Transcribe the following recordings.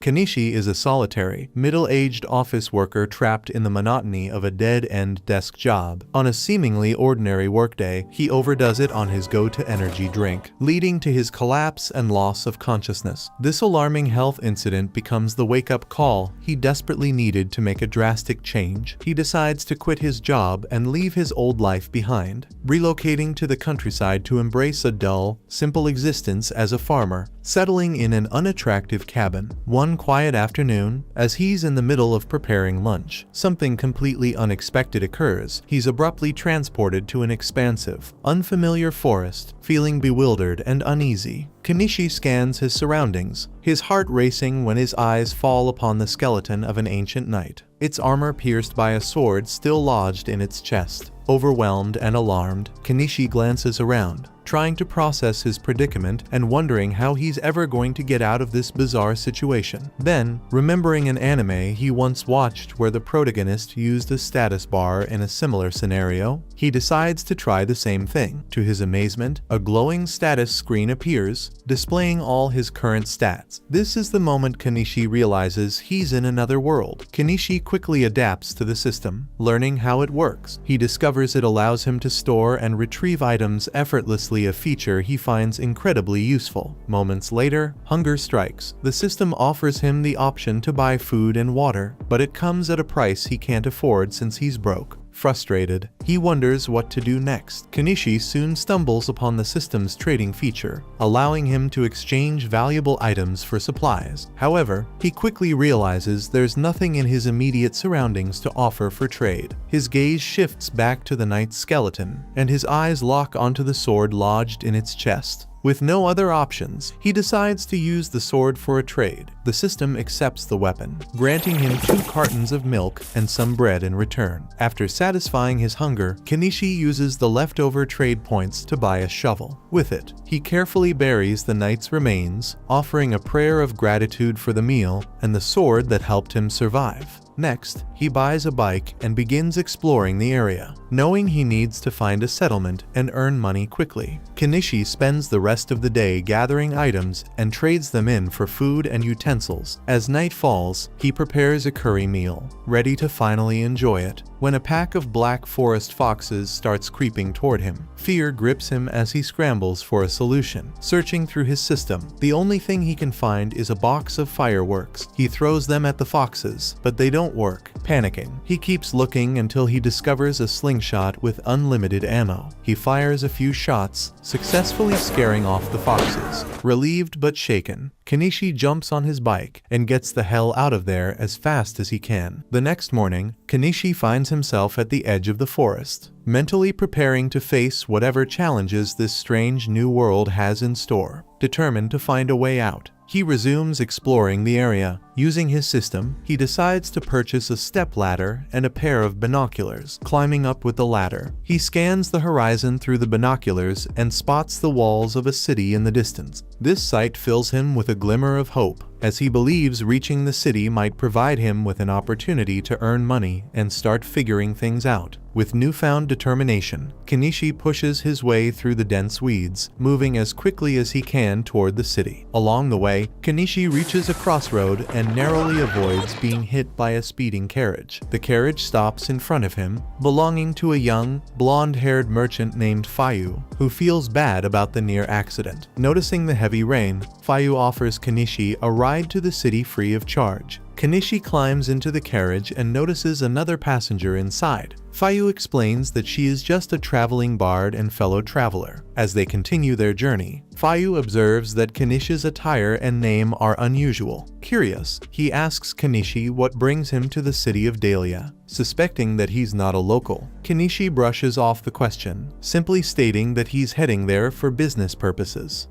Kenichi is a solitary, middle-aged office worker trapped in the monotony of a dead-end desk job. On a seemingly ordinary workday, he overdoes it on his go-to-energy drink, leading to his collapse and loss of consciousness. This alarming health incident becomes the wake-up call he desperately needed to make a drastic change. He decides to quit his job and leave his old life behind, relocating to the countryside to embrace a dull, simple existence as a farmer, settling in an unattractive cabin. One quiet afternoon, as he's in the middle of preparing lunch, something completely unexpected occurs. He's abruptly transported to an expansive, unfamiliar forest, feeling bewildered and uneasy. Kenichi scans his surroundings, his heart racing when his eyes fall upon the skeleton of an ancient knight, its armor pierced by a sword still lodged in its chest. Overwhelmed and alarmed, Kenichi glances around, trying to process his predicament and wondering how he's ever going to get out of this bizarre situation. Then, remembering an anime he once watched where the protagonist used a status bar in a similar scenario, he decides to try the same thing. To his amazement, a glowing status screen appears, displaying all his current stats. This is the moment Kenichi realizes he's in another world. Kenichi quickly adapts to the system, learning how it works. He discovers it allows him to store and retrieve items effortlessly, a feature he finds incredibly useful. Moments later, hunger strikes. The system offers him the option to buy food and water, but it comes at a price he can't afford since he's broke. Frustrated, he wonders what to do next. Kenichi soon stumbles upon the system's trading feature, allowing him to exchange valuable items for supplies. However, he quickly realizes there's nothing in his immediate surroundings to offer for trade. His gaze shifts back to the knight's skeleton, and his eyes lock onto the sword lodged in its chest. With no other options, he decides to use the sword for a trade. The system accepts the weapon, granting him 2 cartons of milk and some bread in return. After satisfying his hunger, Kenichi uses the leftover trade points to buy a shovel. With it, he carefully buries the knight's remains, offering a prayer of gratitude for the meal and the sword that helped him survive. Next, he buys a bike and begins exploring the area, knowing he needs to find a settlement and earn money quickly. Kenichi spends the rest of the day gathering items and trades them in for food and utensils. As night falls, he prepares a curry meal, ready to finally enjoy it, when a pack of black forest foxes starts creeping toward him. Fear grips him as he scrambles for a solution. Searching through his system, the only thing he can find is a box of fireworks. He throws them at the foxes, but they don't work. Panicking, he keeps looking until he discovers a slingshot with unlimited ammo. He fires a few shots, successfully scaring off the foxes. Relieved but shaken, Kenichi jumps on his bike and gets the hell out of there as fast as he can. The next morning, Kenichi finds himself at the edge of the forest, mentally preparing to face whatever challenges this strange new world has in store. Determined to find a way out, he resumes exploring the area. Using his system, he decides to purchase a stepladder and a pair of binoculars. Climbing up with the ladder, he scans the horizon through the binoculars and spots the walls of a city in the distance. This sight fills him with a glimmer of hope, as he believes reaching the city might provide him with an opportunity to earn money and start figuring things out. With newfound determination, Kenichi pushes his way through the dense weeds, moving as quickly as he can toward the city. Along the way, Kenichi reaches a crossroad and narrowly avoids being hit by a speeding carriage. The carriage stops in front of him, belonging to a young, blonde-haired merchant named Fayu, who feels bad about the near accident. Noticing the heavy rain, Fayu offers Kenichi a ride to the city free of charge. Kenichi climbs into the carriage and notices another passenger inside. Fayu explains that she is just a traveling bard and fellow traveler. As they continue their journey, Fayu observes that Kenichi's attire and name are unusual. Curious, he asks Kenichi what brings him to the city of Dahlia. Suspecting that he's not a local, Kenichi brushes off the question, simply stating that he's heading there for business purposes.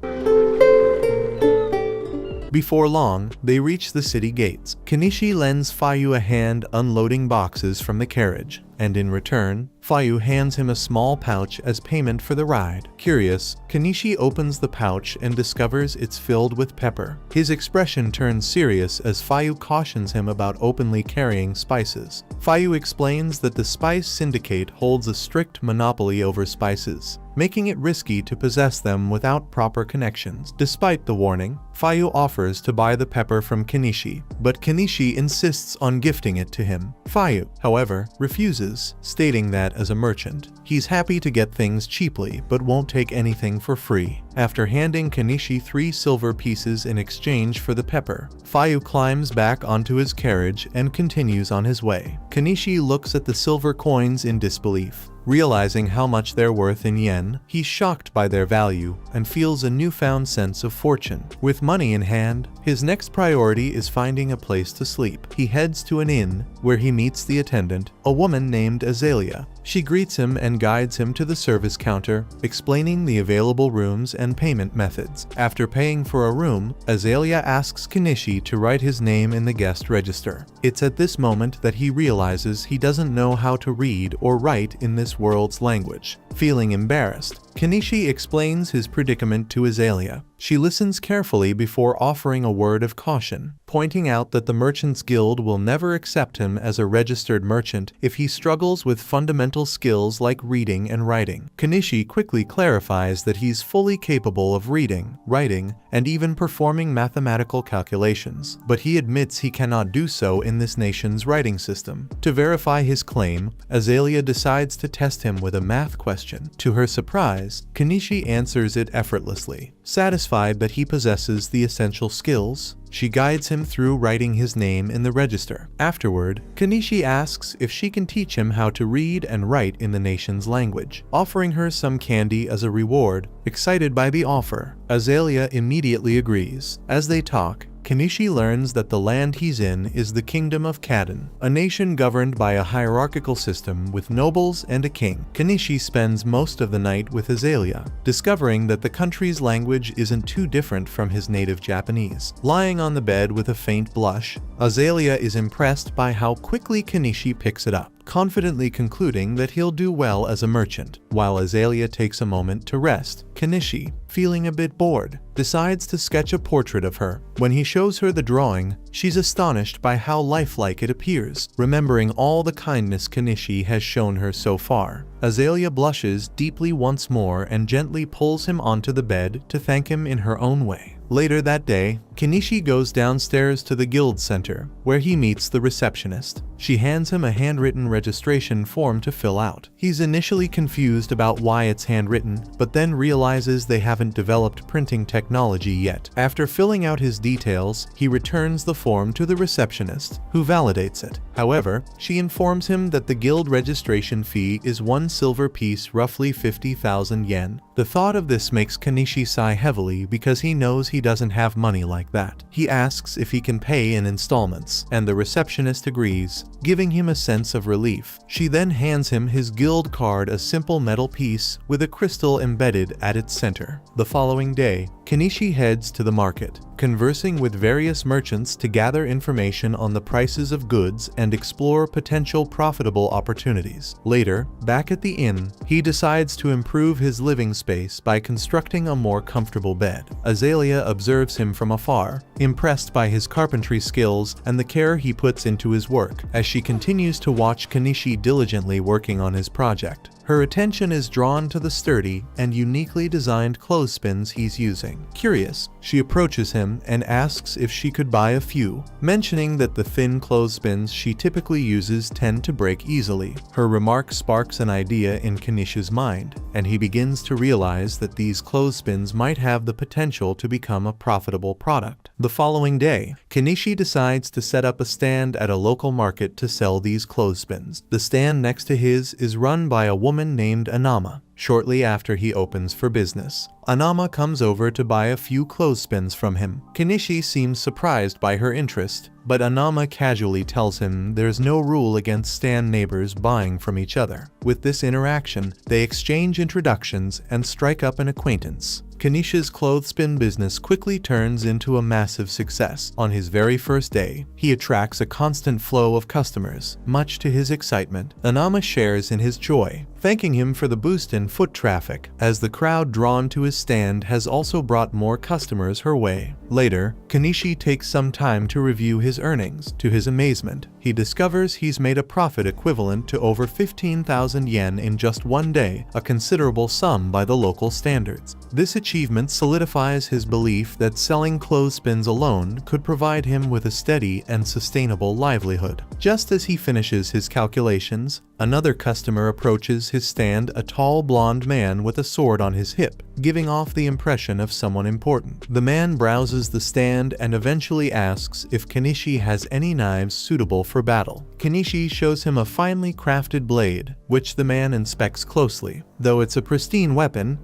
Before long, they reach the city gates. Kenichi lends Fayu a hand unloading boxes from the carriage, and in return, Fayu hands him a small pouch as payment for the ride. Curious, Kenichi opens the pouch and discovers it's filled with pepper. His expression turns serious as Fayu cautions him about openly carrying spices. Fayu explains that the Spice Syndicate holds a strict monopoly over spices, making it risky to possess them without proper connections. Despite the warning, Fayu offers to buy the pepper from Kenichi, but Kenichi insists on gifting it to him. Fayu, however, refuses, stating that as a merchant, he's happy to get things cheaply but won't take anything for free. After handing Kenichi 3 silver pieces in exchange for the pepper, Fayu climbs back onto his carriage and continues on his way. Kenichi looks at the silver coins in disbelief. Realizing how much they're worth in yen, he's shocked by their value and feels a newfound sense of fortune. With money in hand, his next priority is finding a place to sleep. He heads to an inn, where he meets the attendant, a woman named Azalea. She greets him and guides him to the service counter, explaining the available rooms and payment methods. After paying for a room, Azalea asks Kenichi to write his name in the guest register. It's at this moment that he realizes he doesn't know how to read or write in this world's language. Feeling embarrassed, Kenichi explains his predicament to Azalea. She listens carefully before offering a word of caution, pointing out that the Merchants Guild will never accept him as a registered merchant if he struggles with fundamental skills like reading and writing. Kenichi quickly clarifies that he's fully capable of reading, writing, and even performing mathematical calculations, but he admits he cannot do so in this nation's writing system. To verify his claim, Azalea decides to test him with a math question. To her surprise, Kenichi answers it effortlessly. Satisfied that he possesses the essential skills, she guides him through writing his name in the register. Afterward, Kenichi asks if she can teach him how to read and write in the nation's language, offering her some candy as a reward. Excited by the offer, Azalea immediately agrees. As they talk, Kenichi learns that the land he's in is the Kingdom of Kadon, a nation governed by a hierarchical system with nobles and a king. Kenichi spends most of the night with Azalea, discovering that the country's language isn't too different from his native Japanese. Lying on the bed with a faint blush, Azalea is impressed by how quickly Kenichi picks it up, confidently concluding that he'll do well as a merchant. While Azalea takes a moment to rest, Kenichi, feeling a bit bored, decides to sketch a portrait of her. When he shows her the drawing, she's astonished by how lifelike it appears. Remembering all the kindness Kenichi has shown her so far, Azalea blushes deeply once more and gently pulls him onto the bed to thank him in her own way. Later that day, Kenichi goes downstairs to the guild center, where he meets the receptionist. She hands him a handwritten registration form to fill out. He's initially confused about why it's handwritten, but then realizes they haven't developed printing technology yet. After filling out his details, he returns the form to the receptionist, who validates it. However, she informs him that the guild registration fee is 1 silver piece, roughly 50,000 yen. The thought of this makes Kenichi sigh heavily because he knows he doesn't have money like that. He asks if he can pay in installments, and the receptionist agrees, giving him a sense of relief. She then hands him his guild card, a simple metal piece with a crystal embedded at its center. The following day, Kenichi heads to the market, conversing with various merchants to gather information on the prices of goods and explore potential profitable opportunities. Later, back at the inn, he decides to improve his living space by constructing a more comfortable bed. Azalea observes him from afar, impressed by his carpentry skills and the care he puts into his work, as she continues to watch Kenichi diligently working on his project. Her attention is drawn to the sturdy and uniquely designed clothespins he's using. Curious, she approaches him and asks if she could buy a few, mentioning that the thin clothespins she typically uses tend to break easily. Her remark sparks an idea in Kenichi's mind, and he begins to realize that these clothespins might have the potential to become a profitable product. The following day, Kenichi decides to set up a stand at a local market to sell these clothespins. The stand next to his is run by a woman named Anama. Shortly after he opens for business, Anama comes over to buy a few clothespins from him. Kenichi seems surprised by her interest, but Anama casually tells him there's no rule against stand neighbors buying from each other. With this interaction, they exchange introductions and strike up an acquaintance. Kanishi's clothespin business quickly turns into a massive success. On his very first day, he attracts a constant flow of customers. Much to his excitement, Anama shares in his joy, thanking him for the boost in foot traffic, as the crowd drawn to his stand has also brought more customers her way. Later, Kanishi takes some time to review his earnings. To his amazement, he discovers he's made a profit equivalent to over 15,000 yen in just one day, a considerable sum by the local standards. This achievement solidifies his belief that selling clothespins alone could provide him with a steady and sustainable livelihood. Just as he finishes his calculations, another customer approaches his stand, a tall blonde man with a sword on his hip, giving off the impression of someone important. The man browses the stand and eventually asks if Kanishi has any knives suitable for battle. Kanishi shows him a finely crafted blade, which the man inspects closely. Though it's a pristine weapon,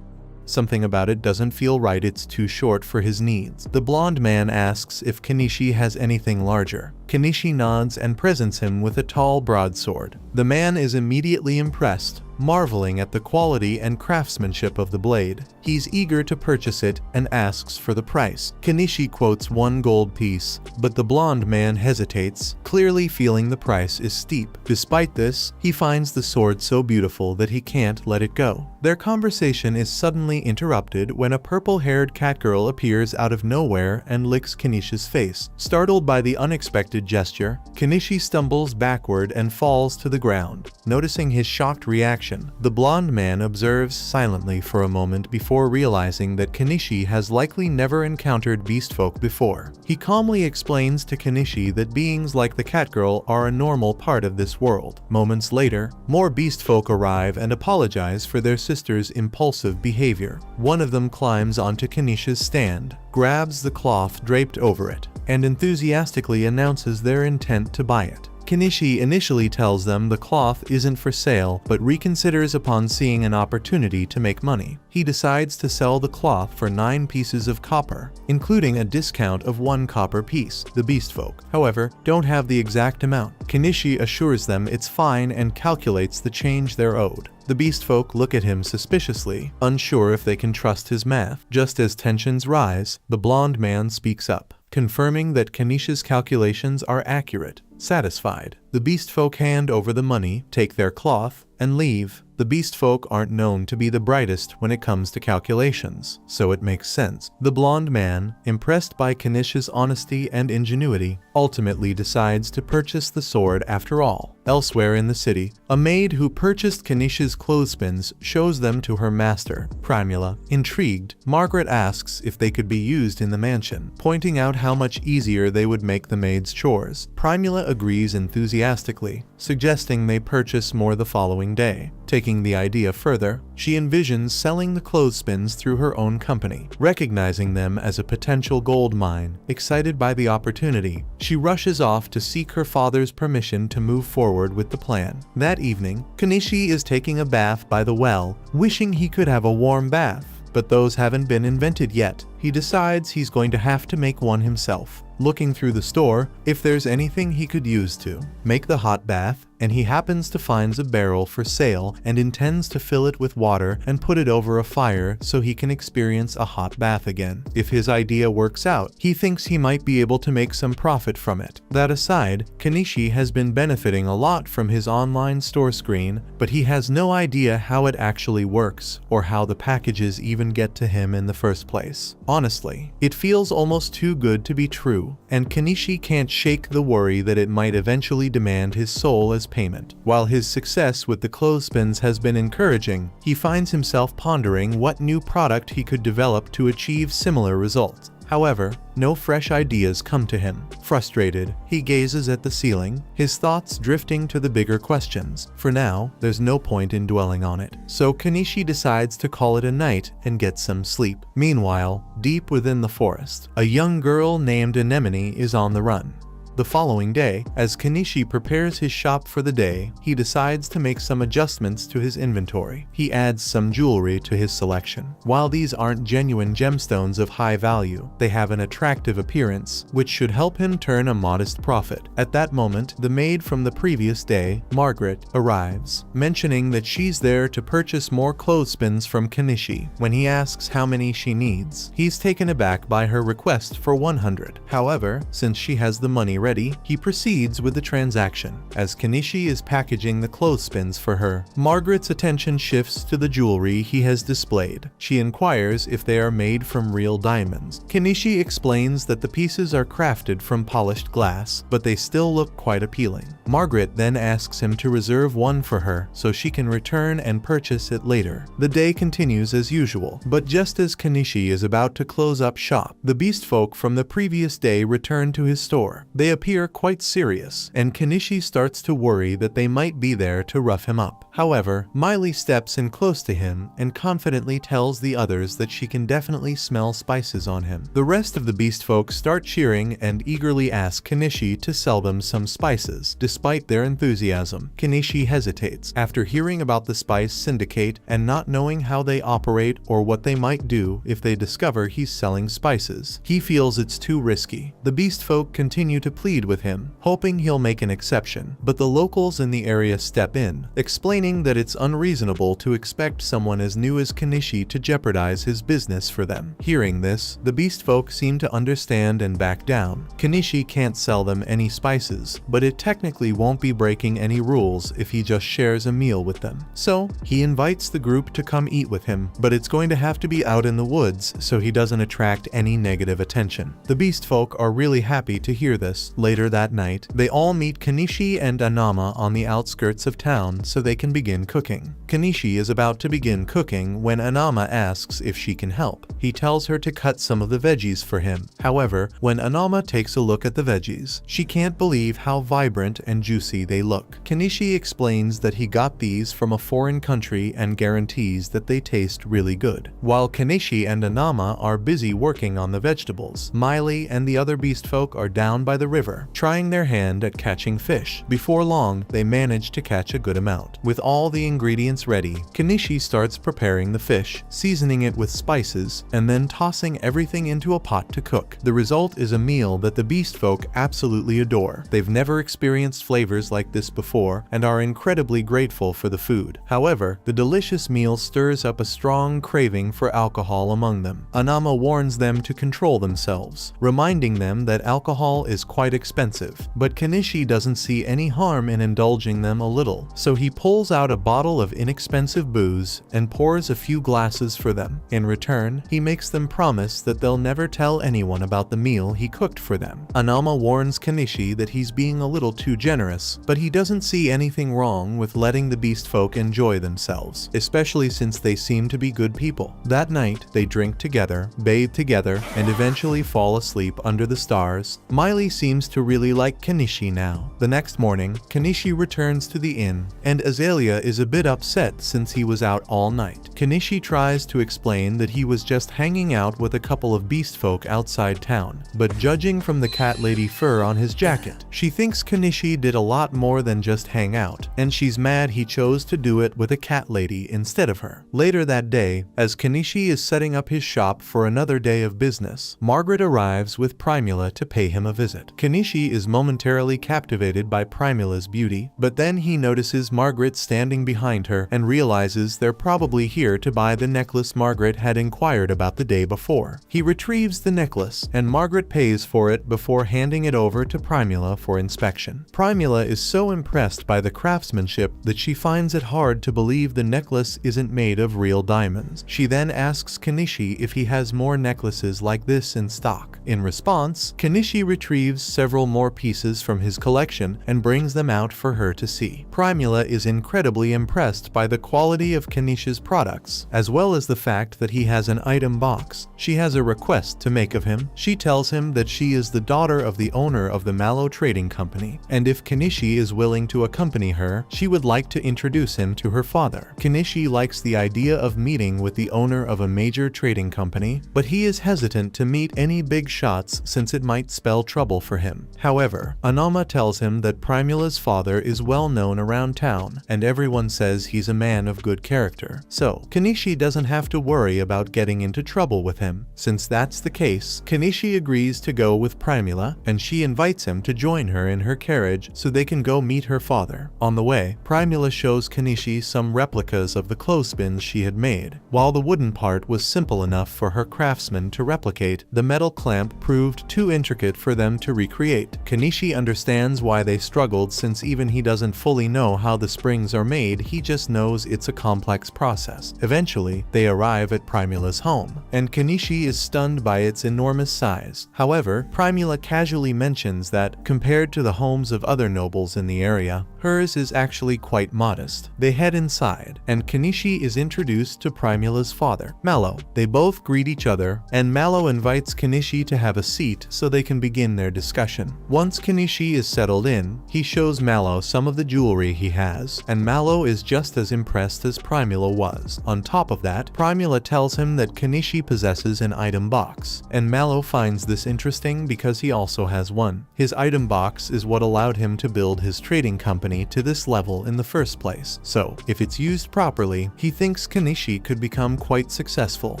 something about it doesn't feel right. It's too short for his needs. The blonde man asks if Kanishi has anything larger. Kanishi nods and presents him with a tall broadsword. The man is immediately impressed, marveling at the quality and craftsmanship of the blade. He's eager to purchase it and asks for the price. Kanishi quotes 1 gold piece, but the blonde man hesitates, clearly feeling the price is steep. Despite this, he finds the sword so beautiful that he can't let it go. Their conversation is suddenly interrupted when a purple-haired catgirl appears out of nowhere and licks Kanishi's face. Startled by the unexpected gesture, Kanishi stumbles backward and falls to the ground. Noticing his shocked reaction, the blonde man observes silently for a moment before realizing that Kanishi has likely never encountered beastfolk before. He calmly explains to Kanishi that beings like the catgirl are a normal part of this world. Moments later, more beastfolk arrive and apologize for their sister's impulsive behavior. One of them climbs onto Kanishi's stand, grabs the cloth draped over it, and enthusiastically announces their intent to buy it. Kanishi initially tells them the cloth isn't for sale, but reconsiders upon seeing an opportunity to make money. He decides to sell the cloth for 9 pieces of copper, including a discount of 1 copper piece. The beastfolk, however, don't have the exact amount. Kanishi assures them it's fine and calculates the change they're owed. The beastfolk look at him suspiciously, unsure if they can trust his math. Just as tensions rise, the blonde man speaks up, confirming that Kanishi's calculations are accurate. Satisfied, the beastfolk hand over the money, take their cloth, and leave. The beastfolk aren't known to be the brightest when it comes to calculations, so it makes sense. The blonde man, impressed by Kanishi's honesty and ingenuity, ultimately decides to purchase the sword after all. Elsewhere in the city, a maid who purchased Kanishi's clothespins shows them to her master, Primula. Intrigued, Margaret asks if they could be used in the mansion, pointing out how much easier they would make the maid's chores. Primula agrees enthusiastically, suggesting they purchase more the following day. Taking the idea further, she envisions selling the clothespins through her own company, recognizing them as a potential gold mine. Excited by the opportunity, she rushes off to seek her father's permission to move forward with the plan. That evening, Kanishi is taking a bath by the well, wishing he could have a warm bath, but those haven't been invented yet. He decides he's going to have to make one himself. Looking through the store if there's anything he could use to make the hot bath, and he happens to find a barrel for sale and intends to fill it with water and put it over a fire so he can experience a hot bath again. If his idea works out, he thinks he might be able to make some profit from it. That aside, Kanishi has been benefiting a lot from his online store screen, but he has no idea how it actually works or how the packages even get to him in the first place. Honestly, it feels almost too good to be true, and Kanishi can't shake the worry that it might eventually demand his soul as payment. While his success with the clothespins has been encouraging, he finds himself pondering what new product he could develop to achieve similar results. However, no fresh ideas come to him. Frustrated, he gazes at the ceiling, his thoughts drifting to the bigger questions. For now, there's no point in dwelling on it, so Kanishi decides to call it a night and get some sleep. Meanwhile, deep within the forest, a young girl named Anemone is on the run. The following day, as Kenichi prepares his shop for the day, he decides to make some adjustments to his inventory. He adds some jewelry to his selection. While these aren't genuine gemstones of high value, they have an attractive appearance, which should help him turn a modest profit. At that moment, the maid from the previous day, Margaret, arrives, mentioning that she's there to purchase more clothespins from Kenichi. When he asks how many she needs, he's taken aback by her request for 100. However, since she has the money ready, he proceeds with the transaction. As Kenichi is packaging the clothespins for her, Margaret's attention shifts to the jewelry he has displayed. She inquires if they are made from real diamonds. Kenichi explains that the pieces are crafted from polished glass, but they still look quite appealing. Margaret then asks him to reserve one for her so she can return and purchase it later. The day continues as usual, but just as Kenichi is about to close up shop, the beast folk from the previous day return to his store. They appear quite serious, and Kenichi starts to worry that they might be there to rough him up. However, Miley steps in close to him and confidently tells the others that she can definitely smell spices on him. The rest of the beast folk start cheering and eagerly ask Kenichi to sell them some spices. Despite their enthusiasm, Kenichi hesitates. After hearing about the Spice Syndicate and not knowing how they operate or what they might do if they discover he's selling spices, he feels it's too risky. The beast folk continue to plead with him, hoping he'll make an exception, but the locals in the area step in, explaining that it's unreasonable to expect someone as new as Kenichi to jeopardize his business for them. Hearing this, the beast folk seem to understand and back down. Kenichi can't sell them any spices, but it technically won't be breaking any rules if he just shares a meal with them. So, he invites the group to come eat with him, but it's going to have to be out in the woods so he doesn't attract any negative attention. The beast folk are really happy to hear this. Later that night, they all meet Kenichi and Anama on the outskirts of town so they can begin cooking. Kenichi is about to begin cooking when Anama asks if she can help. He tells her to cut some of the veggies for him. However, when Anama takes a look at the veggies, she can't believe how vibrant and juicy they look. Kenichi explains that he got these from a foreign country and guarantees that they taste really good. While Kenichi and Anama are busy working on the vegetables, Miley and the other beast folk are down by the river, trying their hand at catching fish. Before long, they manage to catch a good amount. With all the ingredients ready, Kenichi starts preparing the fish, seasoning it with spices, and then tossing everything into a pot to cook. The result is a meal that the beast folk absolutely adore. They've never experienced flavors like this before and are incredibly grateful for the food. However, the delicious meal stirs up a strong craving for alcohol among them. Anama warns them to control themselves, reminding them that alcohol is quite expensive. But Kenichi doesn't see any harm in indulging them a little, so he pulls out a bottle of inexpensive booze and pours a few glasses for them. In return, he makes them promise that they'll never tell anyone about the meal he cooked for them. Anama warns Kenichi that he's being a little too generous, but he doesn't see anything wrong with letting the beast folk enjoy themselves, especially since they seem to be good people. That night, they drink together, bathe together, and eventually fall asleep under the stars. Miley seems to really like Kenichi now. The next morning, Kenichi returns to the inn, and Azalea is a bit upset since he was out all night. Kenichi tries to explain that he was just hanging out with a couple of beast folk outside town, but judging from the cat lady fur on his jacket, she thinks Kenichi did a lot more than just hang out, and she's mad he chose to do it with a cat lady instead of her. Later that day, as Kenichi is setting up his shop for another day of business, Margaret arrives with Primula to pay him a visit. Kenichi is momentarily captivated by Primula's beauty, but then he notices Margaret standing behind her and realizes they're probably here to buy the necklace Margaret had inquired about the day before. He retrieves the necklace, and Margaret pays for it before handing it over to Primula for inspection. Primula is so impressed by the craftsmanship that she finds it hard to believe the necklace isn't made of real diamonds. She then asks Kenichi if he has more necklaces like this in stock. In response, Kenichi retrieves several more pieces from his collection and brings them out for her to see. Primula is incredibly impressed by the quality of Kenichi's products, as well as the fact that he has an item box. She has a request to make of him. She tells him that she is the daughter of the owner of the Mallow Trading Company, and if Kenichi is willing to accompany her, she would like to introduce him to her father. Kenichi likes the idea of meeting with the owner of a major trading company, but he is hesitant to meet any big shots since it might spell trouble for him. him. However, Anama tells him that Primula's father is well known around town, and everyone says he's a man of good character. So, Kenishi doesn't have to worry about getting into trouble with him. Since that's the case, Kenishi agrees to go with Primula, and she invites him to join her in her carriage so they can go meet her father. On the way, Primula shows Kenishi some replicas of the clothespins she had made. While the wooden part was simple enough for her craftsman to replicate, the metal clamp proved too intricate for them to recreate. Kenishi understands why they struggled, since even he doesn't fully know how the springs are made, he just knows it's a complex process. Eventually, they arrive at Primula's home, and Kenishi is stunned by its enormous size. However, Primula casually mentions that, compared to the homes of other nobles in the area, hers is actually quite modest. They head inside, and Kenishi is introduced to Primula's father, Mallow. They both greet each other, and Mallow invites Kenishi to have a seat so they can begin their discussion. Once Kenishi is settled in, he shows Mallow some of the jewelry he has, and Mallow is just as impressed as Primula was. On top of that, Primula tells him that Kenishi possesses an item box, and Mallow finds this interesting because he also has one. His item box is what allowed him to build his trading company to this level in the first place, so if it's used properly, he thinks Kenishi could become quite successful.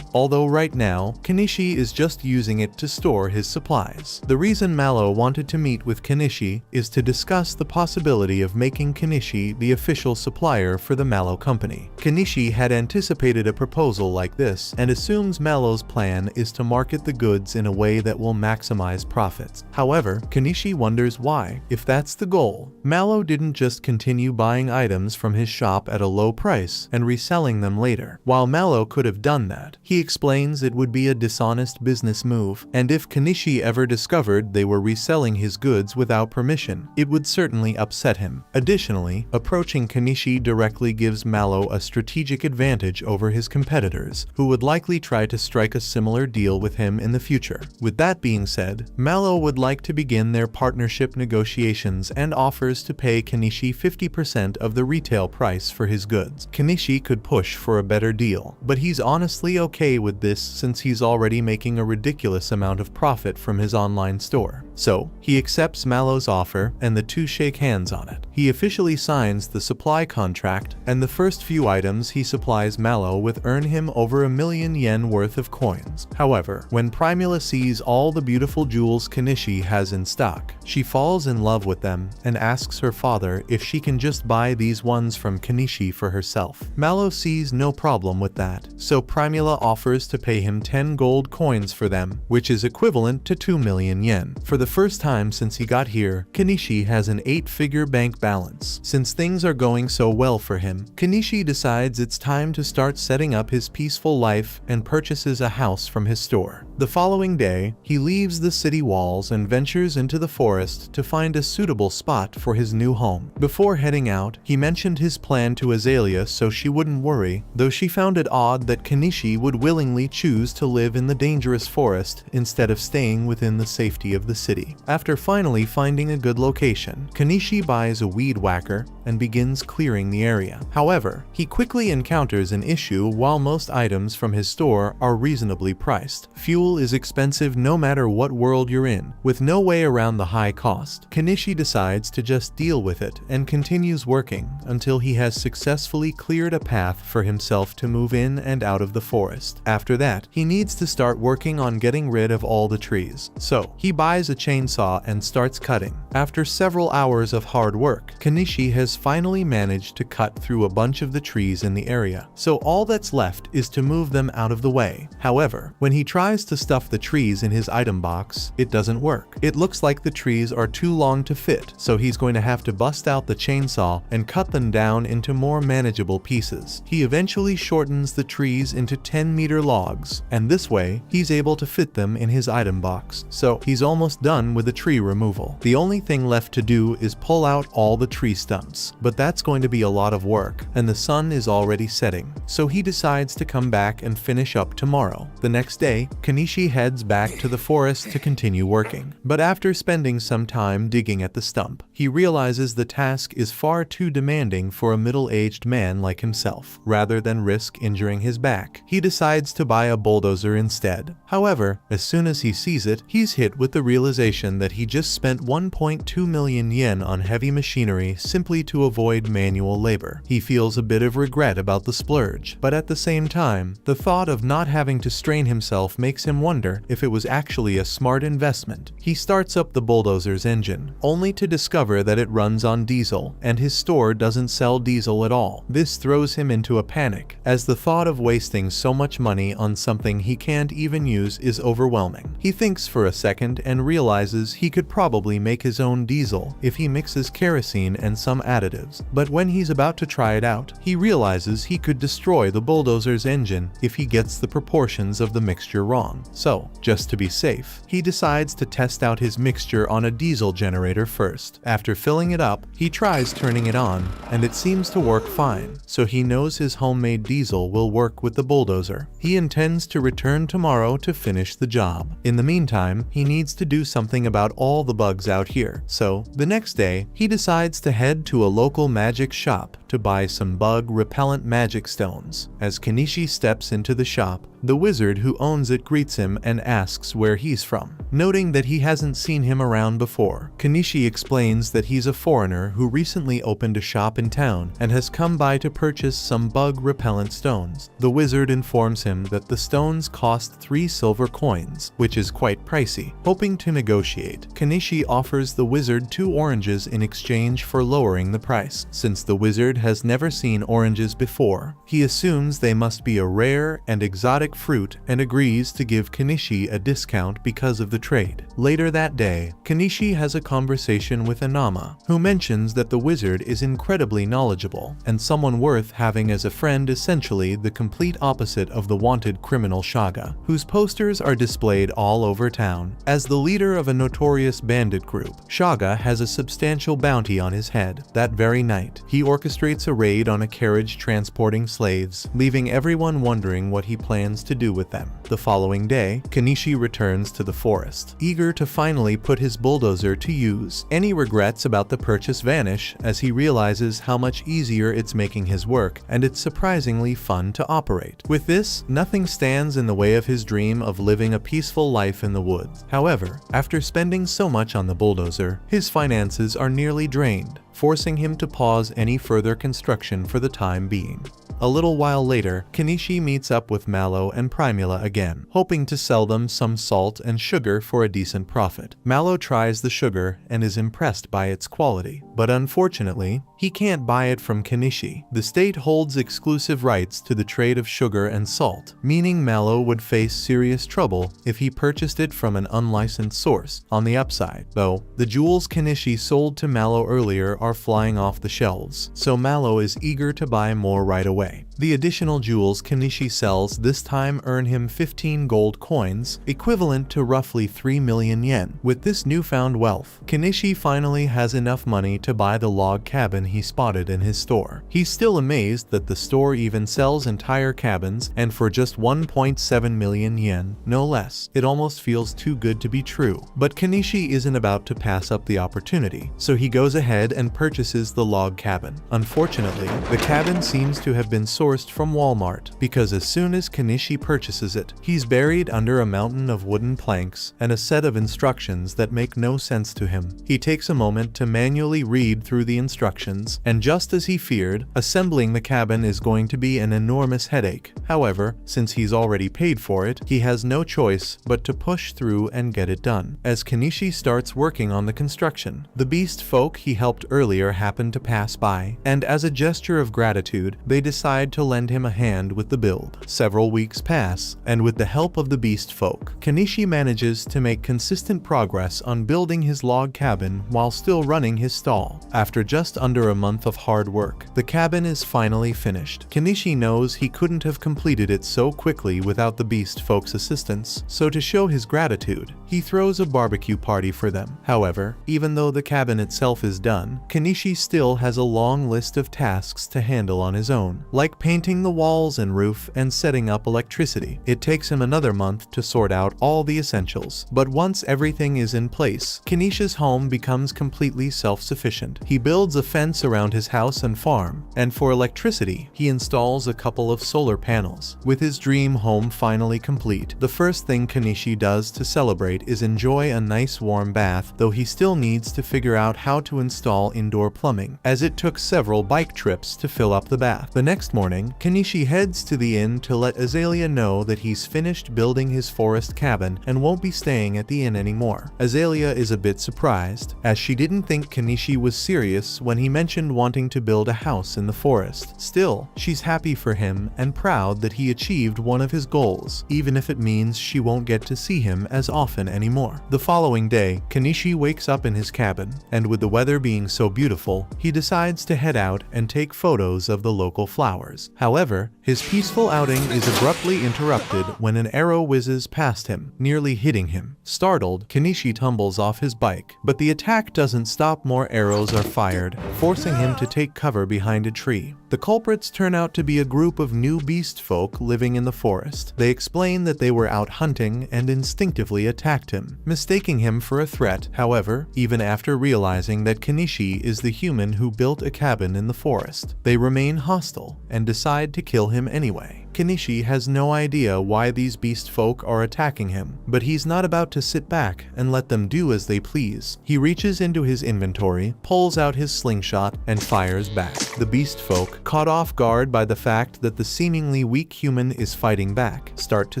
Although right now, Kenishi is just using it to store his supplies. The reason Mallow wanted to meet with Kenishi is to discuss the possibility of making Kenishi the official supplier for the Mallow company. Kenishi had anticipated a proposal like this and assumes Mallow's plan is to market the goods in a way that will maximize profits. However, Kenishi wonders why. If that's the goal, Mallow didn't just continue buying items from his shop at a low price and reselling them later. While Mallow could have done that, he explains it would be a dishonest business move, and if Kenishi ever discovered they were reselling his goods without permission, it would certainly upset him. Additionally, approaching Kenishi directly gives Mallow a strategic advantage over his competitors, who would likely try to strike a similar deal with him in the future. With that being said, Mallow would like to begin their partnership negotiations and offers to pay Kenishi 50% of the retail price for his goods. Kenishi could push for a better deal, but he's honestly okay with this since he's already making a ridiculous amount of profit from his online store. So, he accepts Mallow's offer and the two shake hands on it. He officially signs the supply contract, and the first few items he supplies Mallow with earn him over 1,000,000 yen worth of coins. However, when Primula sees all the beautiful jewels Kenishi has in stock, she falls in love with them and asks her father if she can just buy these ones from Kenishi for herself. Mallow sees no problem with that, so Primula offers to pay him 10 gold coins for them, which is equivalent to 2,000,000 yen. For the first time since he got here, Kenishi has an 8-figure bank balance. Since things are going so well for him, Kenishi decides it's time to start setting up his peaceful life and purchases a house from his store. The following day, he leaves the city walls and ventures into the forest to find a suitable spot for his new home. Before heading out, he mentioned his plan to Azalea so she wouldn't worry, though she found it odd that Kenishi would willingly choose to live in the dangerous forest instead of staying within the safety of the city. After finally finding a good location, Kenishi buys a weed whacker and begins clearing the area. However, he quickly encounters an issue. While most items from his store are reasonably priced, fuel is expensive no matter what world you're in. With no way around the high cost, Kenishi decides to just deal with it and continues working until he has successfully cleared a path for himself to move in and out of the forest. After that, he needs to start working on getting rid of all the trees. So, he buys a chainsaw and starts cutting. After several hours of hard work, Kenishi has finally managed to cut through a bunch of the trees in the area, so all that's left is to move them out of the way. However, when he tries to stuff the trees in his item box, it doesn't work. It looks like the trees are too long to fit, so he's going to have to bust out the chainsaw and cut them down into more manageable pieces. He eventually shortens the trees into 10-meter logs, and this way, he's able to fit them in his item box, so he's almost done with the tree removal. The only thing left to do is pull out all the tree stumps, but that's going to be a lot of work, and the sun is already setting, so he decides to come back and finish up tomorrow. The next day, Kenishi heads back to the forest to continue working, but after spending some time digging at the stump, he realizes the task is far too demanding for a middle-aged man like himself. Rather than risk injuring his back, he decides to buy a bulldozer instead. However, as soon as he sees it, he's hit with the realization that he just spent 1.2 million yen on heavy machinery simply to avoid manual labor. He feels a bit of regret about the splurge, but at the same time, the thought of not having to strain himself makes him wonder if it was actually a smart investment. He starts up the bulldozer's engine, only to discover that it runs on diesel, and his store doesn't sell diesel at all. This throws him into a panic, as the thought of wasting so much money on something he can't even use is overwhelming. He thinks for a second and realizes he could probably make his own diesel if he mixes kerosene and some additives, but when he's about to try it out, he realizes he could destroy the bulldozer's engine if he gets the proportions of the mixture wrong. So, just to be safe, he decides to test out his mixture on a diesel generator first. After filling it up, he tries turning it on, and it seems to work fine, so he knows his homemade diesel will work with the bulldozer. He intends to return tomorrow to finish the job. In the meantime, he needs to do something about all the bugs out here, so the next day, he decides to head to a local magic shop to buy some bug-repellent magic stones. As Kenishi steps into the shop, the wizard who owns it greets him and asks where he's from. Noting that he hasn't seen him around before, Kenishi explains that he's a foreigner who recently opened a shop in town and has come by to purchase some bug-repellent stones. The wizard informs him that the stones cost 3 silver coins, which is quite pricey. Hoping to negotiate, Kenishi offers the wizard 2 oranges in exchange for lowering the price. Since the wizard has never seen oranges before, he assumes they must be a rare and exotic fruit and agrees to give Kenishi a discount because of the trade. Later that day, Kenishi has a conversation with Inama, who mentions that the wizard is incredibly knowledgeable and someone worth having as a friend, essentially the complete opposite of the wanted criminal Shaga, whose posters are displayed all over town. As the leader of a notorious bandit group, Shaga has a substantial bounty on his head. That very night, he orchestrates a raid on a carriage transporting slaves, leaving everyone wondering what he plans to do with them. The following day, Kenishi returns to the forest, eager to finally put his bulldozer to use. Any regrets about the purchase vanish as he realizes how much easier it's making his work, and it's surprisingly fun to operate. With this, nothing stands in the way of his dream of living a peaceful life in the woods. However, after spending so much on the bulldozer, his finances are nearly drained, forcing him to pause any further construction for the time being. A little while later, Kenishi meets up with Mallow and Primula again, hoping to sell them some salt and sugar for a decent profit. Mallow tries the sugar and is impressed by its quality, but unfortunately, he can't buy it from Kenishi. The state holds exclusive rights to the trade of sugar and salt, meaning Mallow would face serious trouble if he purchased it from an unlicensed source. On the upside, though, the jewels Kenishi sold to Mallow earlier are flying off the shelves, so Mallow is eager to buy more right away. The additional jewels Kenishi sells this time earn him 15 gold coins, equivalent to roughly 3 million yen. With this newfound wealth, Kenishi finally has enough money to buy the log cabin he spotted in his store. He's still amazed that the store even sells entire cabins, and for just 1.7 million yen, no less. It almost feels too good to be true. But Kenishi isn't about to pass up the opportunity, so he goes ahead and purchases the log cabin. Unfortunately, the cabin seems to have been sourced from Walmart, because as soon as Kenishi purchases it, he's buried under a mountain of wooden planks and a set of instructions that make no sense to him. He takes a moment to manually read through the instructions, and just as he feared, assembling the cabin is going to be an enormous headache. However, since he's already paid for it, he has no choice but to push through and get it done. As Kenishi starts working on the construction, the beast folk he helped earlier happen to pass by, and as a gesture of gratitude, they decide to lend him a hand with the build. Several weeks pass, and with the help of the beast folk, Kenishi manages to make consistent progress on building his log cabin while still running his stall. After just under a month of hard work, the cabin is finally finished. Kenishi knows he couldn't have completed it so quickly without the beast folk's assistance, so to show his gratitude, he throws a barbecue party for them. However, even though the cabin itself is done, Kenishi still has a long list of tasks to handle on his own, like painting the walls and roof, and setting up electricity. It takes him another month to sort out all the essentials. But once everything is in place, Kenisha's home becomes completely self-sufficient. He builds a fence around his house and farm, and for electricity, he installs a couple of solar panels. With his dream home finally complete, the first thing Kenishi does to celebrate is enjoy a nice warm bath, though he still needs to figure out how to install indoor plumbing, as it took several bike trips to fill up the bath. The next morning, Kenishi heads to the inn to let Azalea know that he's finished building his forest cabin and won't be staying at the inn anymore. Azalea is a bit surprised, as she didn't think Kenishi was serious when he mentioned wanting to build a house in the forest. Still, she's happy for him and proud that he achieved one of his goals, even if it means she won't get to see him as often anymore. The following day, Kenishi wakes up in his cabin, and with the weather being so beautiful, he decides to head out and take photos of the local flowers. However, his peaceful outing is abruptly interrupted when an arrow whizzes past him, nearly hitting him. Startled, Kenishi tumbles off his bike, but the attack doesn't stop. More arrows are fired, forcing him to take cover behind a tree. The culprits turn out to be a group of new beast folk living in the forest. They explain that they were out hunting and instinctively attacked him, mistaking him for a threat. However, even after realizing that Kenishi is the human who built a cabin in the forest, they remain hostile and decide to kill him anyway. Kenishi has no idea why these beast folk are attacking him, but he's not about to sit back and let them do as they please. He reaches into his inventory, pulls out his slingshot, and fires back. The beast folk, caught off guard by the fact that the seemingly weak human is fighting back, start to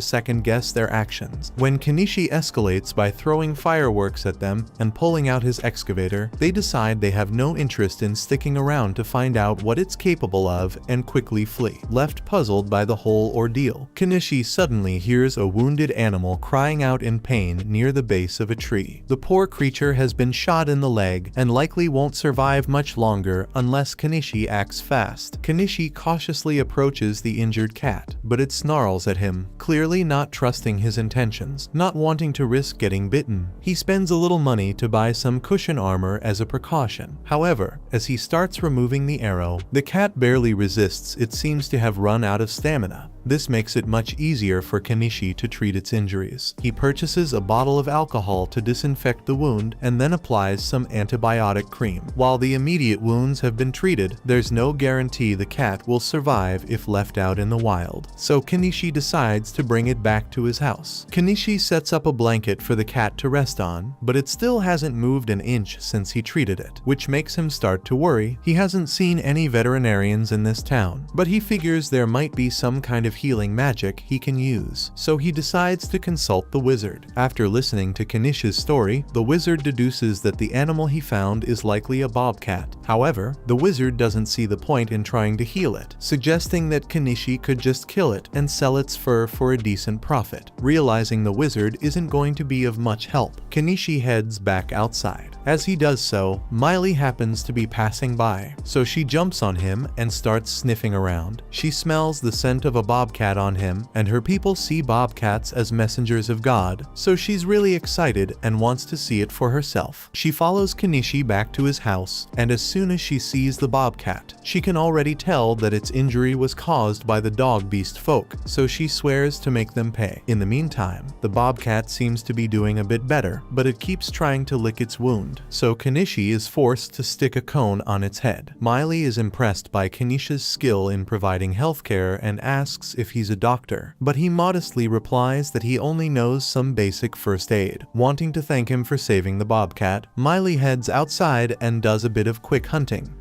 second-guess their actions. When Kenishi escalates by throwing fireworks at them and pulling out his excavator, they decide they have no interest in sticking around to find out what it's capable of and quickly flee. Left puzzled by the whole ordeal, Kenishi suddenly hears a wounded animal crying out in pain near the base of a tree. The poor creature has been shot in the leg and likely won't survive much longer unless Kenishi acts fast. Kenishi cautiously approaches the injured cat, but it snarls at him, clearly not trusting his intentions. Not wanting to risk getting bitten, he spends a little money to buy some cushion armor as a precaution. However, as he starts removing the arrow, the cat barely resists. It seems to have run out of stamina. This makes it much easier for Kenishi to treat its injuries. He purchases a bottle of alcohol to disinfect the wound and then applies some antibiotic cream. While the immediate wounds have been treated, there's no guarantee the cat will survive if left out in the wild. So Kenishi decides to bring it back to his house. Kenishi sets up a blanket for the cat to rest on, but it still hasn't moved an inch since he treated it, which makes him start to worry. He hasn't seen any veterinarians in this town, but he figures there might be some kind of healing magic he can use, so he decides to consult the wizard. After listening to Kenishi's story, the wizard deduces that the animal he found is likely a bobcat. However, the wizard doesn't see the point in trying to heal it, suggesting that Kenishi could just kill it and sell its fur for a decent profit. Realizing the wizard isn't going to be of much help, Kenishi heads back outside. As he does so, Miley happens to be passing by, so she jumps on him and starts sniffing around. She smells the scent of a bobcat on him, and her people see bobcats as messengers of God, so she's really excited and wants to see it for herself. She follows Kenishi back to his house, and as soon as she sees the bobcat, she can already tell that its injury was caused by the dog beast folk, so she swears to make them pay. In the meantime, the bobcat seems to be doing a bit better, but it keeps trying to lick its wound, so Kenishi is forced to stick a cone on its head. Miley is impressed by Kenishi's skill in providing healthcare and asks if he's a doctor, but he modestly replies that he only knows some basic first aid. Wanting to thank him for saving the bobcat, Miley heads outside and does a bit of quick hunting,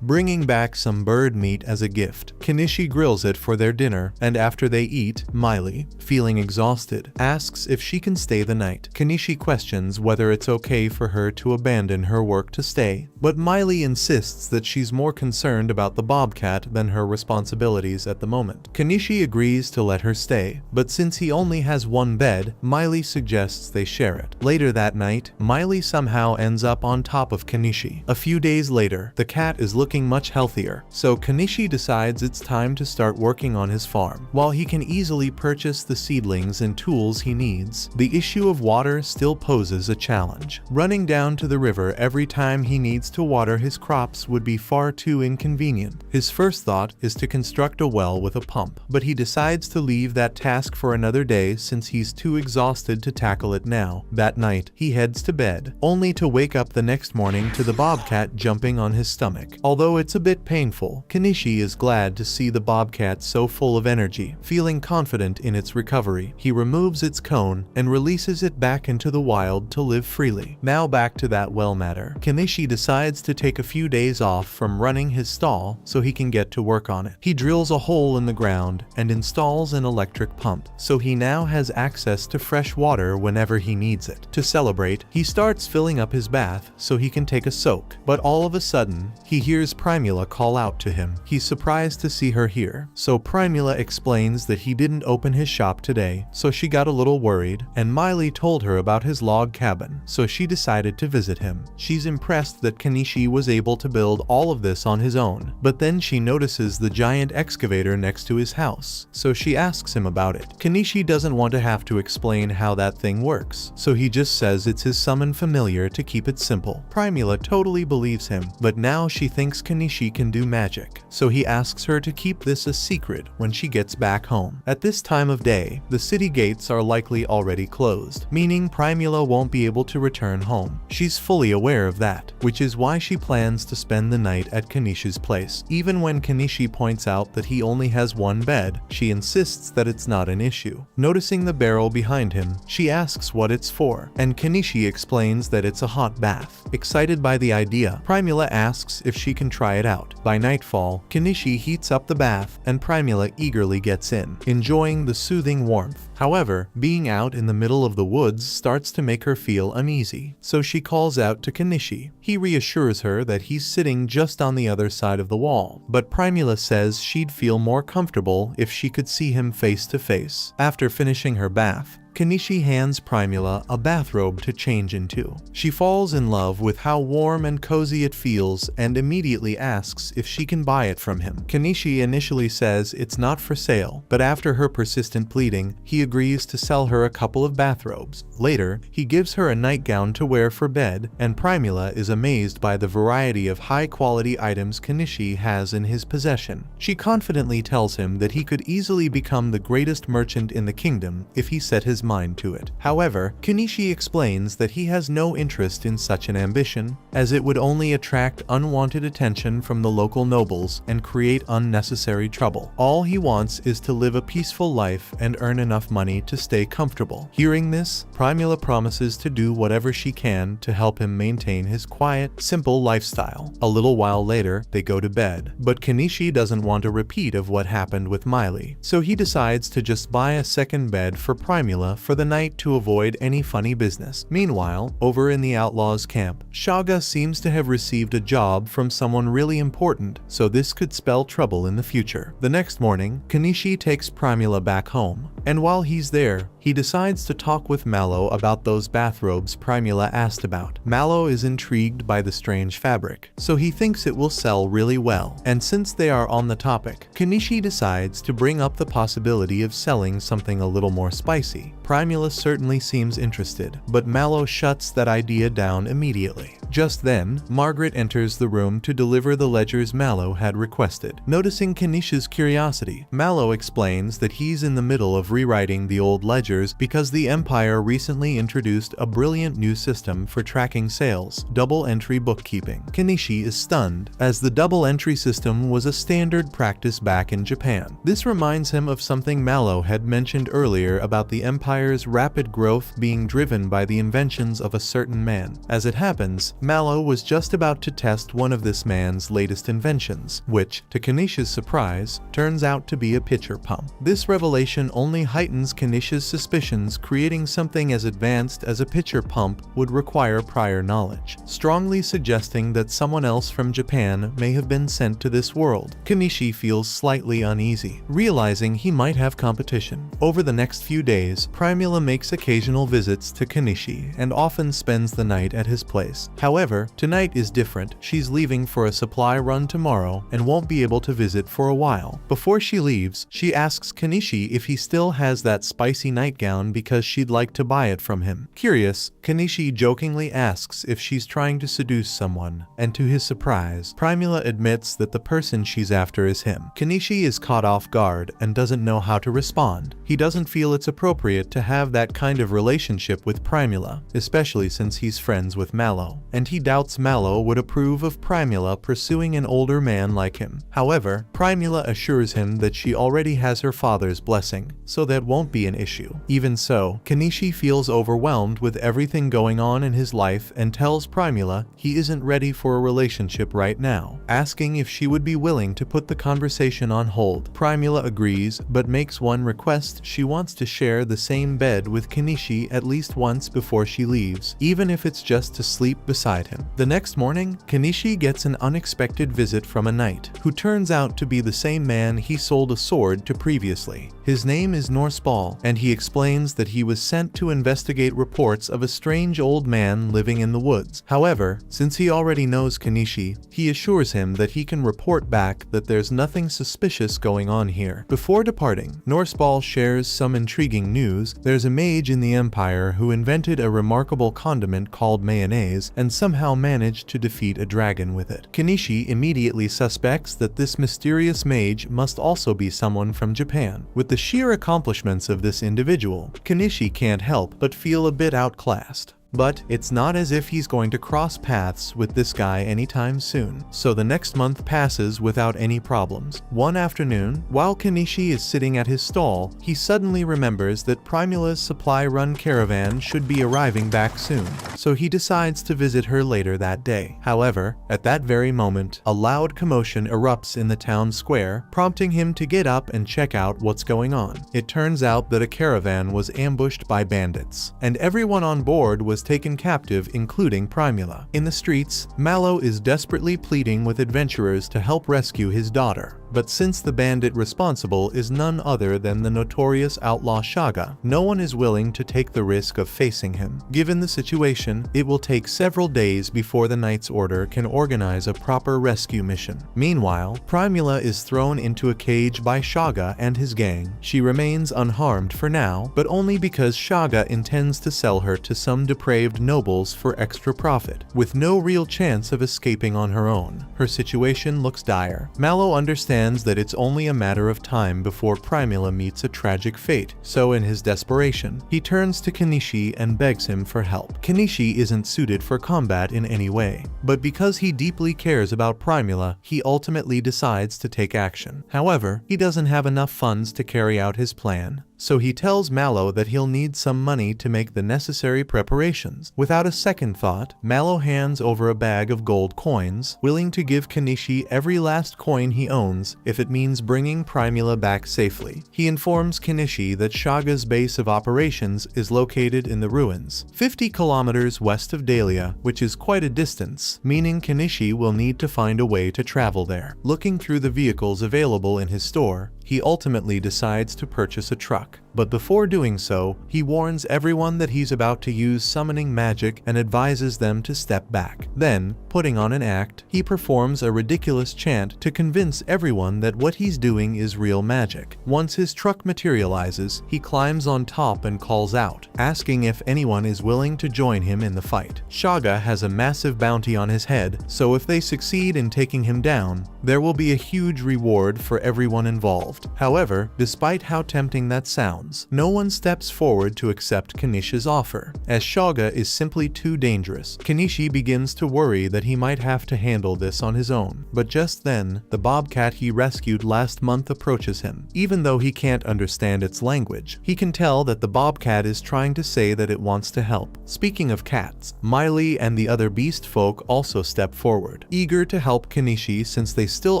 bringing back some bird meat as a gift. Kenishi grills it for their dinner, and after they eat, Miley, feeling exhausted, asks if she can stay the night. Kenishi questions whether it's okay for her to abandon her work to stay, but Miley insists that she's more concerned about the bobcat than her responsibilities at the moment. Kenishi agrees to let her stay, but since he only has one bed, Miley suggests they share it. Later that night, Miley somehow ends up on top of Kenishi. A few days later, the cat is looking looking much healthier, so Kenichi decides it's time to start working on his farm. While he can easily purchase the seedlings and tools he needs, the issue of water still poses a challenge. Running down to the river every time he needs to water his crops would be far too inconvenient. His first thought is to construct a well with a pump, but he decides to leave that task for another day since he's too exhausted to tackle it now. That night, he heads to bed, only to wake up the next morning to the bobcat jumping on his stomach. Although it's a bit painful, Kenichi is glad to see the bobcat so full of energy. Feeling confident in its recovery, he removes its cone and releases it back into the wild to live freely. Now back to that well matter. Kenichi decides to take a few days off from running his stall so he can get to work on it. He drills a hole in the ground and installs an electric pump, so he now has access to fresh water whenever he needs it. To celebrate, he starts filling up his bath so he can take a soak, but all of a sudden, he hears Primula call out to him. He's surprised to see her here, so Primula explains that he didn't open his shop today, so she got a little worried, and Miley told her about his log cabin, so she decided to visit him. She's impressed that Kenichi was able to build all of this on his own, but then she notices the giant excavator next to his house, so she asks him about it. Kenichi doesn't want to have to explain how that thing works, so he just says it's his summon familiar to keep it simple. Primula totally believes him, but now she thinks Kenichi can do magic, so he asks her to keep this a secret when she gets back home. At this time of day, the city gates are likely already closed, meaning Primula won't be able to return home. She's fully aware of that, which is why she plans to spend the night at Kenichi's place. Even when Kenichi points out that he only has one bed, she insists that it's not an issue. Noticing the barrel behind him, she asks what it's for, and Kenichi explains that it's a hot bath. Excited by the idea, Primula asks if she can try it out. By nightfall, Kenichi heats up the bath, and Primula eagerly gets in, enjoying the soothing warmth. However, being out in the middle of the woods starts to make her feel uneasy, so she calls out to Kenichi. He reassures her that he's sitting just on the other side of the wall, but Primula says she'd feel more comfortable if she could see him face to face. After finishing her bath, Kenichi hands Primula a bathrobe to change into. She falls in love with how warm and cozy it feels and immediately asks if she can buy it from him. Kenichi initially says it's not for sale, but after her persistent pleading, he agrees to sell her a couple of bathrobes. Later, he gives her a nightgown to wear for bed, and Primula is amazed by the variety of high-quality items Kenichi has in his possession. She confidently tells him that he could easily become the greatest merchant in the kingdom if he set his mind to it. However, Kenichi explains that he has no interest in such an ambition, as it would only attract unwanted attention from the local nobles and create unnecessary trouble. All he wants is to live a peaceful life and earn enough money to stay comfortable. Hearing this, Primula promises to do whatever she can to help him maintain his quiet, simple lifestyle. A little while later, they go to bed, but Kenichi doesn't want a repeat of what happened with Miley, so he decides to just buy a second bed for Primula for the night to avoid any funny business. Meanwhile, over in the outlaws' camp, Shaga seems to have received a job from someone really important, so this could spell trouble in the future. The next morning, Kenichi takes Primula back home, and while he's there, he decides to talk with Mallow about those bathrobes Primula asked about. Mallow is intrigued by the strange fabric, so he thinks it will sell really well. And since they are on the topic, Kenichi decides to bring up the possibility of selling something a little more spicy. Primula certainly seems interested, but Mallow shuts that idea down immediately. Just then, Margaret enters the room to deliver the ledgers Mallow had requested. Noticing Kenichi's curiosity, Mallow explains that he's in the middle of rewriting the old ledgers because the Empire recently introduced a brilliant new system for tracking sales, double-entry bookkeeping. Kenichi is stunned, as the double-entry system was a standard practice back in Japan. This reminds him of something Mallow had mentioned earlier about the Empire's rapid growth being driven by the inventions of a certain man. As it happens, Mallow was just about to test one of this man's latest inventions, which, to Kenichi's surprise, turns out to be a pitcher pump. This revelation only heightens Kenichi's suspicions, creating something as advanced as a pitcher pump would require prior knowledge, strongly suggesting that someone else from Japan may have been sent to this world. Kenichi feels slightly uneasy, realizing he might have competition. Over the next few days, Primula makes occasional visits to Kenichi and often spends the night at his place. However, However, tonight is different. She's leaving for a supply run tomorrow and won't be able to visit for a while. Before she leaves, she asks Kenichi if he still has that spicy nightgown because she'd like to buy it from him. Curious, Kenichi jokingly asks if she's trying to seduce someone, and to his surprise, Primula admits that the person she's after is him. Kenichi is caught off guard and doesn't know how to respond. He doesn't feel it's appropriate to have that kind of relationship with Primula, especially since he's friends with Mallow, and he doubts Mallow would approve of Primula pursuing an older man like him. However, Primula assures him that she already has her father's blessing, so that won't be an issue. Even so, Kenichi feels overwhelmed with everything going on in his life and tells Primula he isn't ready for a relationship right now, asking if she would be willing to put the conversation on hold. Primula agrees, but makes one request: she wants to share the same bed with Kenichi at least once before she leaves, even if it's just to sleep beside him. The next morning, Kenichi gets an unexpected visit from a knight, who turns out to be the same man he sold a sword to previously. His name is Norseball, and he explains that he was sent to investigate reports of a strange old man living in the woods. However, since he already knows Kenichi, he assures him that he can report back that there's nothing suspicious going on here. Before departing, Norseball shares some intriguing news. There's a mage in the Empire who invented a remarkable condiment called mayonnaise and somehow managed to defeat a dragon with it. Kenichi immediately suspects that this mysterious mage must also be someone from Japan. With the sheer accomplishments of this individual, Kenichi can't help but feel a bit outclassed. But it's not as if he's going to cross paths with this guy anytime soon, so the next month passes without any problems. One afternoon, while Kenichi is sitting at his stall, he suddenly remembers that Primula's supply run caravan should be arriving back soon, so he decides to visit her later that day. However, at that very moment, a loud commotion erupts in the town square, prompting him to get up and check out what's going on. It turns out that a caravan was ambushed by bandits, and everyone on board was taken captive, including Primula. In the streets, Mallow is desperately pleading with adventurers to help rescue his daughter. But since the bandit responsible is none other than the notorious outlaw Shaga, no one is willing to take the risk of facing him. Given the situation, it will take several days before the Knight's Order can organize a proper rescue mission. Meanwhile, Primula is thrown into a cage by Shaga and his gang. She remains unharmed for now, but only because Shaga intends to sell her to some depraved nobles for extra profit, with no real chance of escaping on her own. Her situation looks dire. Mallow understands that it's only a matter of time before Primula meets a tragic fate, so in his desperation, he turns to Kenichi and begs him for help. Kenichi isn't suited for combat in any way, but because he deeply cares about Primula, he ultimately decides to take action. However, he doesn't have enough funds to carry out his plan, so he tells Mallow that he'll need some money to make the necessary preparations. Without a second thought, Mallow hands over a bag of gold coins, willing to give Kenichi every last coin he owns if it means bringing Primula back safely. He informs Kenichi that Shaga's base of operations is located in the ruins, 50 kilometers west of Dahlia, which is quite a distance, meaning Kenichi will need to find a way to travel there. Looking through the vehicles available in his store, he ultimately decides to purchase a truck. But before doing so, he warns everyone that he's about to use summoning magic and advises them to step back. Then, putting on an act, he performs a ridiculous chant to convince everyone that what he's doing is real magic. Once his truck materializes, he climbs on top and calls out, asking if anyone is willing to join him in the fight. Shaga has a massive bounty on his head, so if they succeed in taking him down, there will be a huge reward for everyone involved. However, despite how tempting that sounds, no one steps forward to accept Kenichi's offer, as Shaga is simply too dangerous. Kenichi begins to worry that he might have to handle this on his own, but just then, the bobcat he rescued last month approaches him. Even though he can't understand its language, he can tell that the bobcat is trying to say that it wants to help. Speaking of cats, Miley and the other beast folk also step forward, eager to help Kenichi since they still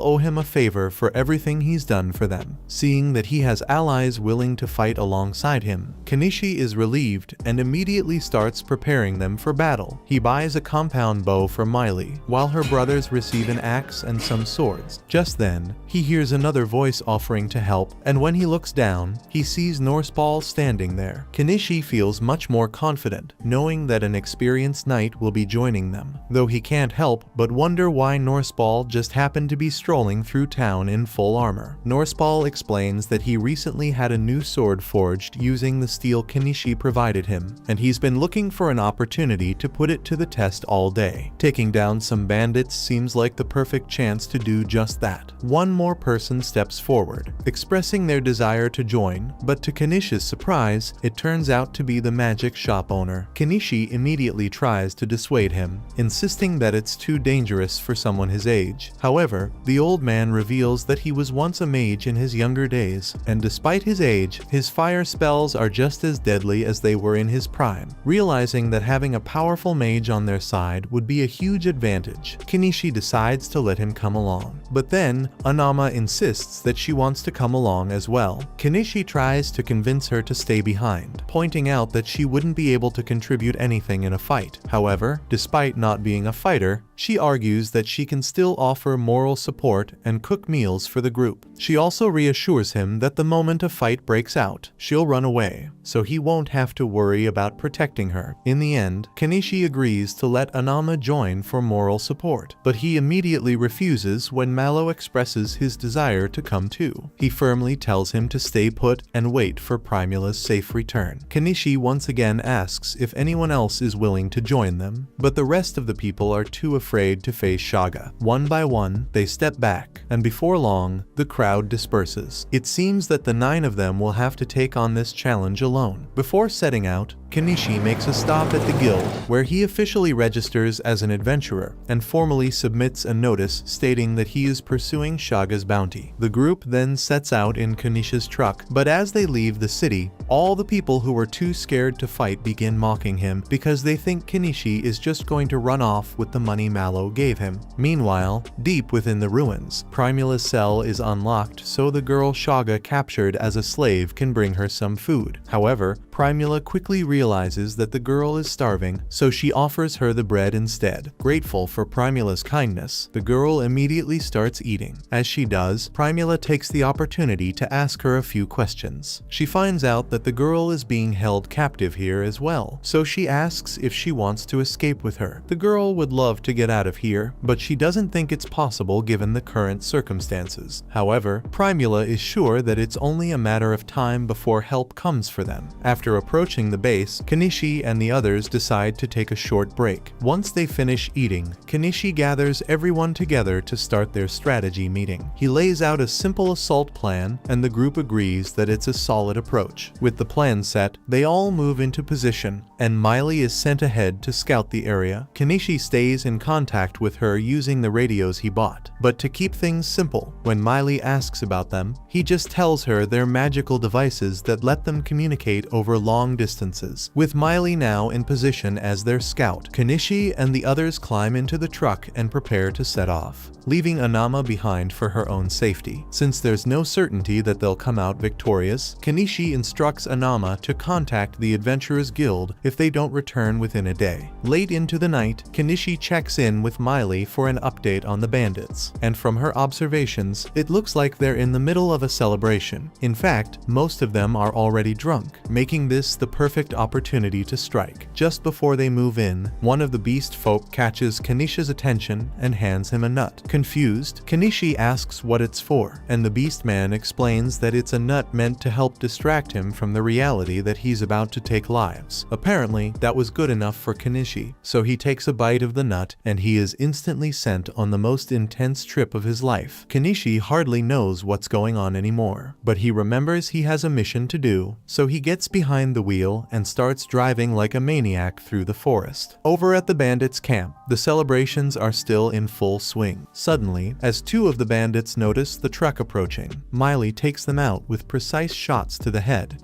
owe him a favor for everything he's done for them. Seeing that he has allies willing to fight alongside him, Kenichi is relieved and immediately starts preparing them for battle. He buys a compound bow for Miley Miley, while her brothers receive an axe and some swords. Just then, he hears another voice offering to help, and when he looks down, he sees Norseball standing there. Kenishi feels much more confident, knowing that an experienced knight will be joining them, though he can't help but wonder why Norseball just happened to be strolling through town in full armor. Norseball explains that he recently had a new sword forged using the steel Kenishi provided him, and he's been looking for an opportunity to put it to the test all day. Taking down some bandits seems like the perfect chance to do just that. One more person steps forward, expressing their desire to join, but to Kenishi's surprise, it turns out to be the magic shop owner. Kenishi immediately tries to dissuade him, insisting that it's too dangerous for someone his age. However, the old man reveals that he was once a mage in his younger days, and despite his age, his fire spells are just as deadly as they were in his prime. Realizing that having a powerful mage on their side would be a huge advantage, Kenishi decides to let him come along. But then, Anama insists that she wants to come along as well. Kenishi tries to convince her to stay behind, pointing out that she wouldn't be able to contribute anything in a fight. However, despite not being a fighter, she argues that she can still offer moral support and cook meals for the group. She also reassures him that the moment a fight breaks out, she'll run away, so he won't have to worry about protecting her. In the end, Kenishi agrees to let Anama join for moral support, but he immediately refuses when Mallow expresses his desire to come too. He firmly tells him to stay put and wait for Primula's safe return. Kenishi once again asks if anyone else is willing to join them, but the rest of the people are too afraid to face Shaga. One by one, they step back, and before long, the crowd disperses. It seems that the 9 of them will have to take on this challenge alone. Before setting out, Kenishi makes a stop at the guild, where he officially registers as an adventurer and formally submits a notice stating that he is pursuing Shaga's bounty. The group then sets out in Kenishi's truck, but as they leave the city, all the people who were too scared to fight begin mocking him because they think Kenishi is just going to run off with the money Mallow gave him. Meanwhile, deep within the ruins, Primula's cell is unlocked so the girl Shaga captured as a slave can bring her some food. However, Primula quickly realizes that the girl is starving, so she offers her the bread instead. Grateful for Primula's kindness, the girl immediately starts eating. As she does, Primula takes the opportunity to ask her a few questions. She finds out that the girl is being held captive here as well, so she asks if she wants to escape with her. The girl would love to get out of here, but she doesn't think it's possible given the current circumstances. However, Primula is sure that it's only a matter of time before help comes for them. After approaching the base, Kenishi and the others decide to take a short break. Once they finish eating, Kenishi gathers everyone together to start their strategy meeting. He lays out a simple assault plan, and the group agrees that it's a solid approach. With the plan set, they all move into position, and Miley is sent ahead to scout the area. Kenishi stays in contact with her using the radios he bought. But to keep things simple, when Miley asks about them, he just tells her they're magical devices that let them communicate over long distances. With Miley now in position as their scout, Kenishi and the others climb into the truck and prepare to set off, leaving Anama behind for her own safety. Since there's no certainty that they'll come out victorious, Kenishi instructs Anama to contact the Adventurers Guild if they don't return within a day. Late into the night, Kenishi checks in with Miley for an update on the bandits, and from her observations, it looks like they're in the middle of a celebration. In fact, most of them are already drunk, making this the perfect opportunity to strike. Just before they move in, one of the beast folk catches Kenishi's attention and hands him a nut. Confused, Kenishi asks what it's for, and the beast man explains that it's a nut meant to help distract him from the reality that he's about to take lives. Apparently, that was good enough for Kenishi, so he takes a bite of the nut and he is instantly sent on the most intense trip of his life. Kenishi hardly knows what's going on anymore, but he remembers he has a mission to do, so he gets behind the wheel and starts driving like a maniac through the forest. Over at the bandits' camp, the celebrations are still in full swing. Suddenly, as 2 of the bandits notice the truck approaching, Miley takes them out with precise shots to the head.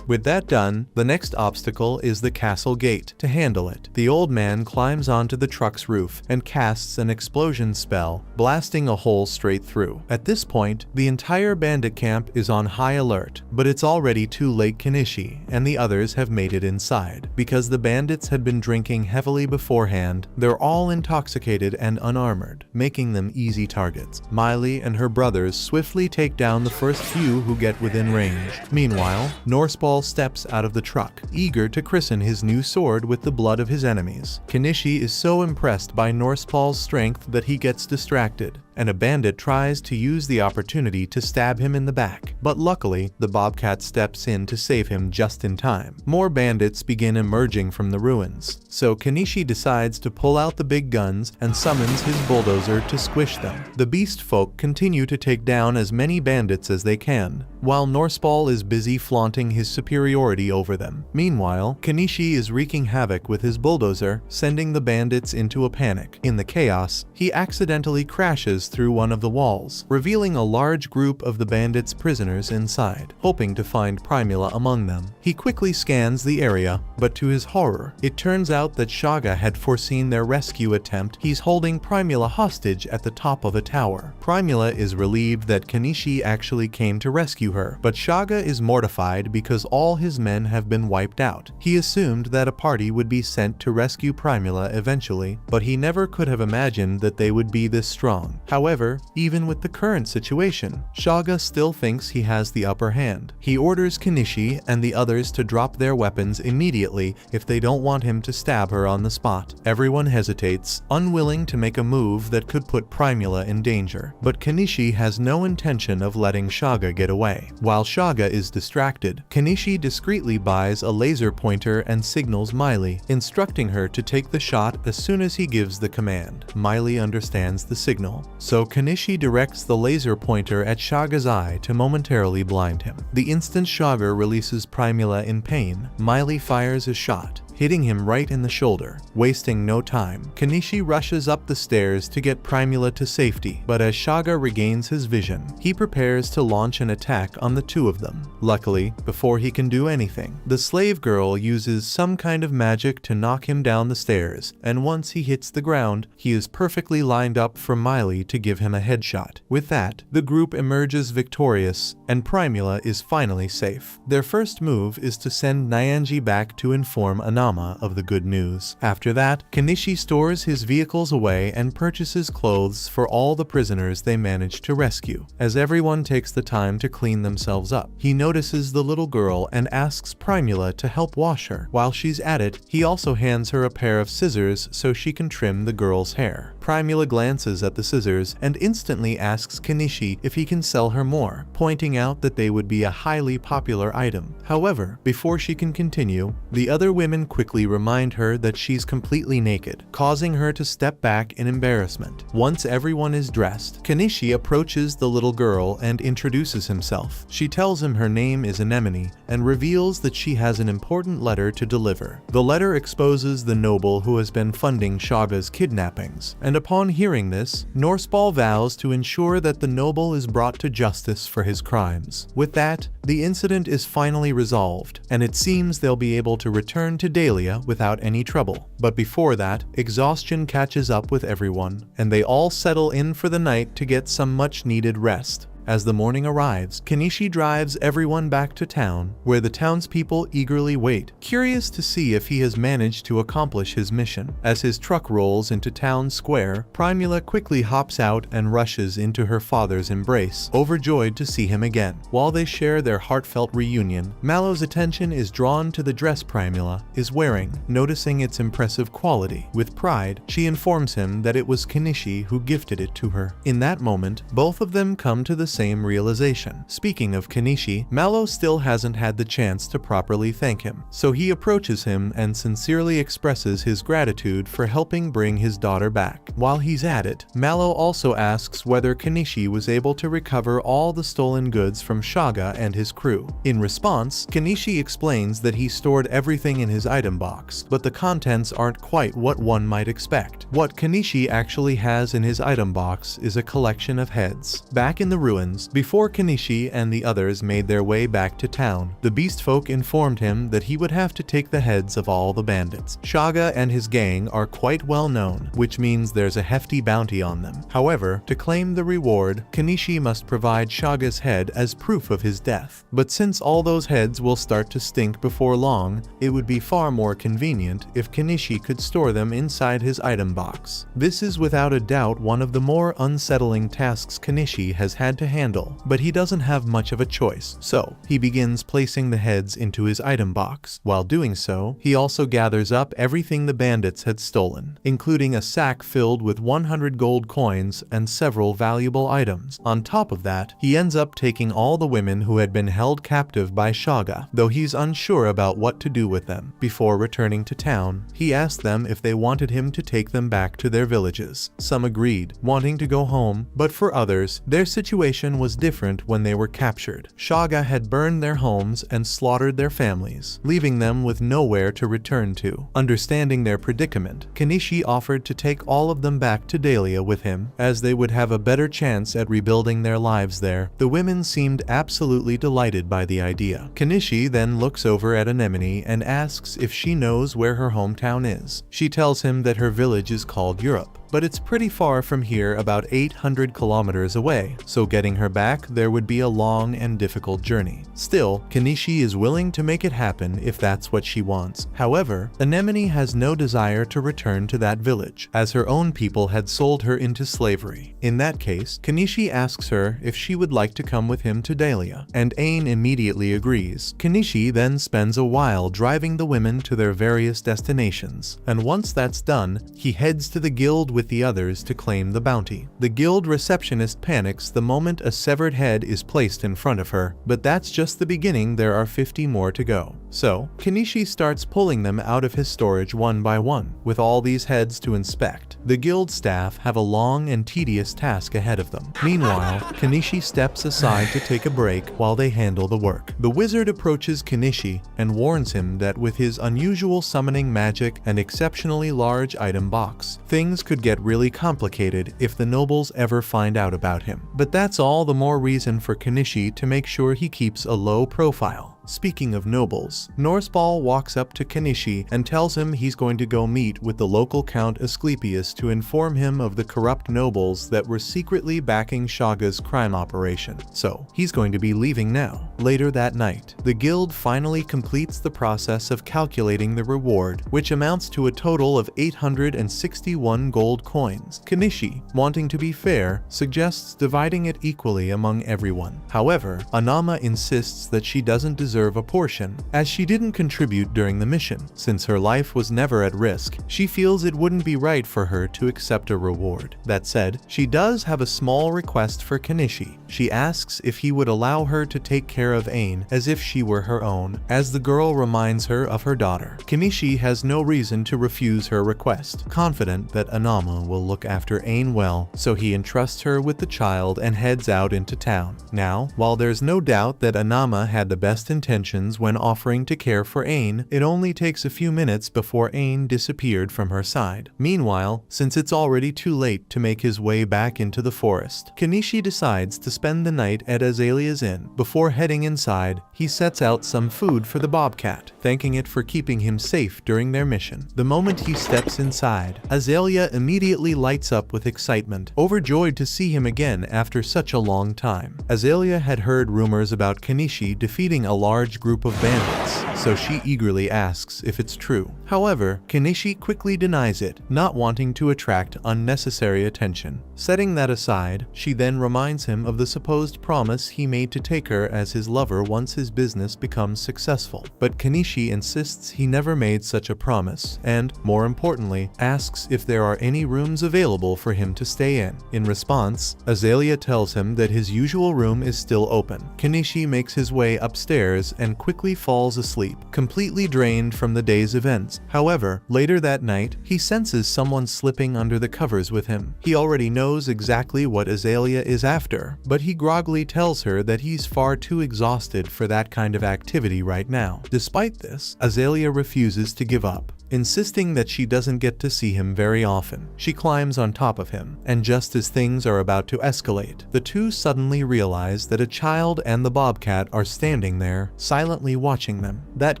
With that done, the next obstacle is the castle gate. To handle it, the old man climbs onto the truck's roof and casts an explosion spell, blasting a hole straight through. At this point, the entire bandit camp is on high alert, but it's already too late. Kenichi and the others have made it inside. Because the bandits had been drinking heavily beforehand, they're all intoxicated and unarmored, making them easy targets. Miley and her brothers swiftly take down the first few who get within range. Meanwhile, Norseball steps out of the truck, eager to christen his new sword with the blood of his enemies. Kenichi is so impressed by Norseball's strength that he gets distracted, and a bandit tries to use the opportunity to stab him in the back. But luckily, the Bobcat steps in to save him just in time. More bandits begin emerging from the ruins, so Kenichi decides to pull out the big guns and summons his bulldozer to squish them. The beast folk continue to take down as many bandits as they can, while Norseball is busy flaunting his superiority over them. Meanwhile, Kenichi is wreaking havoc with his bulldozer, sending the bandits into a panic. In the chaos, he accidentally crashes through one of the walls, revealing a large group of the bandits' prisoners inside. Hoping to find Primula among them, he quickly scans the area, but to his horror, it turns out that Shaga had foreseen their rescue attempt. He's holding Primula hostage at the top of a tower. Primula is relieved that Kenichi actually came to rescue her, but Shaga is mortified because all his men have been wiped out. He assumed that a party would be sent to rescue Primula eventually, but he never could have imagined that they would be this strong. However, even with the current situation, Shaga still thinks he has the upper hand. He orders Kenichi and the others to drop their weapons immediately if they don't want him to stab her on the spot. Everyone hesitates, unwilling to make a move that could put Primula in danger, but Kenichi has no intention of letting Shaga get away. While Shaga is distracted, Kenichi discreetly buys a laser pointer and signals Miley, instructing her to take the shot as soon as he gives the command. Miley understands the signal, so Kenichi directs the laser pointer at Shaga's eye to momentarily blind him. The instant Shaga releases Primula in pain, Miley fires a shot, hitting him right in the shoulder. Wasting no time, Kenichi rushes up the stairs to get Primula to safety, but as Shaga regains his vision, he prepares to launch an attack on the two of them. Luckily, before he can do anything, the slave girl uses some kind of magic to knock him down the stairs, and once he hits the ground, he is perfectly lined up for Miley to give him a headshot. With that, the group emerges victorious, and Primula is finally safe. Their first move is to send Nyanji back to inform Anami of the good news. After that, Kenichi stores his vehicles away and purchases clothes for all the prisoners they manage to rescue. As everyone takes the time to clean themselves up, he notices the little girl and asks Primula to help wash her. While she's at it, he also hands her a pair of scissors so she can trim the girl's hair. Primula glances at the scissors and instantly asks Kenichi if he can sell her more, pointing out that they would be a highly popular item. However, before she can continue, the other women quickly remind her that she's completely naked, causing her to step back in embarrassment. Once everyone is dressed, Kenichi approaches the little girl and introduces himself. She tells him her name is Anemone and reveals that she has an important letter to deliver. The letter exposes the noble who has been funding Shaga's kidnappings, and upon hearing this, Norseball vows to ensure that the noble is brought to justice for his crimes. With that, the incident is finally resolved, and it seems they'll be able to return to Dahlia without any trouble. But before that, exhaustion catches up with everyone, and they all settle in for the night to get some much-needed rest. As the morning arrives, Kenichi drives everyone back to town, where the townspeople eagerly wait, curious to see if he has managed to accomplish his mission. As his truck rolls into town square, Primula quickly hops out and rushes into her father's embrace, overjoyed to see him again. While they share their heartfelt reunion, Mallow's attention is drawn to the dress Primula is wearing, noticing its impressive quality. With pride, she informs him that it was Kenichi who gifted it to her. In that moment, both of them come to the same realization. Speaking of Kenichi, Mallow still hasn't had the chance to properly thank him, so he approaches him and sincerely expresses his gratitude for helping bring his daughter back. While he's at it, Mallow also asks whether Kenichi was able to recover all the stolen goods from Shaga and his crew. In response, Kenichi explains that he stored everything in his item box, but the contents aren't quite what one might expect. What Kenichi actually has in his item box is a collection of heads. Back in the ruins, instructions. Before Kenichi and the others made their way back to town, the beast folk informed him that he would have to take the heads of all the bandits. Shaga and his gang are quite well known, which means there's a hefty bounty on them. However, to claim the reward, Kenichi must provide Shaga's head as proof of his death. But since all those heads will start to stink before long, it would be far more convenient if Kenichi could store them inside his item box. This is without a doubt one of the more unsettling tasks Kenichi has had to handle, but he doesn't have much of a choice, so he begins placing the heads into his item box. While doing so, he also gathers up everything the bandits had stolen, including a sack filled with 100 gold coins and several valuable items. On top of that, he ends up taking all the women who had been held captive by Shaga, though he's unsure about what to do with them. Before returning to town, he asked them if they wanted him to take them back to their villages. Some agreed, wanting to go home, but for others, their situation was different when they were captured. Shaga had burned their homes and slaughtered their families, leaving them with nowhere to return to. Understanding their predicament, Kenichi offered to take all of them back to Dahlia with him, as they would have a better chance at rebuilding their lives there. The women seemed absolutely delighted by the idea. Kenichi then looks over at Anemone and asks if she knows where her hometown is. She tells him that her village is called Europe, but it's pretty far from here, about 800 kilometers away, so getting her back there would be a long and difficult journey. Still, Kenichi is willing to make it happen if that's what she wants. However, Anemone has no desire to return to that village, as her own people had sold her into slavery. In that case, Kenichi asks her if she would like to come with him to Dahlia, and Ain immediately agrees. Kenichi then spends a while driving the women to their various destinations, and once that's done, he heads to the guild with the others to claim the bounty. The guild receptionist panics the moment a severed head is placed in front of her, but that's just the beginning. There are 50 more to go. So, Kenichi starts pulling them out of his storage one by one, with all these heads to inspect. The guild staff have a long and tedious task ahead of them. Meanwhile, Kenichi steps aside to take a break while they handle the work. The wizard approaches Kenichi and warns him that with his unusual summoning magic and exceptionally large item box, things could get really complicated if the nobles ever find out about him. But that's all the more reason for Kenichi to make sure he keeps a low profile. Speaking of nobles, Norseball walks up to Kenichi and tells him he's going to go meet with the local Count Asclepius to inform him of the corrupt nobles that were secretly backing Shaga's crime operation. So, he's going to be leaving now. Later that night, the guild finally completes the process of calculating the reward, which amounts to a total of 861 gold coins. Kenichi, wanting to be fair, suggests dividing it equally among everyone. However, Anama insists that she doesn't deserve a portion, as she didn't contribute during the mission. Since her life was never at risk, she feels it wouldn't be right for her to accept a reward. That said, she does have a small request for Kenichi. She asks if he would allow her to take care of Ain as if she were her own, as the girl reminds her of her daughter. Kenichi has no reason to refuse her request, confident that Anama will look after Ain well, so he entrusts her with the child and heads out into town. Now, while there's no doubt that Anama had the best intentions when offering to care for Ain, it only takes a few minutes before Ain disappeared from her side. Meanwhile, since it's already too late to make his way back into the forest, Kenichi decides to spend the night at Azalea's inn. Before heading inside, he sets out some food for the bobcat, thanking it for keeping him safe during their mission. The moment he steps inside, Azalea immediately lights up with excitement, overjoyed to see him again after such a long time. Azalea had heard rumors about Kenichi defeating a large group of bandits, so she eagerly asks if it's true. However, Kenichi quickly denies it, not wanting to attract unnecessary attention. Setting that aside, she then reminds him of the supposed promise he made to take her as his lover once his business becomes successful. But Kenichi insists he never made such a promise, and, more importantly, asks if there are any rooms available for him to stay in. In response, Azalea tells him that his usual room is still open. Kenichi makes his way upstairs and quickly falls asleep, completely drained from the day's events. However, later that night, he senses someone slipping under the covers with him. He already knows exactly what Azalea is after, but he groggily tells her that he's far too exhausted for that kind of activity right now. Despite this, Azalea refuses to give up. insisting that she doesn't get to see him very often. She climbs on top of him, and just as things are about to escalate, the two suddenly realize that a child and the bobcat are standing there, silently watching them. That